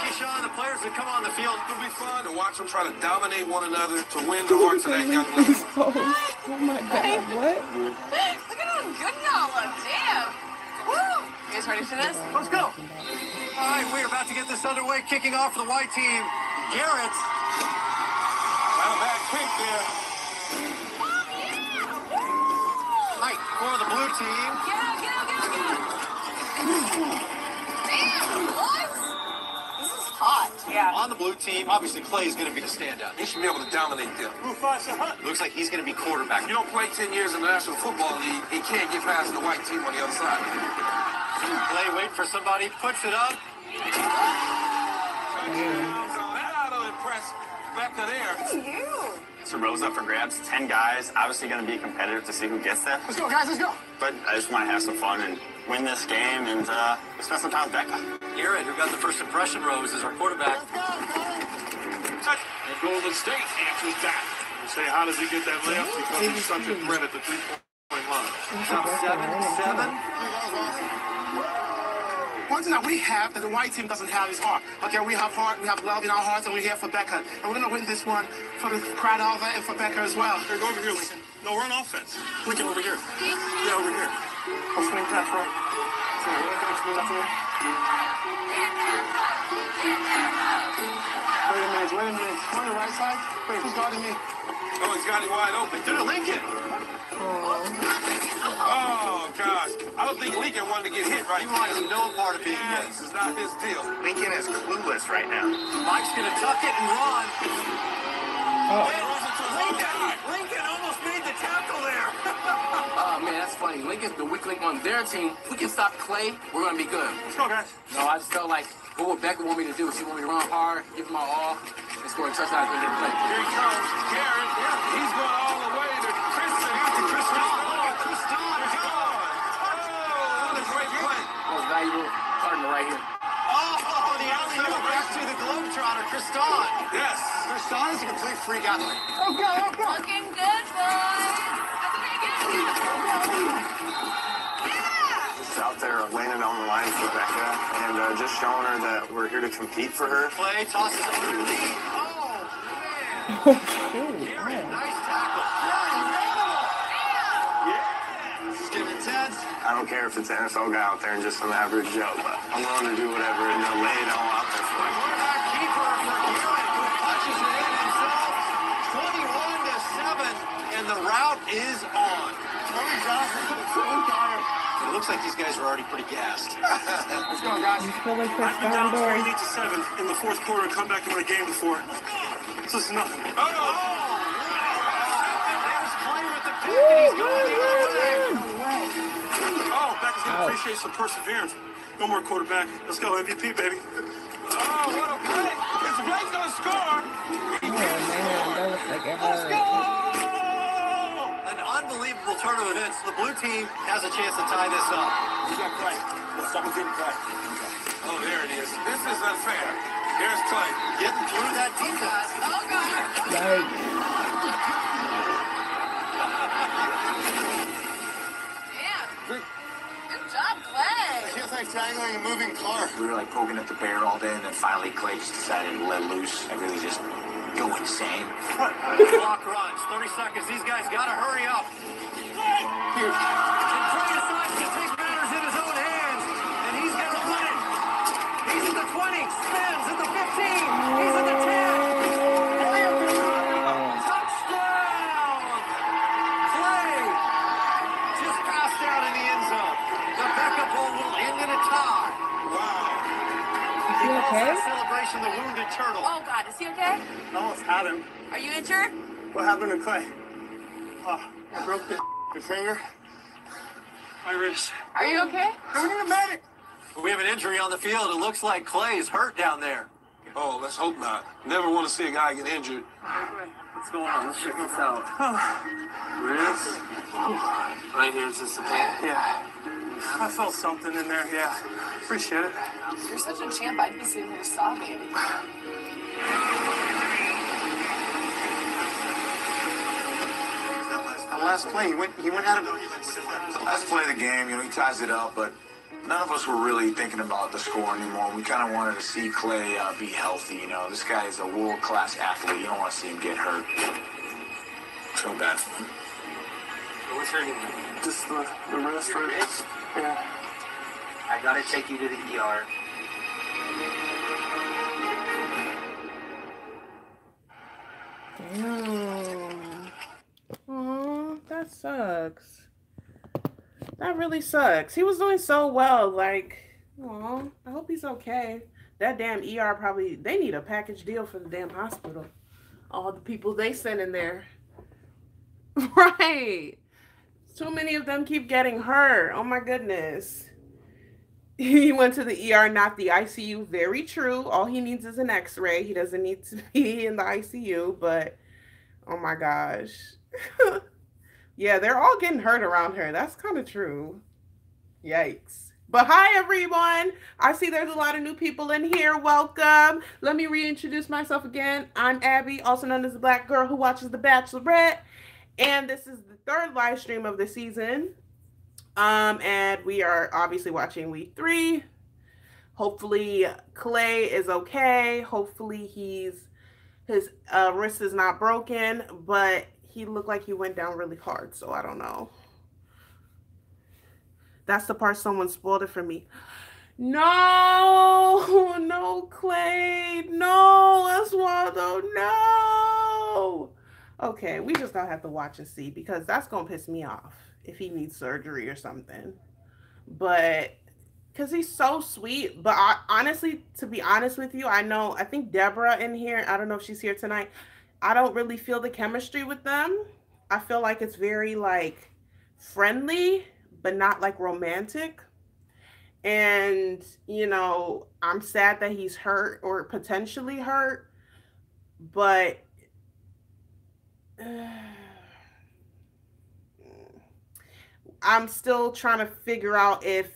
Speaker 15: Keyshawn, the players that come on the field,
Speaker 6: It'll be fun to watch them try to dominate one another to win the hearts of that young lady.
Speaker 4: Oh my God, what?
Speaker 16: Look at how good y'all look. Damn. Woo. Is
Speaker 2: guys ready for this?
Speaker 15: Let's go. All right, we're about to get this underway. Kicking off for the white team. Garrett.
Speaker 6: Not a bad kick there.
Speaker 15: Mike for the blue team.
Speaker 2: Damn, what? This is hot. Yeah.
Speaker 15: On the blue team, obviously Clay is going to be the standout.
Speaker 6: He should be able to dominate them.
Speaker 15: Looks like he's going to be quarterback.
Speaker 6: You don't play 10 years in the National Football League, he can't get past the white team on the other side.
Speaker 15: Clay wait for somebody, puts it up.
Speaker 6: That'll impress Becca there.
Speaker 10: So Rose up for grabs. 10 guys, obviously going to be competitive to see who gets there.
Speaker 15: Let's go, guys, let's go.
Speaker 10: But I just want to have some fun and win this game and spend some time with Becca.
Speaker 15: Garrett, who got the first impression, Rose, is our quarterback.
Speaker 6: And Golden State answers back. You say, how does he get that layup? Because he's such a threat at the three-point line.
Speaker 15: Top 7.
Speaker 12: One thing that we have that the white team doesn't have is heart. Okay, we have heart, we have love in our hearts, and we're here for Becca. And we're going to win this one for the crowd over and for Becca as well.
Speaker 6: Here, go over here, Lincoln. No, we're on offense. Lincoln, over here. Yeah, over here.
Speaker 12: I'll swing that right. So we're going to swing that to me. Wait a minute. On the right side? Wait, who's guarding me?
Speaker 6: Oh, he's got it wide open.
Speaker 15: To the Lincoln.
Speaker 6: Oh, gosh. I don't think Lincoln wanted to get hit right.
Speaker 15: He wanted no part of being hit.
Speaker 6: This is not his deal.
Speaker 10: Lincoln is clueless right now.
Speaker 15: Mike's going to tuck it and run.
Speaker 6: Lincoln almost made the tackle there.
Speaker 1: Oh, man, that's funny. Lincoln's the weak link on their team. If we can stop Clay, we're going to be good.
Speaker 6: Let's go, guys.
Speaker 1: No, I just felt like what would Becca want me to do? She want me to run hard, give him my all, and score a touchdown and get the play.
Speaker 6: Here he comes. Garrett. He's going all the way to Chris and Becca.
Speaker 15: Chris Don is gone.
Speaker 6: Oh, what a great play.
Speaker 1: Most valuable partner right here.
Speaker 15: Oh, the alley-oop back to the Globetrotter, Chris Don.
Speaker 6: Yes.
Speaker 15: Chris Don is a complete freak athlete.
Speaker 2: Looking good, boys.
Speaker 10: Just out there laying it on the line for Becca and just showing her that we're here to compete for her.
Speaker 15: Clay tosses underneath.
Speaker 4: Oh,
Speaker 15: Nice tackle. This is getting intense.
Speaker 10: I don't care if it's an NFL guy out there and just some average Joe, but I'm willing to do whatever and lay it all out there for him.
Speaker 15: Quarterback keeper for Garrett, who punches it in himself. 21-7, and the route is on. It looks like these guys are already pretty gassed.
Speaker 12: Let's go, guys.
Speaker 4: you feel like
Speaker 6: I've been
Speaker 4: that's
Speaker 6: down
Speaker 4: down
Speaker 6: 28-7 in the fourth quarter and come back to win a game before. This is nothing.
Speaker 15: There's Clay with the pick, and he's going the other way.
Speaker 6: Oh, Becca's going to appreciate some perseverance. No more quarterback. Let's go, MVP, baby. Oh, what a play. It's Blake's going to score.
Speaker 4: Oh, man, that looks like it hurt.
Speaker 15: An unbelievable turn of events. The blue team has a chance to tie this up.
Speaker 6: You got Clay. Let's double team Clay. Oh, there it is. This is unfair. Here's Clay.
Speaker 15: Getting through that defense. Oh, God.
Speaker 2: Good job, Clay.
Speaker 15: It feels like strangling a moving car.
Speaker 22: We were like poking at the bear all day, and then finally Clay just decided to let loose and really just go insane.
Speaker 15: Clock runs. 30 seconds. These guys got to hurry up. Here. And Clay decides to take matters in his own hands, and he's going to win it. He's at the 20, spins at the 15. He's at the 10. Touchdown! Clay just passed out in the end zone. The Becca Bowl will end in a tie. Wow.
Speaker 4: Is he okay?
Speaker 15: Celebration, the wounded turtle.
Speaker 2: Oh, God. Is he okay?
Speaker 15: I almost had him.
Speaker 2: Are you injured?
Speaker 15: What happened to Clay? I broke this finger. My wrist.
Speaker 2: Are you okay?
Speaker 15: We need a medic. We have an injury on the field. It looks like Clay is hurt down there.
Speaker 6: Oh, let's hope not. Never want to see a guy get injured.
Speaker 1: What's going on? Let's check this out. Wrist. Right here is just a pain.
Speaker 15: Yeah. I felt something in there, yeah. Appreciate it.
Speaker 2: You're such a champ. I'd be sitting here sobbing.
Speaker 15: The last play, he went out of
Speaker 22: The last play of the game, he ties it up, but none of us were really thinking about the score anymore. We kind of wanted to see Clay be healthy. This guy is a world-class athlete. You don't want to see him get hurt. So bad for him.
Speaker 15: What's hurting? Just the wrist. Yeah.
Speaker 17: I gotta take you to the ER.
Speaker 4: Damn. Aw, that sucks. That really sucks. He was doing so well. Like, aw, I hope he's okay. That damn ER probably, they need a package deal for the damn hospital. All the people they send in there. Right. Too many of them keep getting hurt. Oh my goodness. He went to the ER, not the ICU. Very true. All he needs is an x-ray. He doesn't need to be in the ICU, but oh my gosh. Yeah, they're all getting hurt around her. That's kind of true. Yikes. But hi, everyone. I see there's a lot of new people in here. Welcome. Let me reintroduce myself again. I'm Abby, also known as the Black Girl who watches The Bachelorette. And this is the third live stream of the season. And we are obviously watching week 3. Hopefully Clay is okay. Hopefully his wrist is not broken, but he looked like he went down really hard, so I don't know. That's the part someone spoiled it for me. No, no, Clay, no, Oswaldo, no. Okay, we just gonna have to watch and see, because that's gonna piss me off if he needs surgery or something. But because he's so sweet. But honestly, to be honest with you, I think Deborah in here, I don't know if she's here tonight, I don't really feel the chemistry with them. I feel like it's very like friendly, but not like romantic. And, you know, I'm sad that he's hurt or potentially hurt, but I'm still trying to figure out if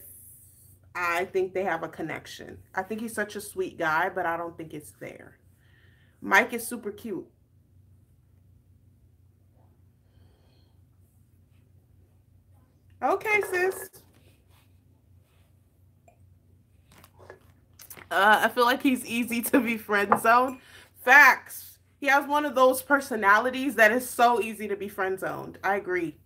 Speaker 4: I think they have a connection. I think he's such a sweet guy, but I don't think it's there. Mike is super cute. Okay, sis. I feel like he's easy to be friend zoned. Facts. He has one of those personalities that is so easy to be friend zoned. I agree.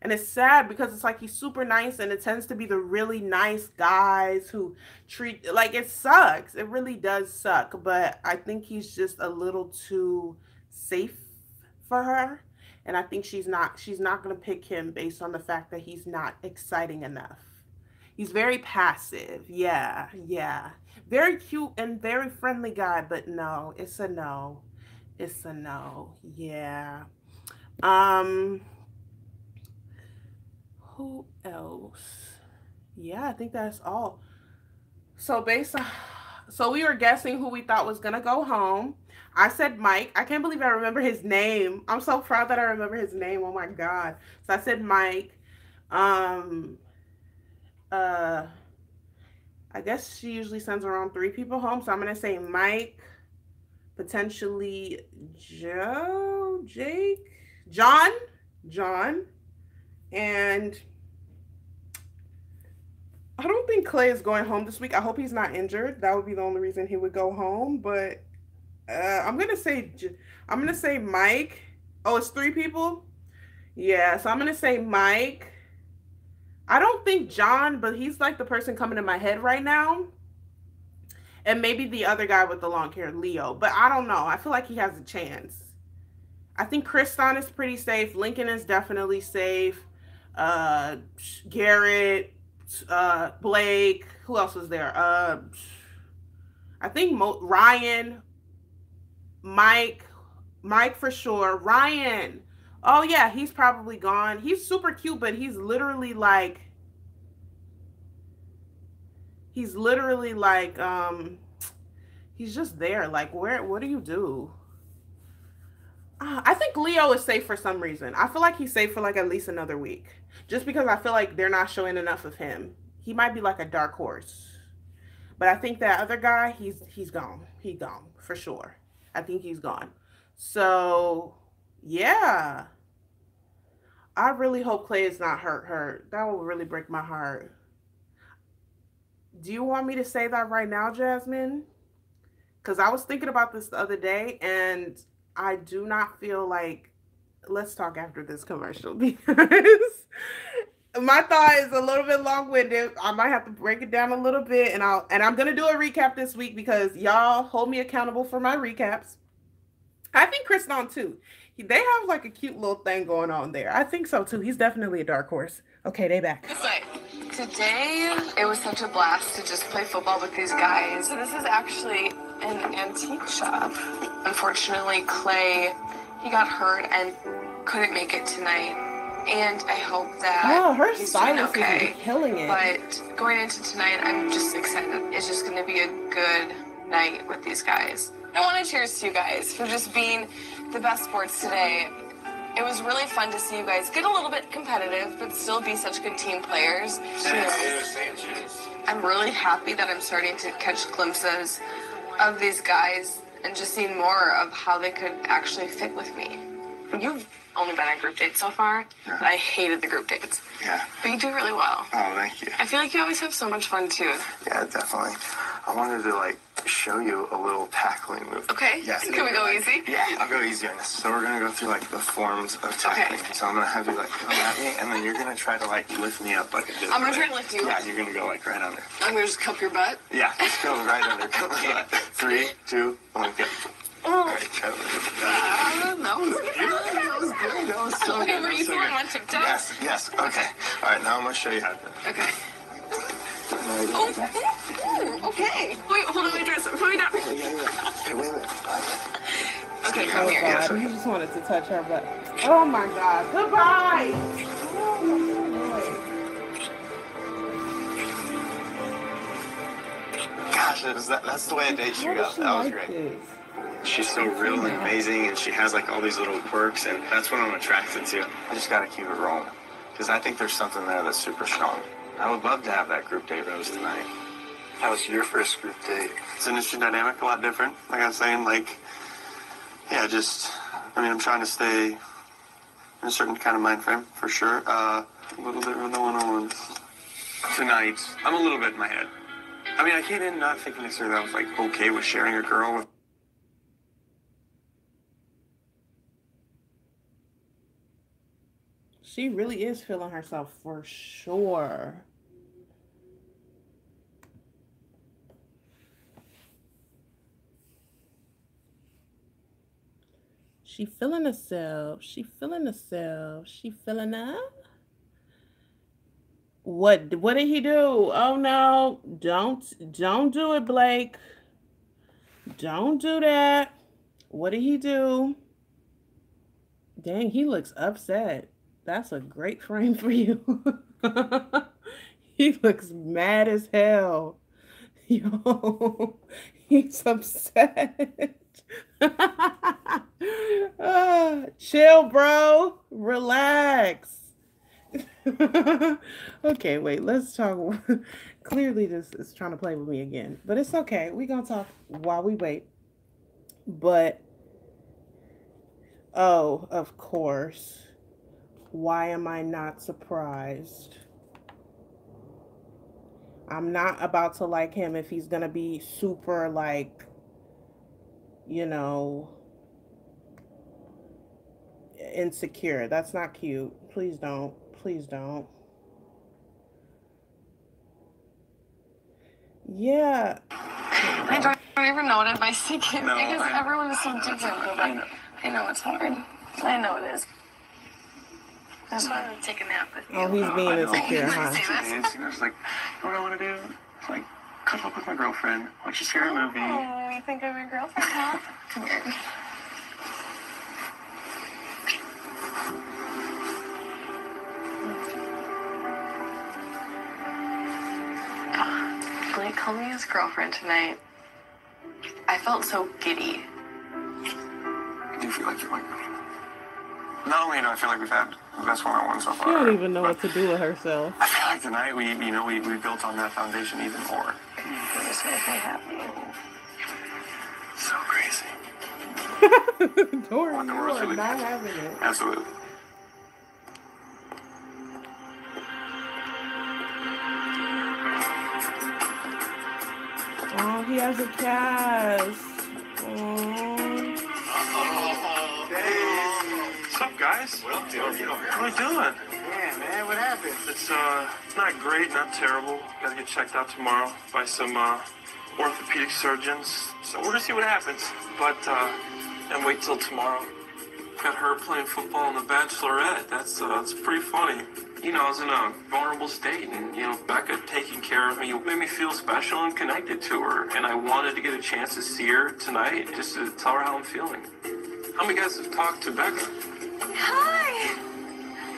Speaker 4: And it's sad because it's like he's super nice, and it tends to be the really nice guys who treat, like, it sucks. It really does suck. But I think he's just a little too safe for her. And I think she's not going to pick him based on the fact that he's not exciting enough. He's very passive. Yeah. Very cute and very friendly guy, but no, it's a no. It's a no. Yeah. Who else? Yeah, I think that's all. So we were guessing who we thought was going to go home. I said Mike. I can't believe I remember his name. I'm so proud that I remember his name. Oh my God. So I said Mike. I guess she usually sends around 3 people home. So I'm going to say Mike, potentially Joe, Jake, John, and I don't think Clay is going home this week. I hope he's not injured. That would be the only reason he would go home. But I'm gonna say Mike. Oh, it's 3 people? Yeah, so I'm gonna say Mike. I don't think John, but he's like the person coming to my head right now. And maybe the other guy with the long hair, Leo. But I don't know. I feel like he has a chance. I think Kriston is pretty safe. Lincoln is definitely safe. Garrett, Blake. Who else was there? I think Ryan, Mike for sure. Ryan. Oh yeah, he's probably gone. He's super cute, but he's literally like he's just there. Like, what do you do? I think Leo is safe for some reason. I feel like he's safe for like at least another week. Just because I feel like they're not showing enough of him. He might be like a dark horse. But I think that other guy, he's gone. He's gone for sure. I think he's gone. So, yeah. I really hope Clay is not hurt. That will really break my heart. Do you want me to say that right now, Jasmine? Because I was thinking about this the other day, and I do not feel like... Let's talk after this commercial, because my thought is a little bit long-winded. I might have to break it down a little bit, and I'm gonna do a recap this week because y'all hold me accountable for my recaps. I think Chris on too. They have like a cute little thing going on there. I think so too. He's definitely a dark horse. Okay, they back.
Speaker 2: Today, it was such a blast to just play football with these guys. So this is actually an antique shop. Unfortunately, Clay, he got hurt and couldn't make it tonight. And I hope that
Speaker 4: her
Speaker 2: he's doing
Speaker 4: silence
Speaker 2: okay.
Speaker 4: is killing it.
Speaker 2: But going into tonight, I'm just excited. It's just going to be a good night with these guys. I want to cheers to you guys for just being the best sports today. It was really fun to see you guys get a little bit competitive, but still be such good team players. I'm really happy that I'm starting to catch glimpses of these guys and just seeing more of how they could actually fit with me. You've only been on group dates so far.
Speaker 14: Yeah.
Speaker 2: I hated the group dates.
Speaker 14: Yeah.
Speaker 2: But you do really well.
Speaker 14: Oh, thank you.
Speaker 2: I feel like you always have so much fun too.
Speaker 14: Yeah, definitely. I wanted to like show you a little tackling move.
Speaker 2: Okay.
Speaker 14: Yes.
Speaker 2: Can we go easy?
Speaker 14: Yeah, I'll go easy on this. So we're gonna go through like the forms of tackling. Okay. So I'm gonna have you like come at me, and then you're gonna try to like lift me up like a different
Speaker 2: I'm gonna
Speaker 14: way.
Speaker 2: try to lift you.
Speaker 14: Yeah, you're gonna go like right under.
Speaker 2: I'm gonna just cup your butt.
Speaker 14: Yeah, just go right under. Cup my butt. 3, 2, 1, go.
Speaker 2: Oh.
Speaker 14: All right, go.
Speaker 2: That was good.
Speaker 14: That was good. That was so good.
Speaker 2: Were you throwing on TikTok?
Speaker 14: Yes, yes. Okay. All right, now I'm gonna show you how to do it.
Speaker 2: Okay. Oh, okay. Wait, hold on my dress. Put me down.
Speaker 14: Okay, wait a minute.
Speaker 2: Okay,
Speaker 4: Oh
Speaker 2: come here.
Speaker 4: God, he just wanted to touch her butt. Oh my God, goodbye.
Speaker 14: Gosh, that's the way a date should go. That was great. She's so real and amazing, and she has like all these little quirks, and that's what I'm attracted to. I just gotta keep it rolling, because I think there's something there that's super strong. I would love to have that group date, Rose, tonight. How was your first group date? It's an interesting dynamic, a lot different. Like I was saying, I'm trying to stay in a certain kind of mind frame, for sure. A little bit of the one-on-ones. Tonight, I'm a little bit in my head. I mean, I came in not thinking necessarily that I was, like, okay with sharing a girl with.
Speaker 4: She really is feeling herself for sure. She feeling herself. She feeling herself. She feeling up. What did he do? Oh no. Don't do it, Blake. Don't do that. What did he do? Dang, he looks upset. That's a great frame for you. He looks mad as hell. Yo, he's upset. Chill, bro. Relax. Okay, wait, let's talk. Clearly this is trying to play with me again, but it's okay. We're gonna talk while we wait. But oh, of course, why am I not surprised? I'm not about to like him if he's gonna be super like, you know, insecure. That's not cute. Please don't. Please don't. Yeah.
Speaker 2: I don't even know what advice to give because everyone is so different. But I know it's hard. I know it is. I just wanted to take a nap with you.
Speaker 4: Oh, he's being insecure, huh?
Speaker 14: It's like, what I want to do is like cuddle up with my girlfriend, watch a scary movie.
Speaker 2: Oh, you think I'm your girlfriend, huh? Come here. Blake called me his girlfriend tonight. I felt so giddy.
Speaker 14: I do feel like you're my girlfriend. Not only do I feel like we've had the best one-on-one so
Speaker 4: She
Speaker 14: far.
Speaker 4: don't even know what to do with herself.
Speaker 14: I feel like tonight we built on that foundation even more.
Speaker 2: It just makes me happy.
Speaker 14: So crazy.
Speaker 4: Tori, you are not having it.
Speaker 14: Absolutely.
Speaker 4: Oh, he has a cast. Oh.
Speaker 14: Hey. What's up, guys? What are you doing?
Speaker 9: Yeah, man, what happened? It's not great, not terrible. Gotta get checked out tomorrow by some orthopedic surgeons. So we're gonna see what happens. But and wait till tomorrow. Got her playing football on the Bachelorette. That's pretty funny. You know, I was in a vulnerable state, and you know, Becca taking care of me made me feel special and connected to her. And I wanted to get a chance to see her tonight, just to tell her how I'm feeling. How many guys have talked to Becca?
Speaker 2: Hi!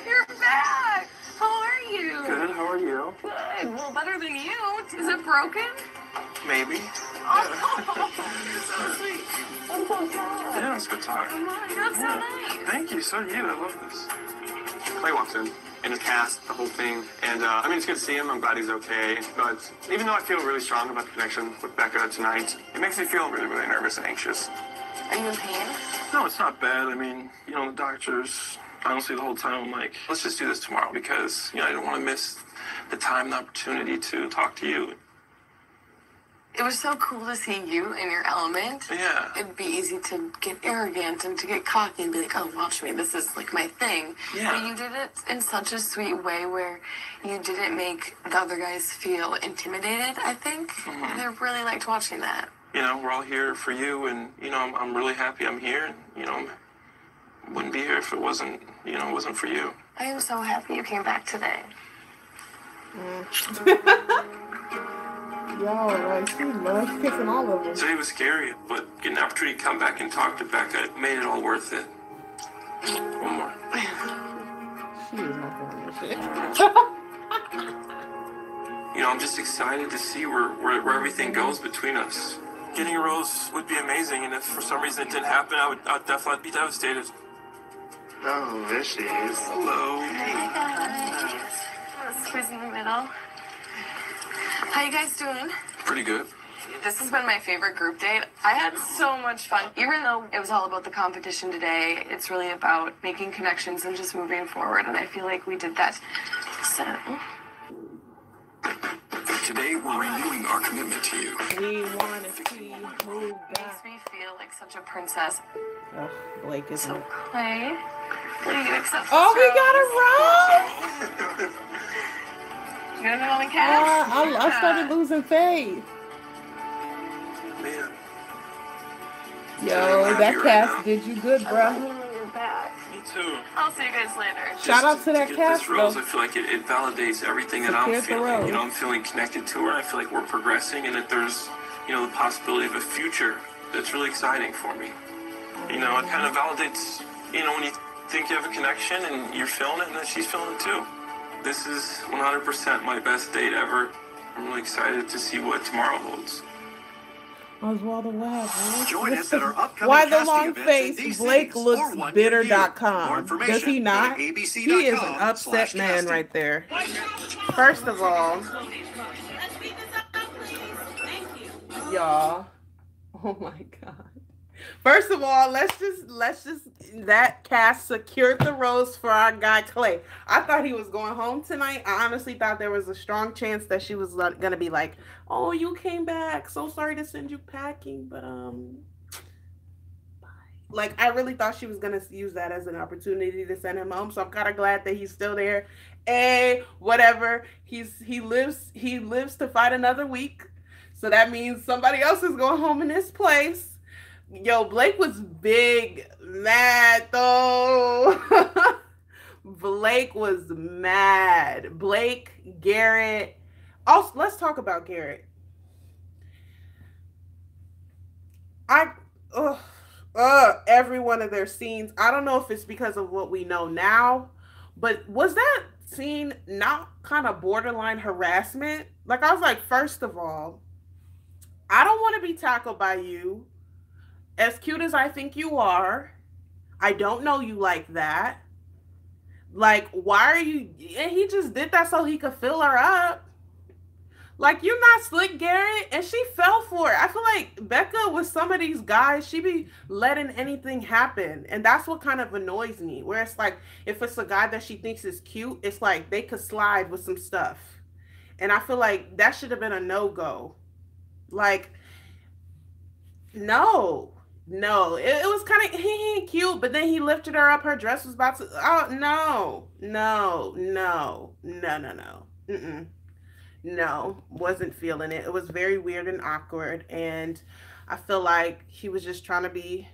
Speaker 2: You're back! How are you?
Speaker 9: Good, how are you?
Speaker 2: Good. Well, better than you. Is it broken?
Speaker 9: Maybe.
Speaker 2: Oh, you're so sweet. I'm so proud.
Speaker 9: Yeah, let's go talk.
Speaker 2: Come on, you look so nice.
Speaker 9: Thank you, so you. I love this.
Speaker 10: Clay walks in, and his cast, the whole thing. And, I mean, it's good to see him. I'm glad he's okay. But even though I feel really strong about the connection with Becca tonight, it makes me feel really, really nervous and anxious.
Speaker 2: Are you in pain?
Speaker 9: No, it's not bad. I mean, you know, the doctors, honestly, the whole time, I'm like, let's just do this tomorrow because, you know, I don't want to miss the time and opportunity to talk to you.
Speaker 2: It was so cool to see you in your element.
Speaker 9: Yeah.
Speaker 2: It'd be easy to get arrogant and to get cocky and be like, oh, watch me, this is like my thing.
Speaker 9: Yeah.
Speaker 2: But you did it in such a sweet way where you didn't make the other guys feel intimidated, I think.
Speaker 9: Mm-hmm.
Speaker 2: And I really liked watching that.
Speaker 9: You know, we're all here for you, and, you know, I'm really happy I'm here. And, you know, I wouldn't be here if it wasn't, you know, it wasn't for you.
Speaker 2: I am so happy you came back today.
Speaker 4: Yo, like, she loves kissing all of them.
Speaker 9: Today was scary, but getting an opportunity to come back and talk to Becca made it all worth it. One more.
Speaker 4: She is not doing this shit.
Speaker 9: You know, I'm just excited to see where everything goes between us. Getting a rose would be amazing, and if for some reason it didn't happen, I'd definitely be devastated.
Speaker 3: Oh, there she is.
Speaker 9: Hello.
Speaker 2: Let's squeeze in the middle. How you guys doing?
Speaker 9: Pretty good.
Speaker 2: This has been my favorite group date. I had so much fun. Even though it was all about the competition today, it's really about making connections and just moving forward, and I feel like we did that. So...
Speaker 20: Today, we're renewing our commitment to you.
Speaker 4: We want to see who
Speaker 2: makes me feel like such a princess.
Speaker 4: Oh, Blake is
Speaker 2: so Clay. Will you accept this
Speaker 4: Oh,
Speaker 2: rose?
Speaker 4: we got a rose!
Speaker 2: You gonna know the cat?
Speaker 4: I started losing faith.
Speaker 9: Man.
Speaker 4: Yo, that cast did you good, bro.
Speaker 2: You're back.
Speaker 9: Me too.
Speaker 2: I'll see you guys later.
Speaker 4: Shout out to that
Speaker 9: get
Speaker 4: cast,
Speaker 9: this rose,
Speaker 4: though.
Speaker 9: I feel like it validates everything that I'm
Speaker 4: Secure the
Speaker 9: feeling.
Speaker 4: rose.
Speaker 9: You know, I'm feeling connected to her. I feel like we're progressing, and that there's, you know, the possibility of a future that's really exciting for me. You know, it kind of validates, you know, when you think you have a connection and you're feeling it, and that she's feeling it too. This is 100% my best date ever. I'm really excited to see what tomorrow holds.
Speaker 4: Oswald the Web.
Speaker 15: Join us at our upcoming
Speaker 4: Why the
Speaker 15: casting
Speaker 4: long
Speaker 15: events
Speaker 4: face?
Speaker 15: in DC
Speaker 4: Blake
Speaker 15: or
Speaker 4: looks
Speaker 15: one
Speaker 4: bitter.com.
Speaker 15: More information
Speaker 4: Does he not?
Speaker 15: at
Speaker 4: He
Speaker 15: abc.com
Speaker 4: is an upset man
Speaker 15: /casting.
Speaker 4: right there. First of all, y'all. Oh my God. First of all, let's just that cast secured the rose for our guy Clay. I thought he was going home tonight. I honestly thought there was a strong chance that she was gonna be like, "Oh, you came back. So sorry to send you packing, but bye." Like, I really thought she was gonna use that as an opportunity to send him home. So I'm kind of glad that he's still there. Whatever. He lives to fight another week. So that means somebody else is going home in his place. Yo, Blake was big mad though. Blake was mad. Blake, Garrett. Also, let's talk about Garrett. Every one of their scenes. I don't know if it's because of what we know now, but was that scene not kind of borderline harassment? Like, I was like, first of all, I don't want to be tackled by you. As cute as I think you are, I don't know you like that. Like, why are you... And he just did that so he could fill her up. Like, you're not slick, Garrett. And she fell for it. I feel like Becca, with some of these guys, she be letting anything happen. And that's what kind of annoys me. Where it's like, if it's a guy that she thinks is cute, it's like they could slide with some stuff. And I feel like that should have been a no-go. Like, no. No, it was kind of he ain't cute, but then he lifted her up. Her dress was about to. Oh no, no, no, no, no, no. Mm-mm. No, wasn't feeling it. It was very weird and awkward, and I feel like he was just trying to be.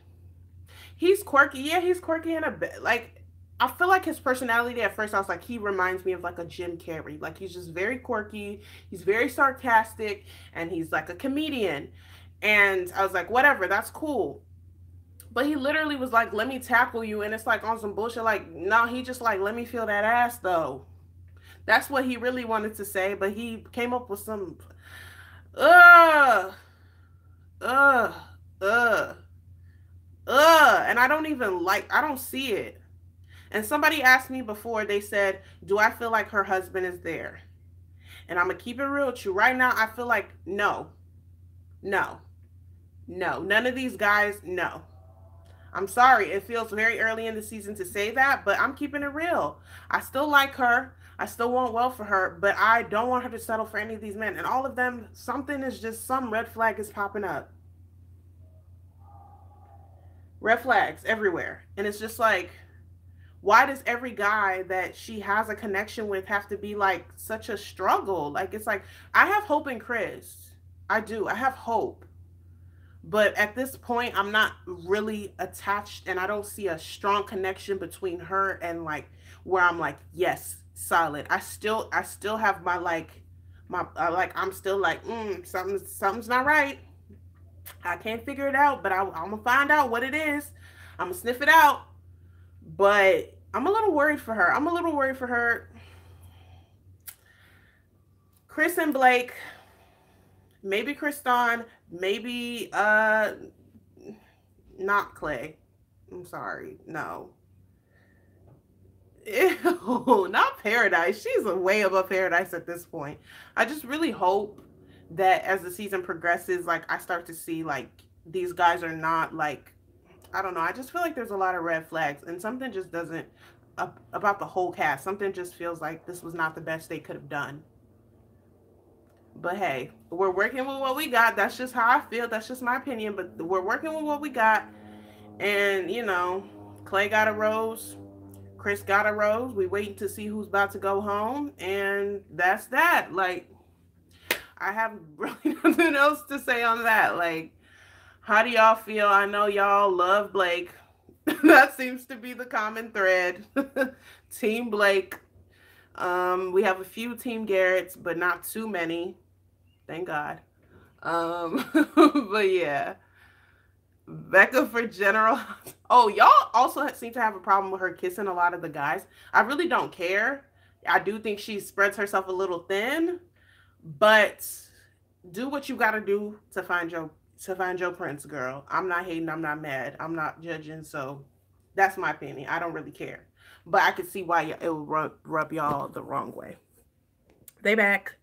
Speaker 4: He's quirky, yeah, he's quirky in a bit. Like I feel like his personality at first, I was like, he reminds me of like a Jim Carrey. Like he's just very quirky, he's very sarcastic, and he's like a comedian. And I was like, whatever, that's cool. But he literally was like, let me tackle you. And it's like on some bullshit. Like, no, he just like, let me feel that ass though. That's what he really wanted to say. But he came up with some, uh, uh, uh, and I don't even like, I don't see it. And somebody asked me before, they said, do I feel like her husband is there? And I'm going to keep it real with you. Right now, I feel like no. No. No. None of these guys, no. I'm sorry. It feels very early in the season to say that, but I'm keeping it real. I still like her. I still want well for her, but I don't want her to settle for any of these men. And all of them, something is just, some red flag is popping up. Red flags everywhere. And it's just like, why does every guy that she has a connection with have to be like such a struggle? Like, it's like, I have hope in Chris. I do. I have hope. But at this point, I'm not really attached, and I don't see a strong connection between her and like where I'm like, yes, solid. I still have my like, I'm still like, something's not right. I can't figure it out, but I'm gonna find out what it is. I'm gonna sniff it out. But I'm a little worried for her. I'm a little worried for her. Chris and Blake, maybe Kristan, maybe not Clay. I'm sorry. No. Ew, not Paradise. She's way above Paradise at this point. I just really hope that as the season progresses, like I start to see like these guys are not like, I don't know. I just feel like there's a lot of red flags, and something just doesn't about the whole cast. Something just feels like this was not the best they could have done. But hey, we're working with what we got. That's just how I feel. That's just my opinion. But we're working with what we got. And, you know, Clay got a rose. Chris got a rose. We waiting to see who's about to go home. And that's that. Like, I have really nothing else to say on that. Like, how do y'all feel? I know y'all love Blake. That seems to be the common thread. Team Blake. We have a few Team Garretts, but not too many. Thank God. But yeah. Becca for general. Oh, y'all also seem to have a problem with her kissing a lot of the guys. I really don't care. I do think she spreads herself a little thin, but do what you got to do to find your prince, girl. I'm not hating. I'm not mad. I'm not judging. So that's my opinion. I don't really care. But I could see why it would rub y'all the wrong way. They back.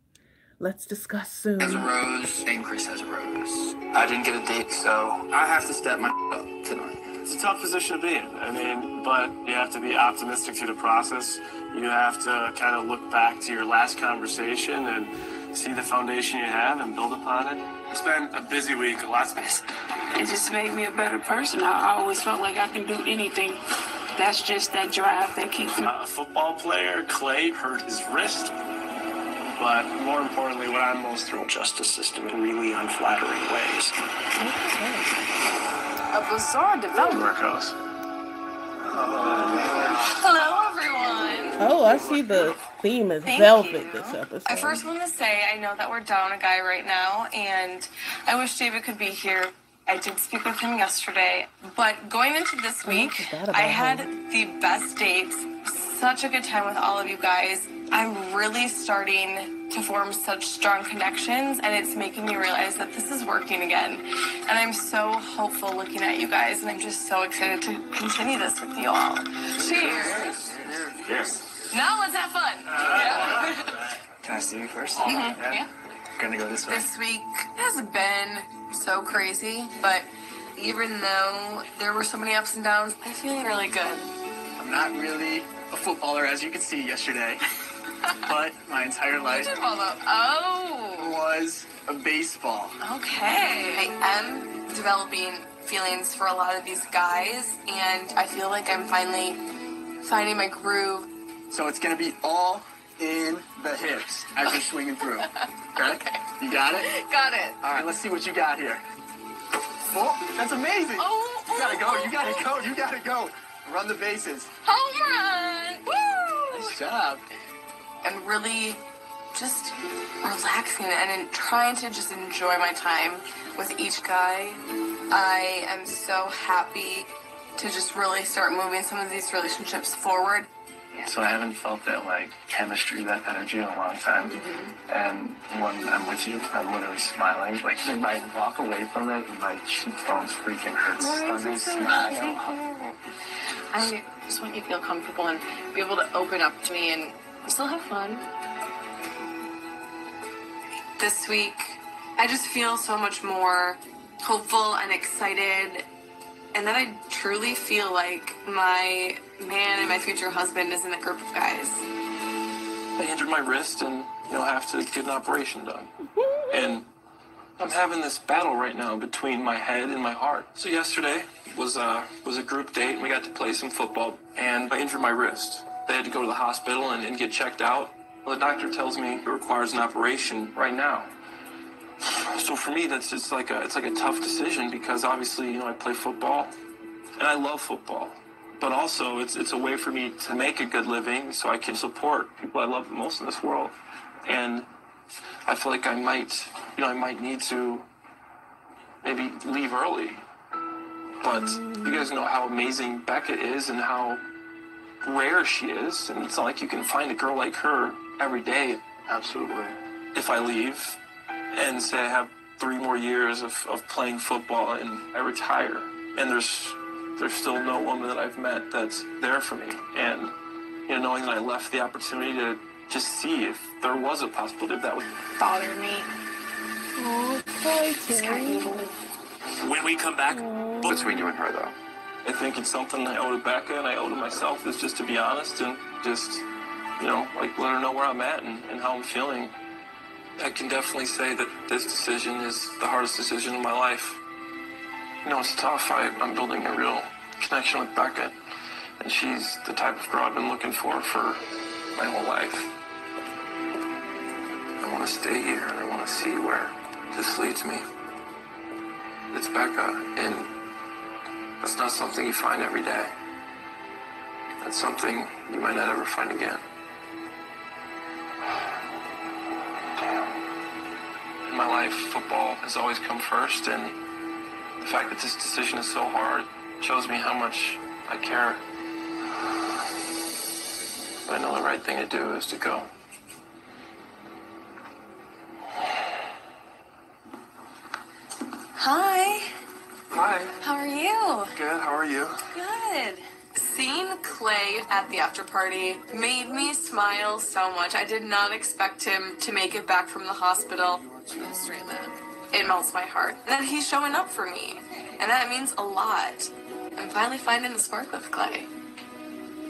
Speaker 4: Let's discuss soon.
Speaker 19: Has a rose, and Chris has a rose. I didn't get a date, so I have to step my up tonight.
Speaker 9: It's a tough position to be in. I mean, but you have to be optimistic through the process. You have to kind of look back to your last conversation and see the foundation you have and build upon it. It's been a busy week, a lot of space.
Speaker 21: It just made me a better person. I always felt like I can do anything. That's just that drive that keeps me.
Speaker 9: A football player, Clay, hurt his wrist. But more importantly, what I'm most thrilled, justice system in really unflattering ways.
Speaker 2: A bizarre development.
Speaker 9: Where it goes.
Speaker 2: Hello, everyone.
Speaker 4: Oh, I see the theme is
Speaker 2: Thank
Speaker 4: velvet
Speaker 2: you.
Speaker 4: this episode.
Speaker 2: I first want to say I know that we're down a guy right now, and I wish David could be here. I did speak with him yesterday, but going into this week, I had the best dates, such a good time with all of you guys. I'm really starting to form such strong connections, and it's making me realize that this is working again. And I'm so hopeful looking at you guys, and I'm just so excited to continue this with you all. Cheers.
Speaker 9: Cheers.
Speaker 2: Now let's have fun.
Speaker 19: Can I see you first?
Speaker 2: Yeah.
Speaker 19: Gonna go this way.
Speaker 2: This week has been so crazy, but even though there were so many ups and downs, I'm feeling really good.
Speaker 19: I'm not really a footballer, as you could see yesterday, but my entire life
Speaker 2: Oh.
Speaker 19: was a baseball.
Speaker 2: Okay. I am developing feelings for a lot of these guys, and I feel like I'm finally finding my groove.
Speaker 19: So it's going to be all in the hips as you're swinging through. Okay? You got it?
Speaker 2: Got it.
Speaker 19: All right, let's see what you got here. Oh, that's amazing. You gotta go, you gotta go, you gotta go. Run the bases.
Speaker 2: Home run! Woo!
Speaker 19: Nice job.
Speaker 2: And really just relaxing and trying to just enjoy my time with each guy. I am so happy to just really start moving some of these relationships forward.
Speaker 7: So I haven't felt that like chemistry, that energy in a long time. And when I'm with you, I'm literally smiling. Like I might walk away from it and my cheekbones freaking hurts. I smile.
Speaker 2: I just want you to feel comfortable and be able to open up to me and still have fun. This week, I just feel so much more hopeful and excited, and that I truly feel like my man and my future husband is in a group of guys.
Speaker 9: I injured my wrist and, have to get an operation done. And I'm having this battle right now between my head and my heart. So yesterday was a group date and we got to play some football, and I injured my wrist. They had to go to the hospital and get checked out. Well, the doctor tells me it requires an operation right now. So for me, it's like a tough decision because obviously, I play football and I love football, but also it's a way for me to make a good living so I can support people I love the most in this world. And I feel like I might need to maybe leave early, but you guys know how amazing Becca is and how rare she is, and it's not like you can find a girl like her every day.
Speaker 7: Absolutely.
Speaker 9: If I leave and say I have 3 more years of playing football and I retire, and there's still no woman that I've met that's there for me, and knowing that I left the opportunity to just see if there was a possibility that would
Speaker 2: bother me.
Speaker 9: When we come back,
Speaker 14: between you and her though,
Speaker 9: I think it's something I owe to Becca and I owe to myself, is just to be honest and just let her know where I'm at and how I'm feeling. I can definitely say that this decision is the hardest decision of my life. It's tough. I'm building a real connection with Becca, and she's the type of girl I've been looking for my whole life. I want to stay here, and I want to see where this leads me. It's Becca, and that's not something you find every day. That's something you might not ever find again. In my life, football has always come first, and the fact that this decision is so hard shows me how much I care. But I know the right thing to do is to go.
Speaker 2: Hi.
Speaker 9: Hi.
Speaker 2: How are you?
Speaker 9: Good, how are you?
Speaker 2: Good. Seeing Clay at the after party made me smile so much. I did not expect him to make it back from the hospital. It melts my heart that he's showing up for me, and that means a lot. I'm finally finding the spark with Clay.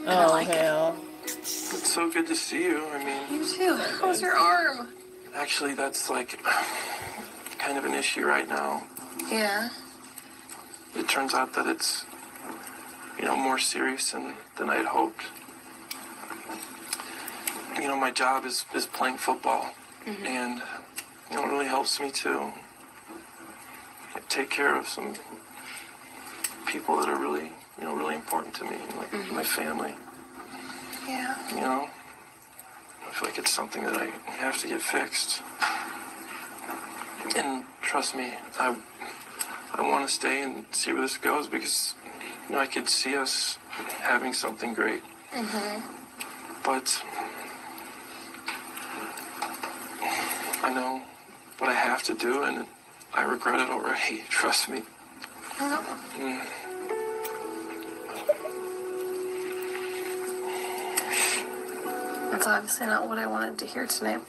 Speaker 4: Oh, hell.
Speaker 9: It's so good to see you.
Speaker 2: You too. How's your arm?
Speaker 9: Actually, that's kind of an issue right now.
Speaker 2: Yeah.
Speaker 9: It turns out that it's, more serious than I had hoped. My job is playing football, and it really helps me to take care of some people that are really, really important to me, like my family.
Speaker 2: Yeah.
Speaker 9: I feel like it's something that I have to get fixed. And trust me, I want to stay and see where this goes because, I could see us having something great. But I know what I have to do, and I regret it already. Trust me.
Speaker 2: That's obviously not what I wanted to hear tonight.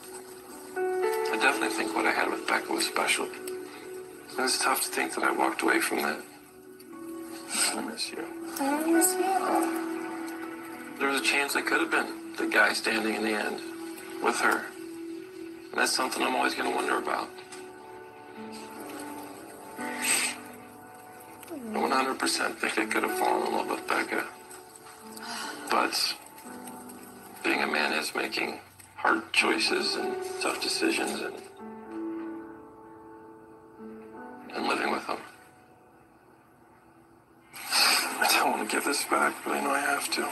Speaker 9: I definitely think what I had with Becca was special. And it's tough to think that I walked away from that. I miss you.
Speaker 2: I miss you.
Speaker 9: There was a chance I could have been the guy standing in the end with her. And that's something I'm always going to wonder about.
Speaker 5: 100% think I could have fallen in love with Becca. But being a man is making hard choices and tough decisions and living with them. I don't want to give this back, but I know I have to.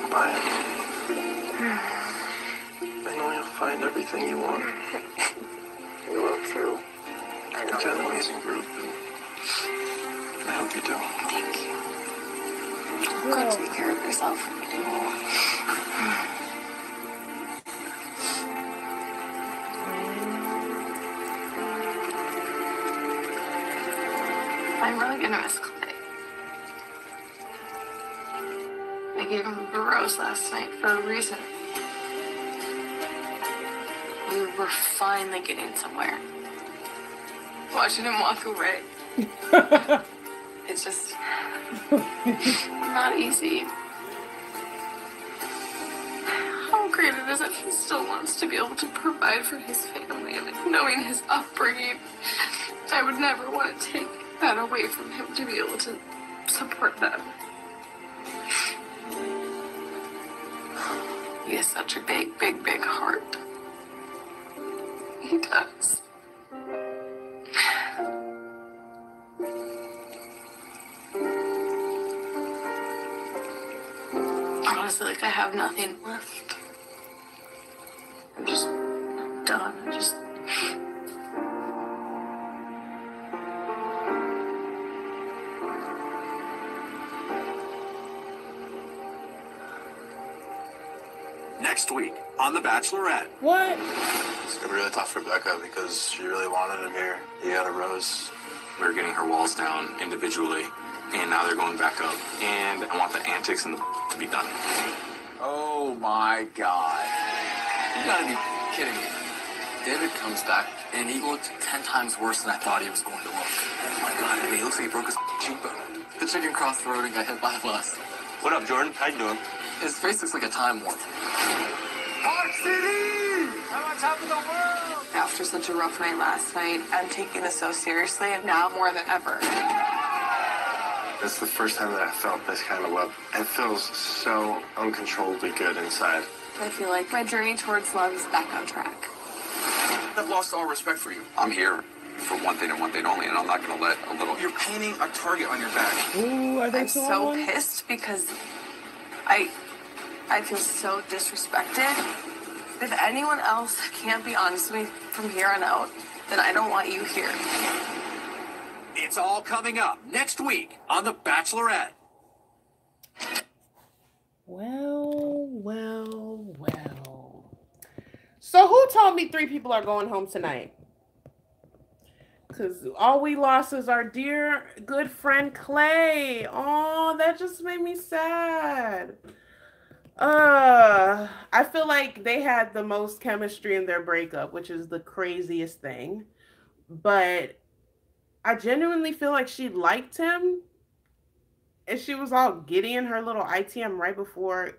Speaker 5: Bye. I know you'll find everything you want. You will through. You've got an amazing group, and I hope you do.
Speaker 2: Thank you. You've got to take care of yourself. I'm really gonna miss Clay. I gave him a rose last night for a reason. We were finally getting somewhere. Watching him walk away. It's just not easy. How great it is that he still wants to be able to provide for his family, and knowing his upbringing, I would never want to take that away from him to be able to support them. He has such a big, big, big heart. He does. Honestly, like I have nothing left. I'm just done.
Speaker 15: Next week on The Bachelorette.
Speaker 4: What?
Speaker 10: It's gonna be really tough for Becca because she really wanted him here. He had a rose. We were getting her walls down individually, and now they're going back up. And I want the antics and the to be done.
Speaker 1: Oh my God. You gotta be kidding me. David comes back, and he looked 10 times worse than I thought he was going to look. Oh my God, I mean, he looks like he broke his cheekbone. The chicken crossed the road and got hit by a bus.
Speaker 5: What up, Jordan? How you doing?
Speaker 1: His face looks like a time warp.
Speaker 12: Park City! I'm on top of the world!
Speaker 2: After such a rough night last night, I'm taking this so seriously, and now more than ever.
Speaker 5: It's the first time that I felt this kind of love. It feels so uncontrollably good inside.
Speaker 2: I feel like my journey towards love is back on track.
Speaker 18: I've lost all respect for you.
Speaker 14: I'm here for one thing and one thing only, and I'm not going to let a little...
Speaker 18: You're painting a target on your back.
Speaker 4: Ooh, are they
Speaker 2: I'm so pissed because I feel so disrespected. If anyone else can't be honest with me from here on out, then I don't want you here.
Speaker 15: It's all coming up next week on The Bachelorette.
Speaker 4: Well. So who told me 3 people are going home tonight? Because all we lost is our dear good friend Clay. Oh, that just made me sad. I feel like they had the most chemistry in their breakup, which is the craziest thing. But I genuinely feel like she liked him. And she was all giddy in her little ITM right before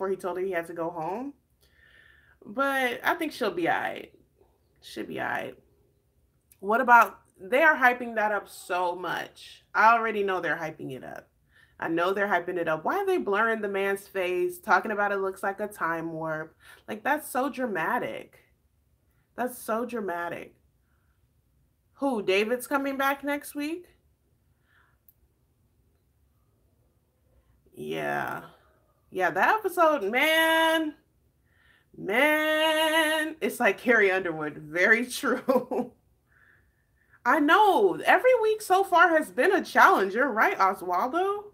Speaker 4: he told her he had to go home. But I think she'll be all right. She'll be all right. What about, they are hyping that up so much. I already know they're hyping it up. I know they're hyping it up. Why are they blurring the man's face, talking about it looks like a time warp? Like, that's so dramatic. That's so dramatic. Who, David's coming back next week? Yeah, that episode, man, it's like Carrie Underwood. Very true. I know. Every week so far has been a challenge. You're right, Oswaldo.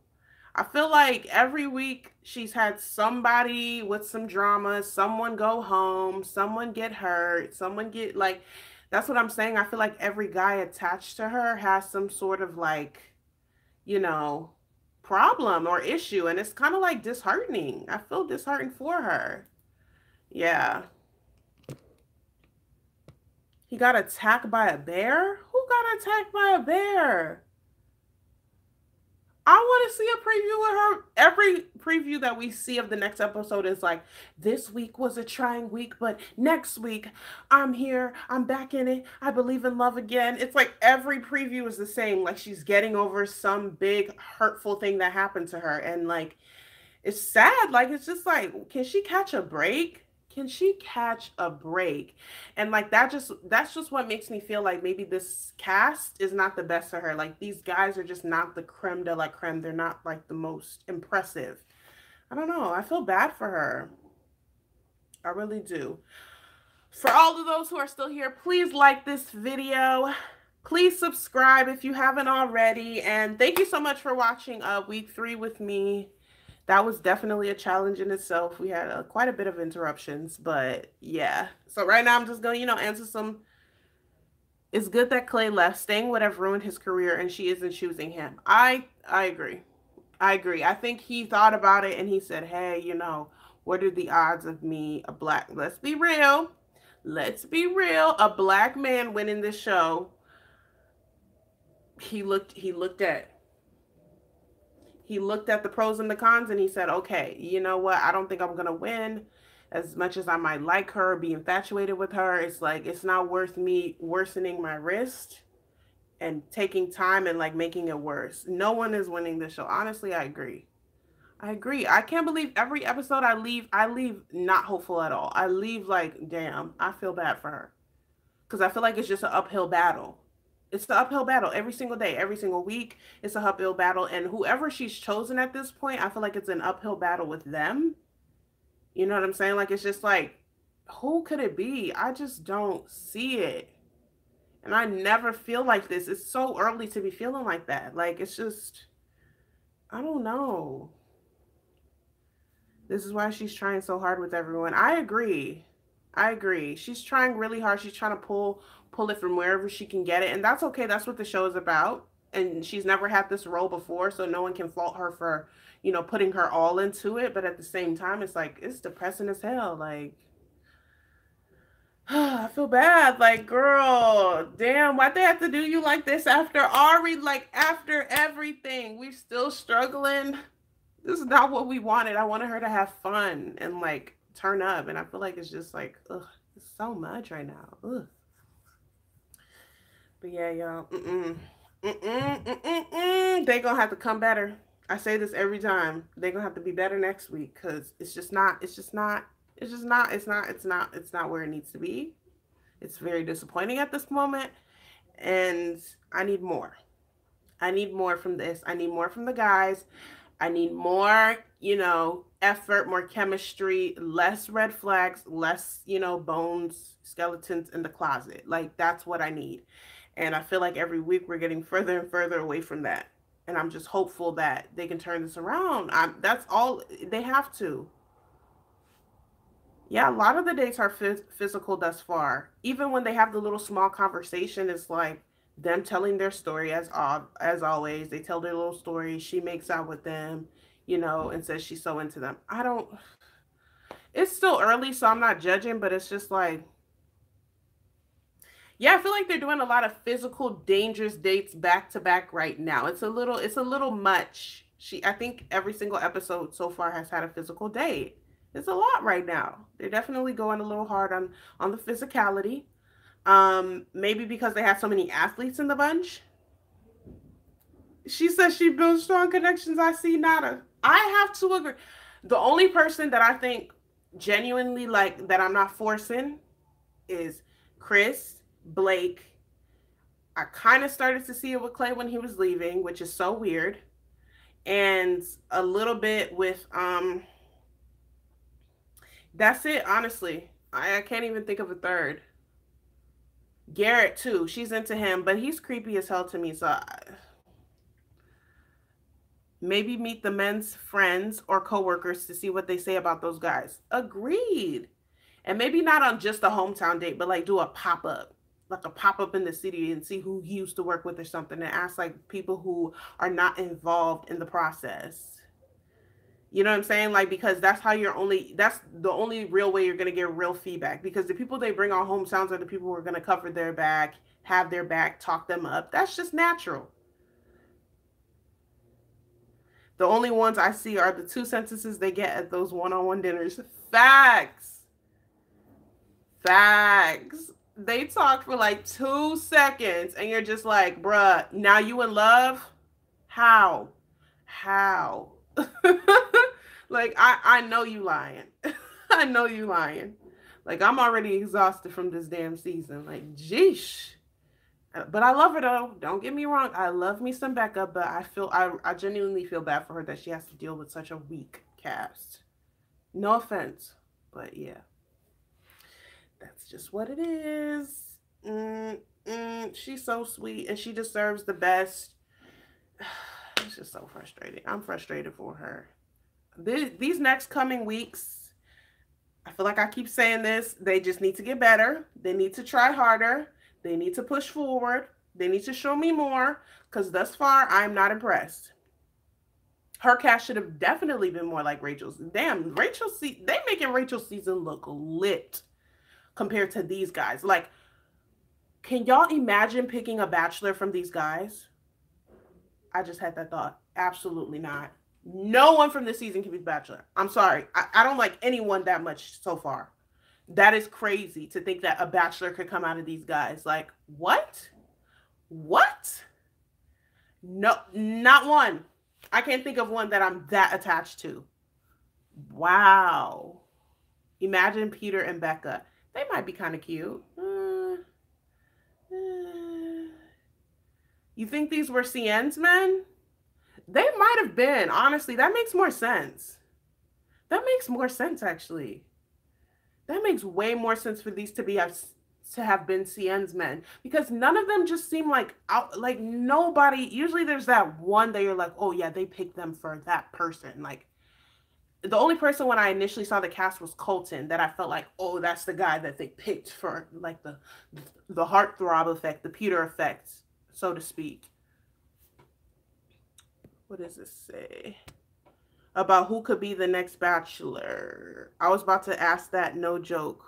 Speaker 4: I feel like every week she's had somebody with some drama, someone go home, someone get hurt, someone get, like, that's what I'm saying. I feel like every guy attached to her has some sort of, like, problem or issue, and it's kind of like disheartening. I feel disheartened for her. Yeah. He got attacked by a bear? Who got attacked by a bear? I want to see a preview of her. Every preview that we see of the next episode is like, this week was a trying week, but next week I'm here. I'm back in it. I believe in love again. It's like every preview is the same. Like she's getting over some big hurtful thing that happened to her. And like, it's sad. Like, it's just like, can she catch a break? Can she catch a break? And like that's just what makes me feel like maybe this cast is not the best for her. Like these guys are just not the creme de la creme. They're not like the most impressive. I don't know. I feel bad for her. I really do. For all of those who are still here, please like this video. Please subscribe if you haven't already. And thank you so much for watching week 3 with me. That was definitely a challenge in itself. We had quite a bit of interruptions, but yeah. So right now I'm just going to, answer some. It's good that Clay left. Staying would have ruined his career, and she isn't choosing him. I agree. I agree. I think he thought about it, and he said, hey, what are the odds of me, a black, let's be real. Let's be real. A black man winning this show. He looked at the pros and the cons, and he said, okay, you know what? I don't think I'm going to win as much as I might like her, be infatuated with her. It's like, it's not worth me worsening my wrist and taking time and like making it worse. No one is winning this show. Honestly, I agree. I can't believe every episode I leave not hopeful at all. I leave like, damn, I feel bad for her. Because I feel like it's just an uphill battle. It's the uphill battle every single day, every single week. It's a uphill battle. And whoever she's chosen at this point, I feel like it's an uphill battle with them. You know what I'm saying? Like, it's just like, who could it be? I just don't see it. And I never feel like this. It's so early to be feeling like that. Like, it's just, I don't know. This is why she's trying so hard with everyone. I agree. She's trying really hard. She's trying to pull it from wherever she can get it. And that's okay. That's what the show is about. And she's never had this role before, so no one can fault her for, putting her all into it. But at the same time, it's like, it's depressing as hell. Like, I feel bad. Like, girl, damn, why'd they have to do you like this after Ari? Like, after everything, we still struggling. This is not what we wanted. I wanted her to have fun and like turn up. And I feel like it's just like, ugh, it's so much right now. Ugh. But yeah, y'all, they gonna have to come better. I say this every time. They gonna have to be better next week because it's not where it needs to be. It's very disappointing at this moment, and I need more. I need more from this. I need more from the guys. I need more, effort, more chemistry, less red flags, less, bones, skeletons in the closet. Like, that's what I need. And I feel like every week we're getting further and further away from that. And I'm just hopeful that they can turn this around. That's all they have to. Yeah, a lot of the dates are physical thus far. Even when they have the little small conversation, it's like them telling their story as always. They tell their little story. She makes out with them, and says she's so into them. It's still early, so I'm not judging, but it's just like, yeah, I feel like they're doing a lot of physical, dangerous dates back to back right now. It's a little much. I think every single episode so far has had a physical date. It's a lot right now. They're definitely going a little hard on the physicality. Maybe because they have so many athletes in the bunch. She says she builds strong connections. I see nada. I have to agree. The only person that I think genuinely like that I'm not forcing is Chris, Blake. I kind of started to see it with Clay when he was leaving, which is so weird. And a little bit with that's it, honestly. I can't even think of a third. Garrett too. She's into him, but he's creepy as hell to me. So maybe meet the men's friends or coworkers to see what they say about those guys. Agreed. And maybe not on just a hometown date, but like do a pop-up. Like a pop-up in the city and see who he used to work with or something, and ask like people who are not involved in the process. You know what I'm saying? Like, because that's the only real way you're going to get real feedback, because the people they bring on hometowns are the people who are going to cover their back, have their back, talk them up. That's just natural. The only ones I see are the 2 sentences they get at those one-on-one dinners. Facts. Facts. They talk for like 2 seconds and you're just like, bruh, now you in love? How? How? Like, I know you lying. I know you lying. Like, I'm already exhausted from this damn season. Like, jeesh. But I love her though. Don't get me wrong. I love me some Becca, but I genuinely feel bad for her that she has to deal with such a weak cast. No offense, but yeah. That's just what it is. She's so sweet and she deserves the best. It's just so frustrating. I'm frustrated for her. These next coming weeks, I feel like I keep saying this, they just need to get better. They need to try harder. They need to push forward. They need to show me more because thus far, I'm not impressed. Her cast should have definitely been more like Rachel's. Damn, they making Rachel's season look lit compared to these guys. Like, can y'all imagine picking a bachelor from these guys? I just had that thought. Absolutely not. No one from this season can be bachelor. I'm sorry. I don't like anyone that much so far. That is crazy to think that a bachelor could come out of these guys. Like, what? What? No, not one. I can't think of one that I'm that attached to. Wow. Imagine Peter and Becca. They might be kind of cute. You think these were Cien's men? They might have been. Honestly, that makes more sense. That makes more sense, actually. That makes way more sense for these to have been Cien's men, because none of them just seem like nobody. Usually there's that one that you're like, oh yeah, they picked them for that person. Like, the only person when I initially saw the cast was Colton that I felt like, oh, that's the guy that they picked for like the heartthrob effect, the Peter effect, so to speak. What does this say? About who could be the next bachelor. I was about to ask that, no joke.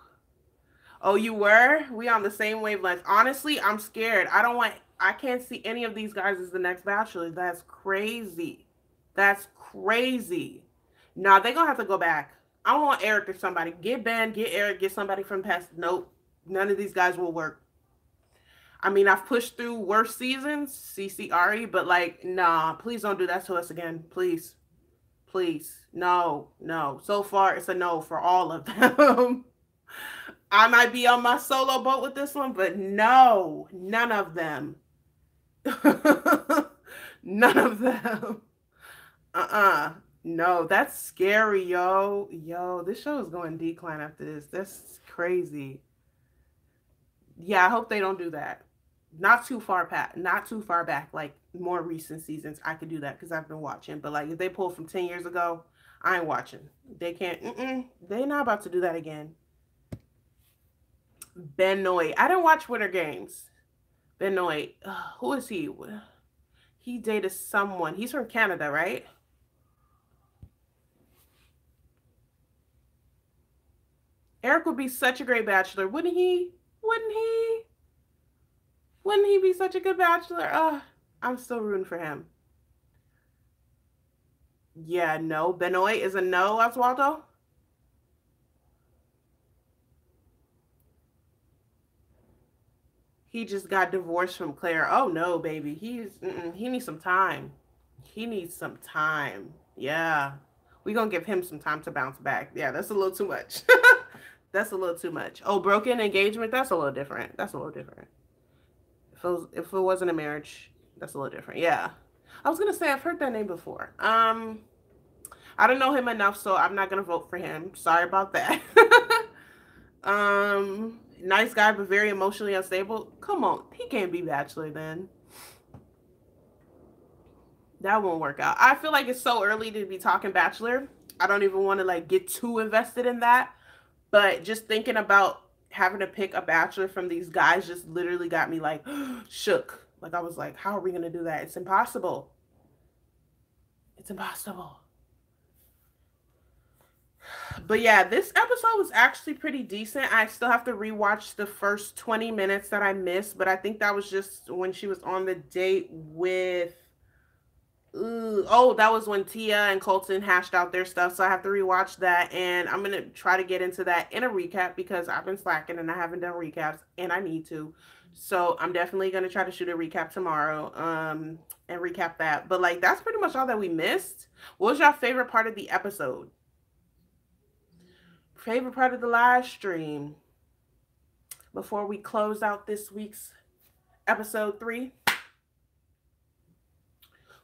Speaker 4: Oh, you were? We on the same wavelength. Honestly, I'm scared. I can't see any of these guys as the next bachelor. That's crazy. That's crazy. Nah, they're gonna have to go back. I want Eric or somebody. Get Ben, get Eric, get somebody from past. Nope. None of these guys will work. I mean, I've pushed through worse seasons, CCRE, but like, nah, please don't do that to us again. Please. Please. No, no. So far, it's a no for all of them. I might be on my solo boat with this one, but no, none of them. None of them. No, that's scary, yo. Yo, this show is going decline after this. That's crazy. Yeah, I hope they don't do that. Not too far back, like more recent seasons, I could do that because I've been watching. But like if they pull from 10 years ago, I ain't watching. They can't. They're not about to do that again. Benoit. I didn't watch Winter Games. Benoit. Who is he? He dated someone. He's from Canada, right? Eric would be such a great bachelor, wouldn't he? Wouldn't he? Wouldn't he be such a good bachelor? I'm still rooting for him. Yeah, no. Benoit is a no, Oswaldo? He just got divorced from Claire. Oh, no, baby. He needs some time. He needs some time. Yeah. We're going to give him some time to bounce back. Yeah, that's a little too much. That's a little too much. Oh, broken engagement? That's a little different. That's a little different. If it wasn't a marriage, that's a little different. Yeah. I was going to say, I've heard that name before. I don't know him enough, so I'm not going to vote for him. Sorry about that. Nice guy, but very emotionally unstable. Come on. He can't be bachelor then. That won't work out. I feel like it's so early to be talking bachelor. I don't even want to like get too invested in that. But just thinking about having to pick a bachelor from these guys just literally got me like shook. Like I was like, how are we going to do that? It's impossible. It's impossible. But yeah, this episode was actually pretty decent. I still have to rewatch the first 20 minutes that I missed, but I think that was just when she was on the date with Ooh, oh, that was when Tia and Colton hashed out their stuff, so I have to rewatch that, and I'm gonna try to get into that in a recap because I've been slacking and I haven't done recaps, and I need to. So I'm definitely gonna try to shoot a recap tomorrow, and recap that. But like, that's pretty much all that we missed. What was your favorite part of the episode? Favorite part of the live stream before we close out this week's episode 3?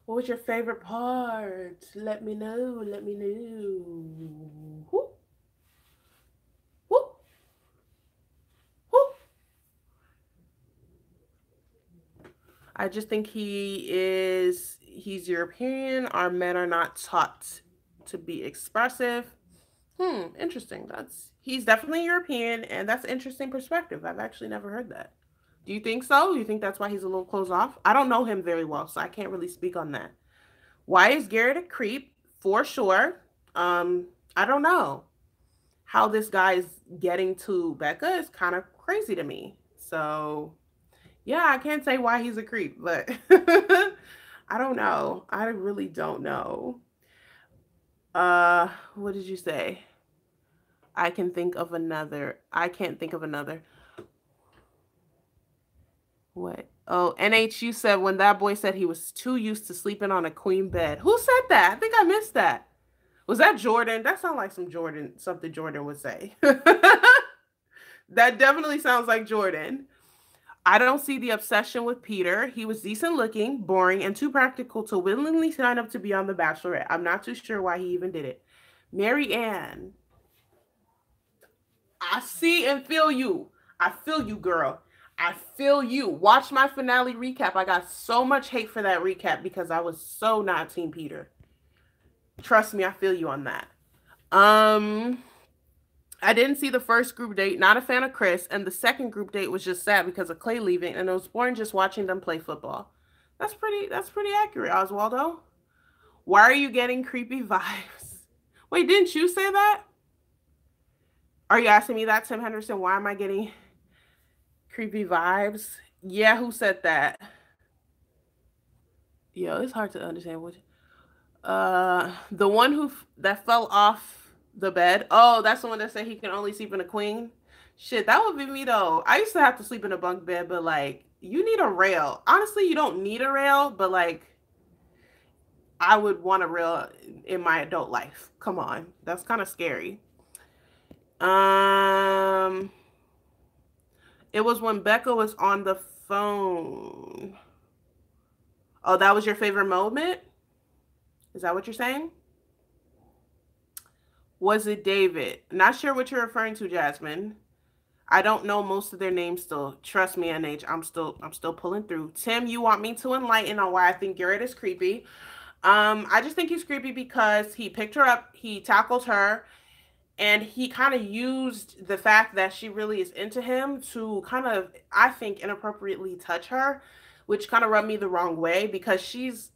Speaker 4: What was your favorite part? Let me know. Let me know. Whoop. Whoop. Whoop. I just think he's European. Our men are not taught to be expressive. Interesting. He's definitely European, and that's an interesting perspective. I've actually never heard that. Do you think so? You think that's why he's a little closed off? I don't know him very well, so I can't really speak on that. Why is Garrett a creep? For sure. I don't know. How this guy is getting to Becca is kind of crazy to me. So, yeah, I can't say why he's a creep, but I don't know. I really don't know. What did you say? I can think of another. I can't think of another. What? Oh, NHU said when that boy said he was too used to sleeping on a queen bed. Who said that? I think I missed that. Was that Jordan? That sounds like something Jordan would say. That definitely sounds like Jordan. I don't see the obsession with Peter. He was decent looking, boring, and too practical to willingly sign up to be on The Bachelorette. I'm not too sure why he even did it. Mary Ann. I see and feel you. I feel you, girl. I feel you. Watch my finale recap. I got so much hate for that recap because I was so not Team Peter. Trust me, I feel you on that. I didn't see the first group date. Not a fan of Chris. And the second group date was just sad because of Clay leaving. And it was boring just watching them play football. That's pretty accurate, Oswaldo. Why are you getting creepy vibes? Wait, didn't you say that? Are you asking me that, Tim Henderson? Why am I getting creepy vibes? Yeah, who said that? Yo, it's hard to understand what. The one that fell off the bed. Oh, that's the one that said he can only sleep in a queen. Shit, that would be me though. I used to have to sleep in a bunk bed, but like, you need a rail. Honestly, you don't need a rail, but like, I would want a rail in my adult life. Come on, that's kind of scary. It was when Becca was on the phone. Oh, that was your favorite moment? Is that what you're saying? Was it David? Not sure what you're referring to, Jasmine. I don't know most of their names still. Trust me, NH. I'm still pulling through. Tim, you want me to enlighten on why I think Garrett is creepy? I just think he's creepy because he picked her up, he tackled her, and he kind of used the fact that she really is into him to kind of, I think, inappropriately touch her, which kind of rubbed me the wrong way because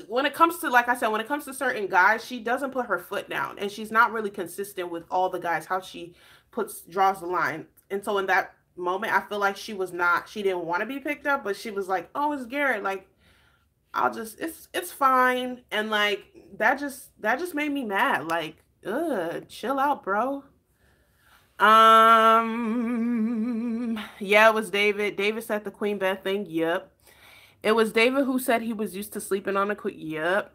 Speaker 4: when it comes to, like I said, when it comes to certain guys, she doesn't put her foot down, and she's not really consistent with all the guys, how she draws the line. And so in that moment, I feel like she didn't want to be picked up, but she was like, oh, it's Garrett. Like, it's fine. And like, that just made me mad. Like, chill out, bro. Yeah, it was David. David said the queen bed thing. Yep. It was David who said he was used to sleeping on a queen. Yep.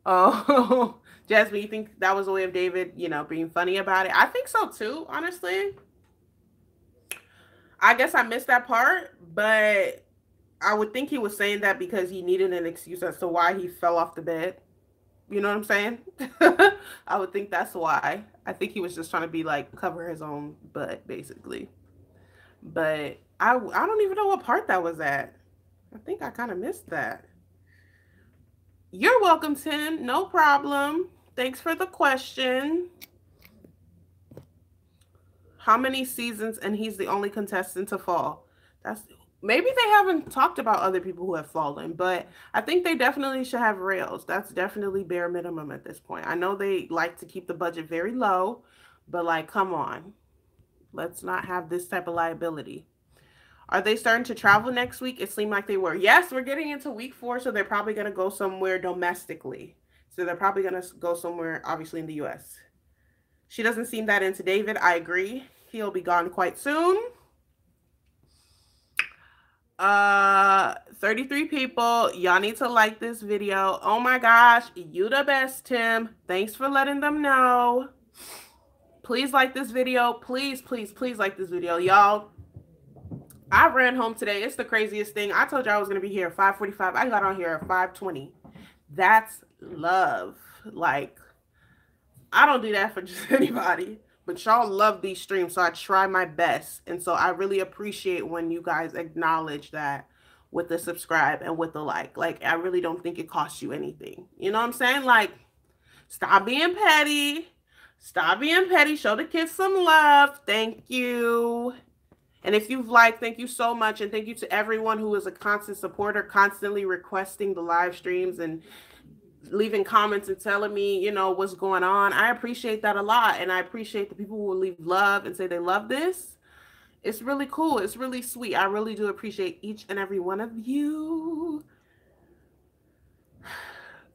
Speaker 4: Oh, Jasmine, you think that was a way of David, being funny about it? I think so too, honestly. I guess I missed that part, but I would think he was saying that because he needed an excuse as to why he fell off the bed. You know what I'm saying? I would think that's why. I think he was just trying to be like, cover his own butt, basically. But I don't even know what part that was at. I think I kind of missed that. You're welcome, Tim. No problem. Thanks for the question. How many seasons and he's the only contestant to fall? Maybe they haven't talked about other people who have fallen, but I think they definitely should have rails. That's definitely bare minimum at this point. I know they like to keep the budget very low, but like, come on. Let's not have this type of liability. Are they starting to travel next week? It seemed like they were. Yes, we're getting into week 4, so they're probably going to go somewhere domestically. So they're probably going to go somewhere, obviously, in the U.S. She doesn't seem that into David. I agree. He'll be gone quite soon. 33 people. Y'all need to like this video. Oh my gosh, you the best, Tim. Thanks for letting them know. Please like this video. Please, please, please like this video, y'all. I ran home today. It's the craziest thing. I told you I was going to be here at 5:45. I got on here at 5:20. That's love. Like, I don't do that for just anybody. But y'all love these streams, so I try my best. And so I really appreciate when you guys acknowledge that with the subscribe and with the like. Like, I really don't think it costs you anything. You know what I'm saying? Like, stop being petty. Stop being petty. Show the kids some love. Thank you. And if you've liked, thank you so much. And thank you to everyone who is a constant supporter, constantly requesting the live streams and leaving comments and telling me, you know, what's going on. I appreciate that a lot. And I appreciate the people who will leave love and say they love this. It's really cool. It's really sweet. I really do appreciate each and every one of you.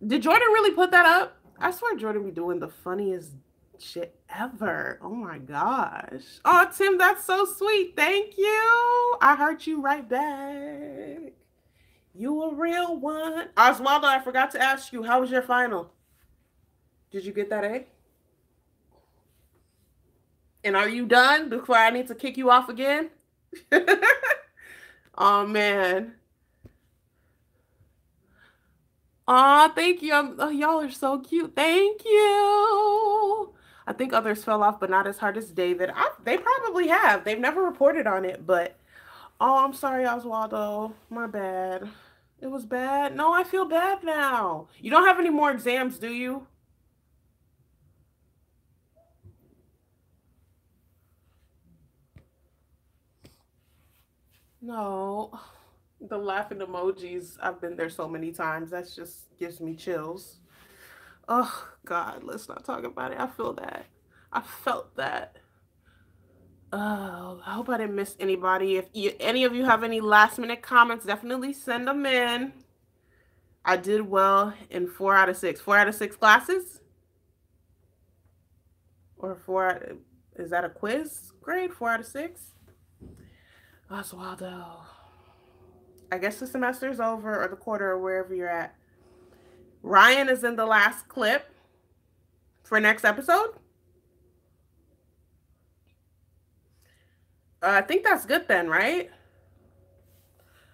Speaker 4: Did Jordan really put that up? I swear Jordan be doing the funniest shit ever. Oh my gosh. Oh, Tim, that's so sweet. Thank you. I heard you right back. You a real one. Oswaldo, I forgot to ask you, how was your final? Did you get that A? And are you done before I need to kick you off again? Oh, man. Oh, thank you. Y'all are so cute. Thank you. I think others fell off, but not as hard as David. They probably have. They've never reported on it, but... Oh, I'm sorry, Oswaldo. My bad. It was bad. No, I feel bad now. You don't have any more exams, do you? No. The laughing emojis, I've been there so many times. That just gives me chills. Oh, God, let's not talk about it. I feel that. I felt that. Oh, I hope I didn't miss anybody. If any of you have any last-minute comments, definitely send them in. I did well in 4 out of 6. 4 out of 6 classes? Or 4 out of, is that a quiz grade? 4 out of 6? Oswaldo. I guess the semester is over, or the quarter, or wherever you're at. Ryan is in the last clip for next episode. I think that's good then, right?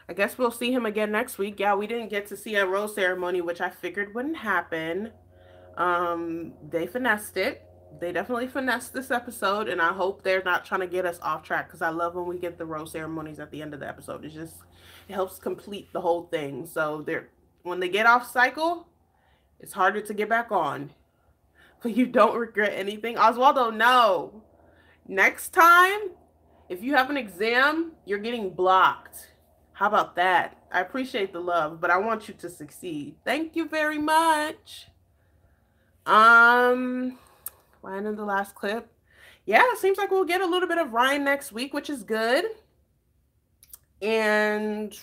Speaker 4: I guess we'll see him again next week. Yeah, we didn't get to see a rose ceremony, which I figured wouldn't happen. They finessed it. They definitely finessed this episode, and I hope they're not trying to get us off track, because I love when we get the rose ceremonies at the end of the episode. It helps complete the whole thing. So when they get off cycle, it's harder to get back on. But you don't regret anything. Oswaldo, no. Next time, if you have an exam, you're getting blocked. How about that? I appreciate the love, but I want you to succeed. Thank you very much. Ryan in the last clip. Yeah, it seems like we'll get a little bit of Ryan next week, which is good. And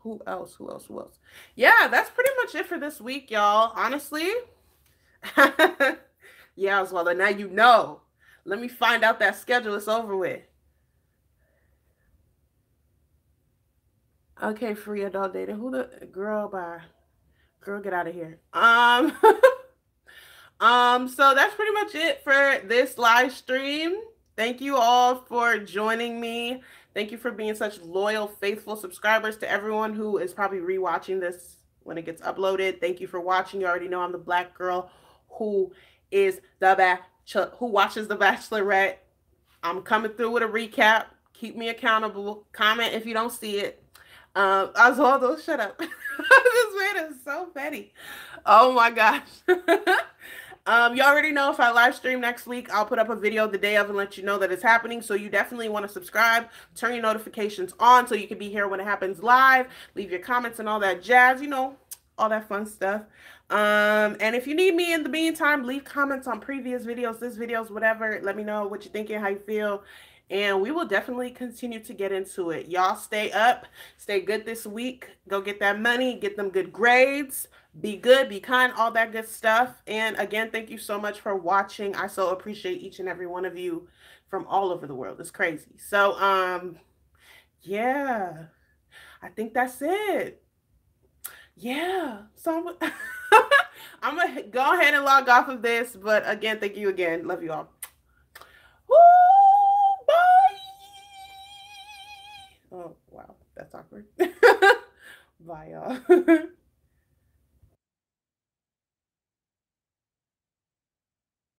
Speaker 4: who else? Yeah, that's pretty much it for this week, y'all. Honestly. Yeah, Oswaldo, now you know. Let me find out that schedule is over with. Okay, free adult dating. Who the girl? Bye. Girl, get out of here. So that's pretty much it for this live stream. Thank you all for joining me. Thank you for being such loyal, faithful subscribers. To everyone who is probably rewatching this when it gets uploaded, thank you for watching. You already know I'm the black girl who is who watches The Bachelorette. I'm coming through with a recap. Keep me accountable. Comment if you don't see it. Oswaldo, shut up. This man is so petty. Oh my gosh. You already know if I live stream next week, I'll put up a video the day of and let you know that it's happening. So you definitely want to subscribe, turn your notifications on so you can be here when it happens live. Leave your comments and all that jazz, you know, all that fun stuff. And if you need me in the meantime, leave comments on previous videos, this videos, whatever. Let me know what you're thinking, how you feel. And we will definitely continue to get into it. Y'all stay up, stay good this week. Go get that money, get them good grades, be good, be kind, all that good stuff. And again, thank you so much for watching. I so appreciate each and every one of you from all over the world. It's crazy. So, yeah, I think that's it. Yeah. So I'm going to go ahead and log off of this. But again, thank you again. Love you all. Woo! Bye. Oh, wow. That's awkward. Bye, y'all.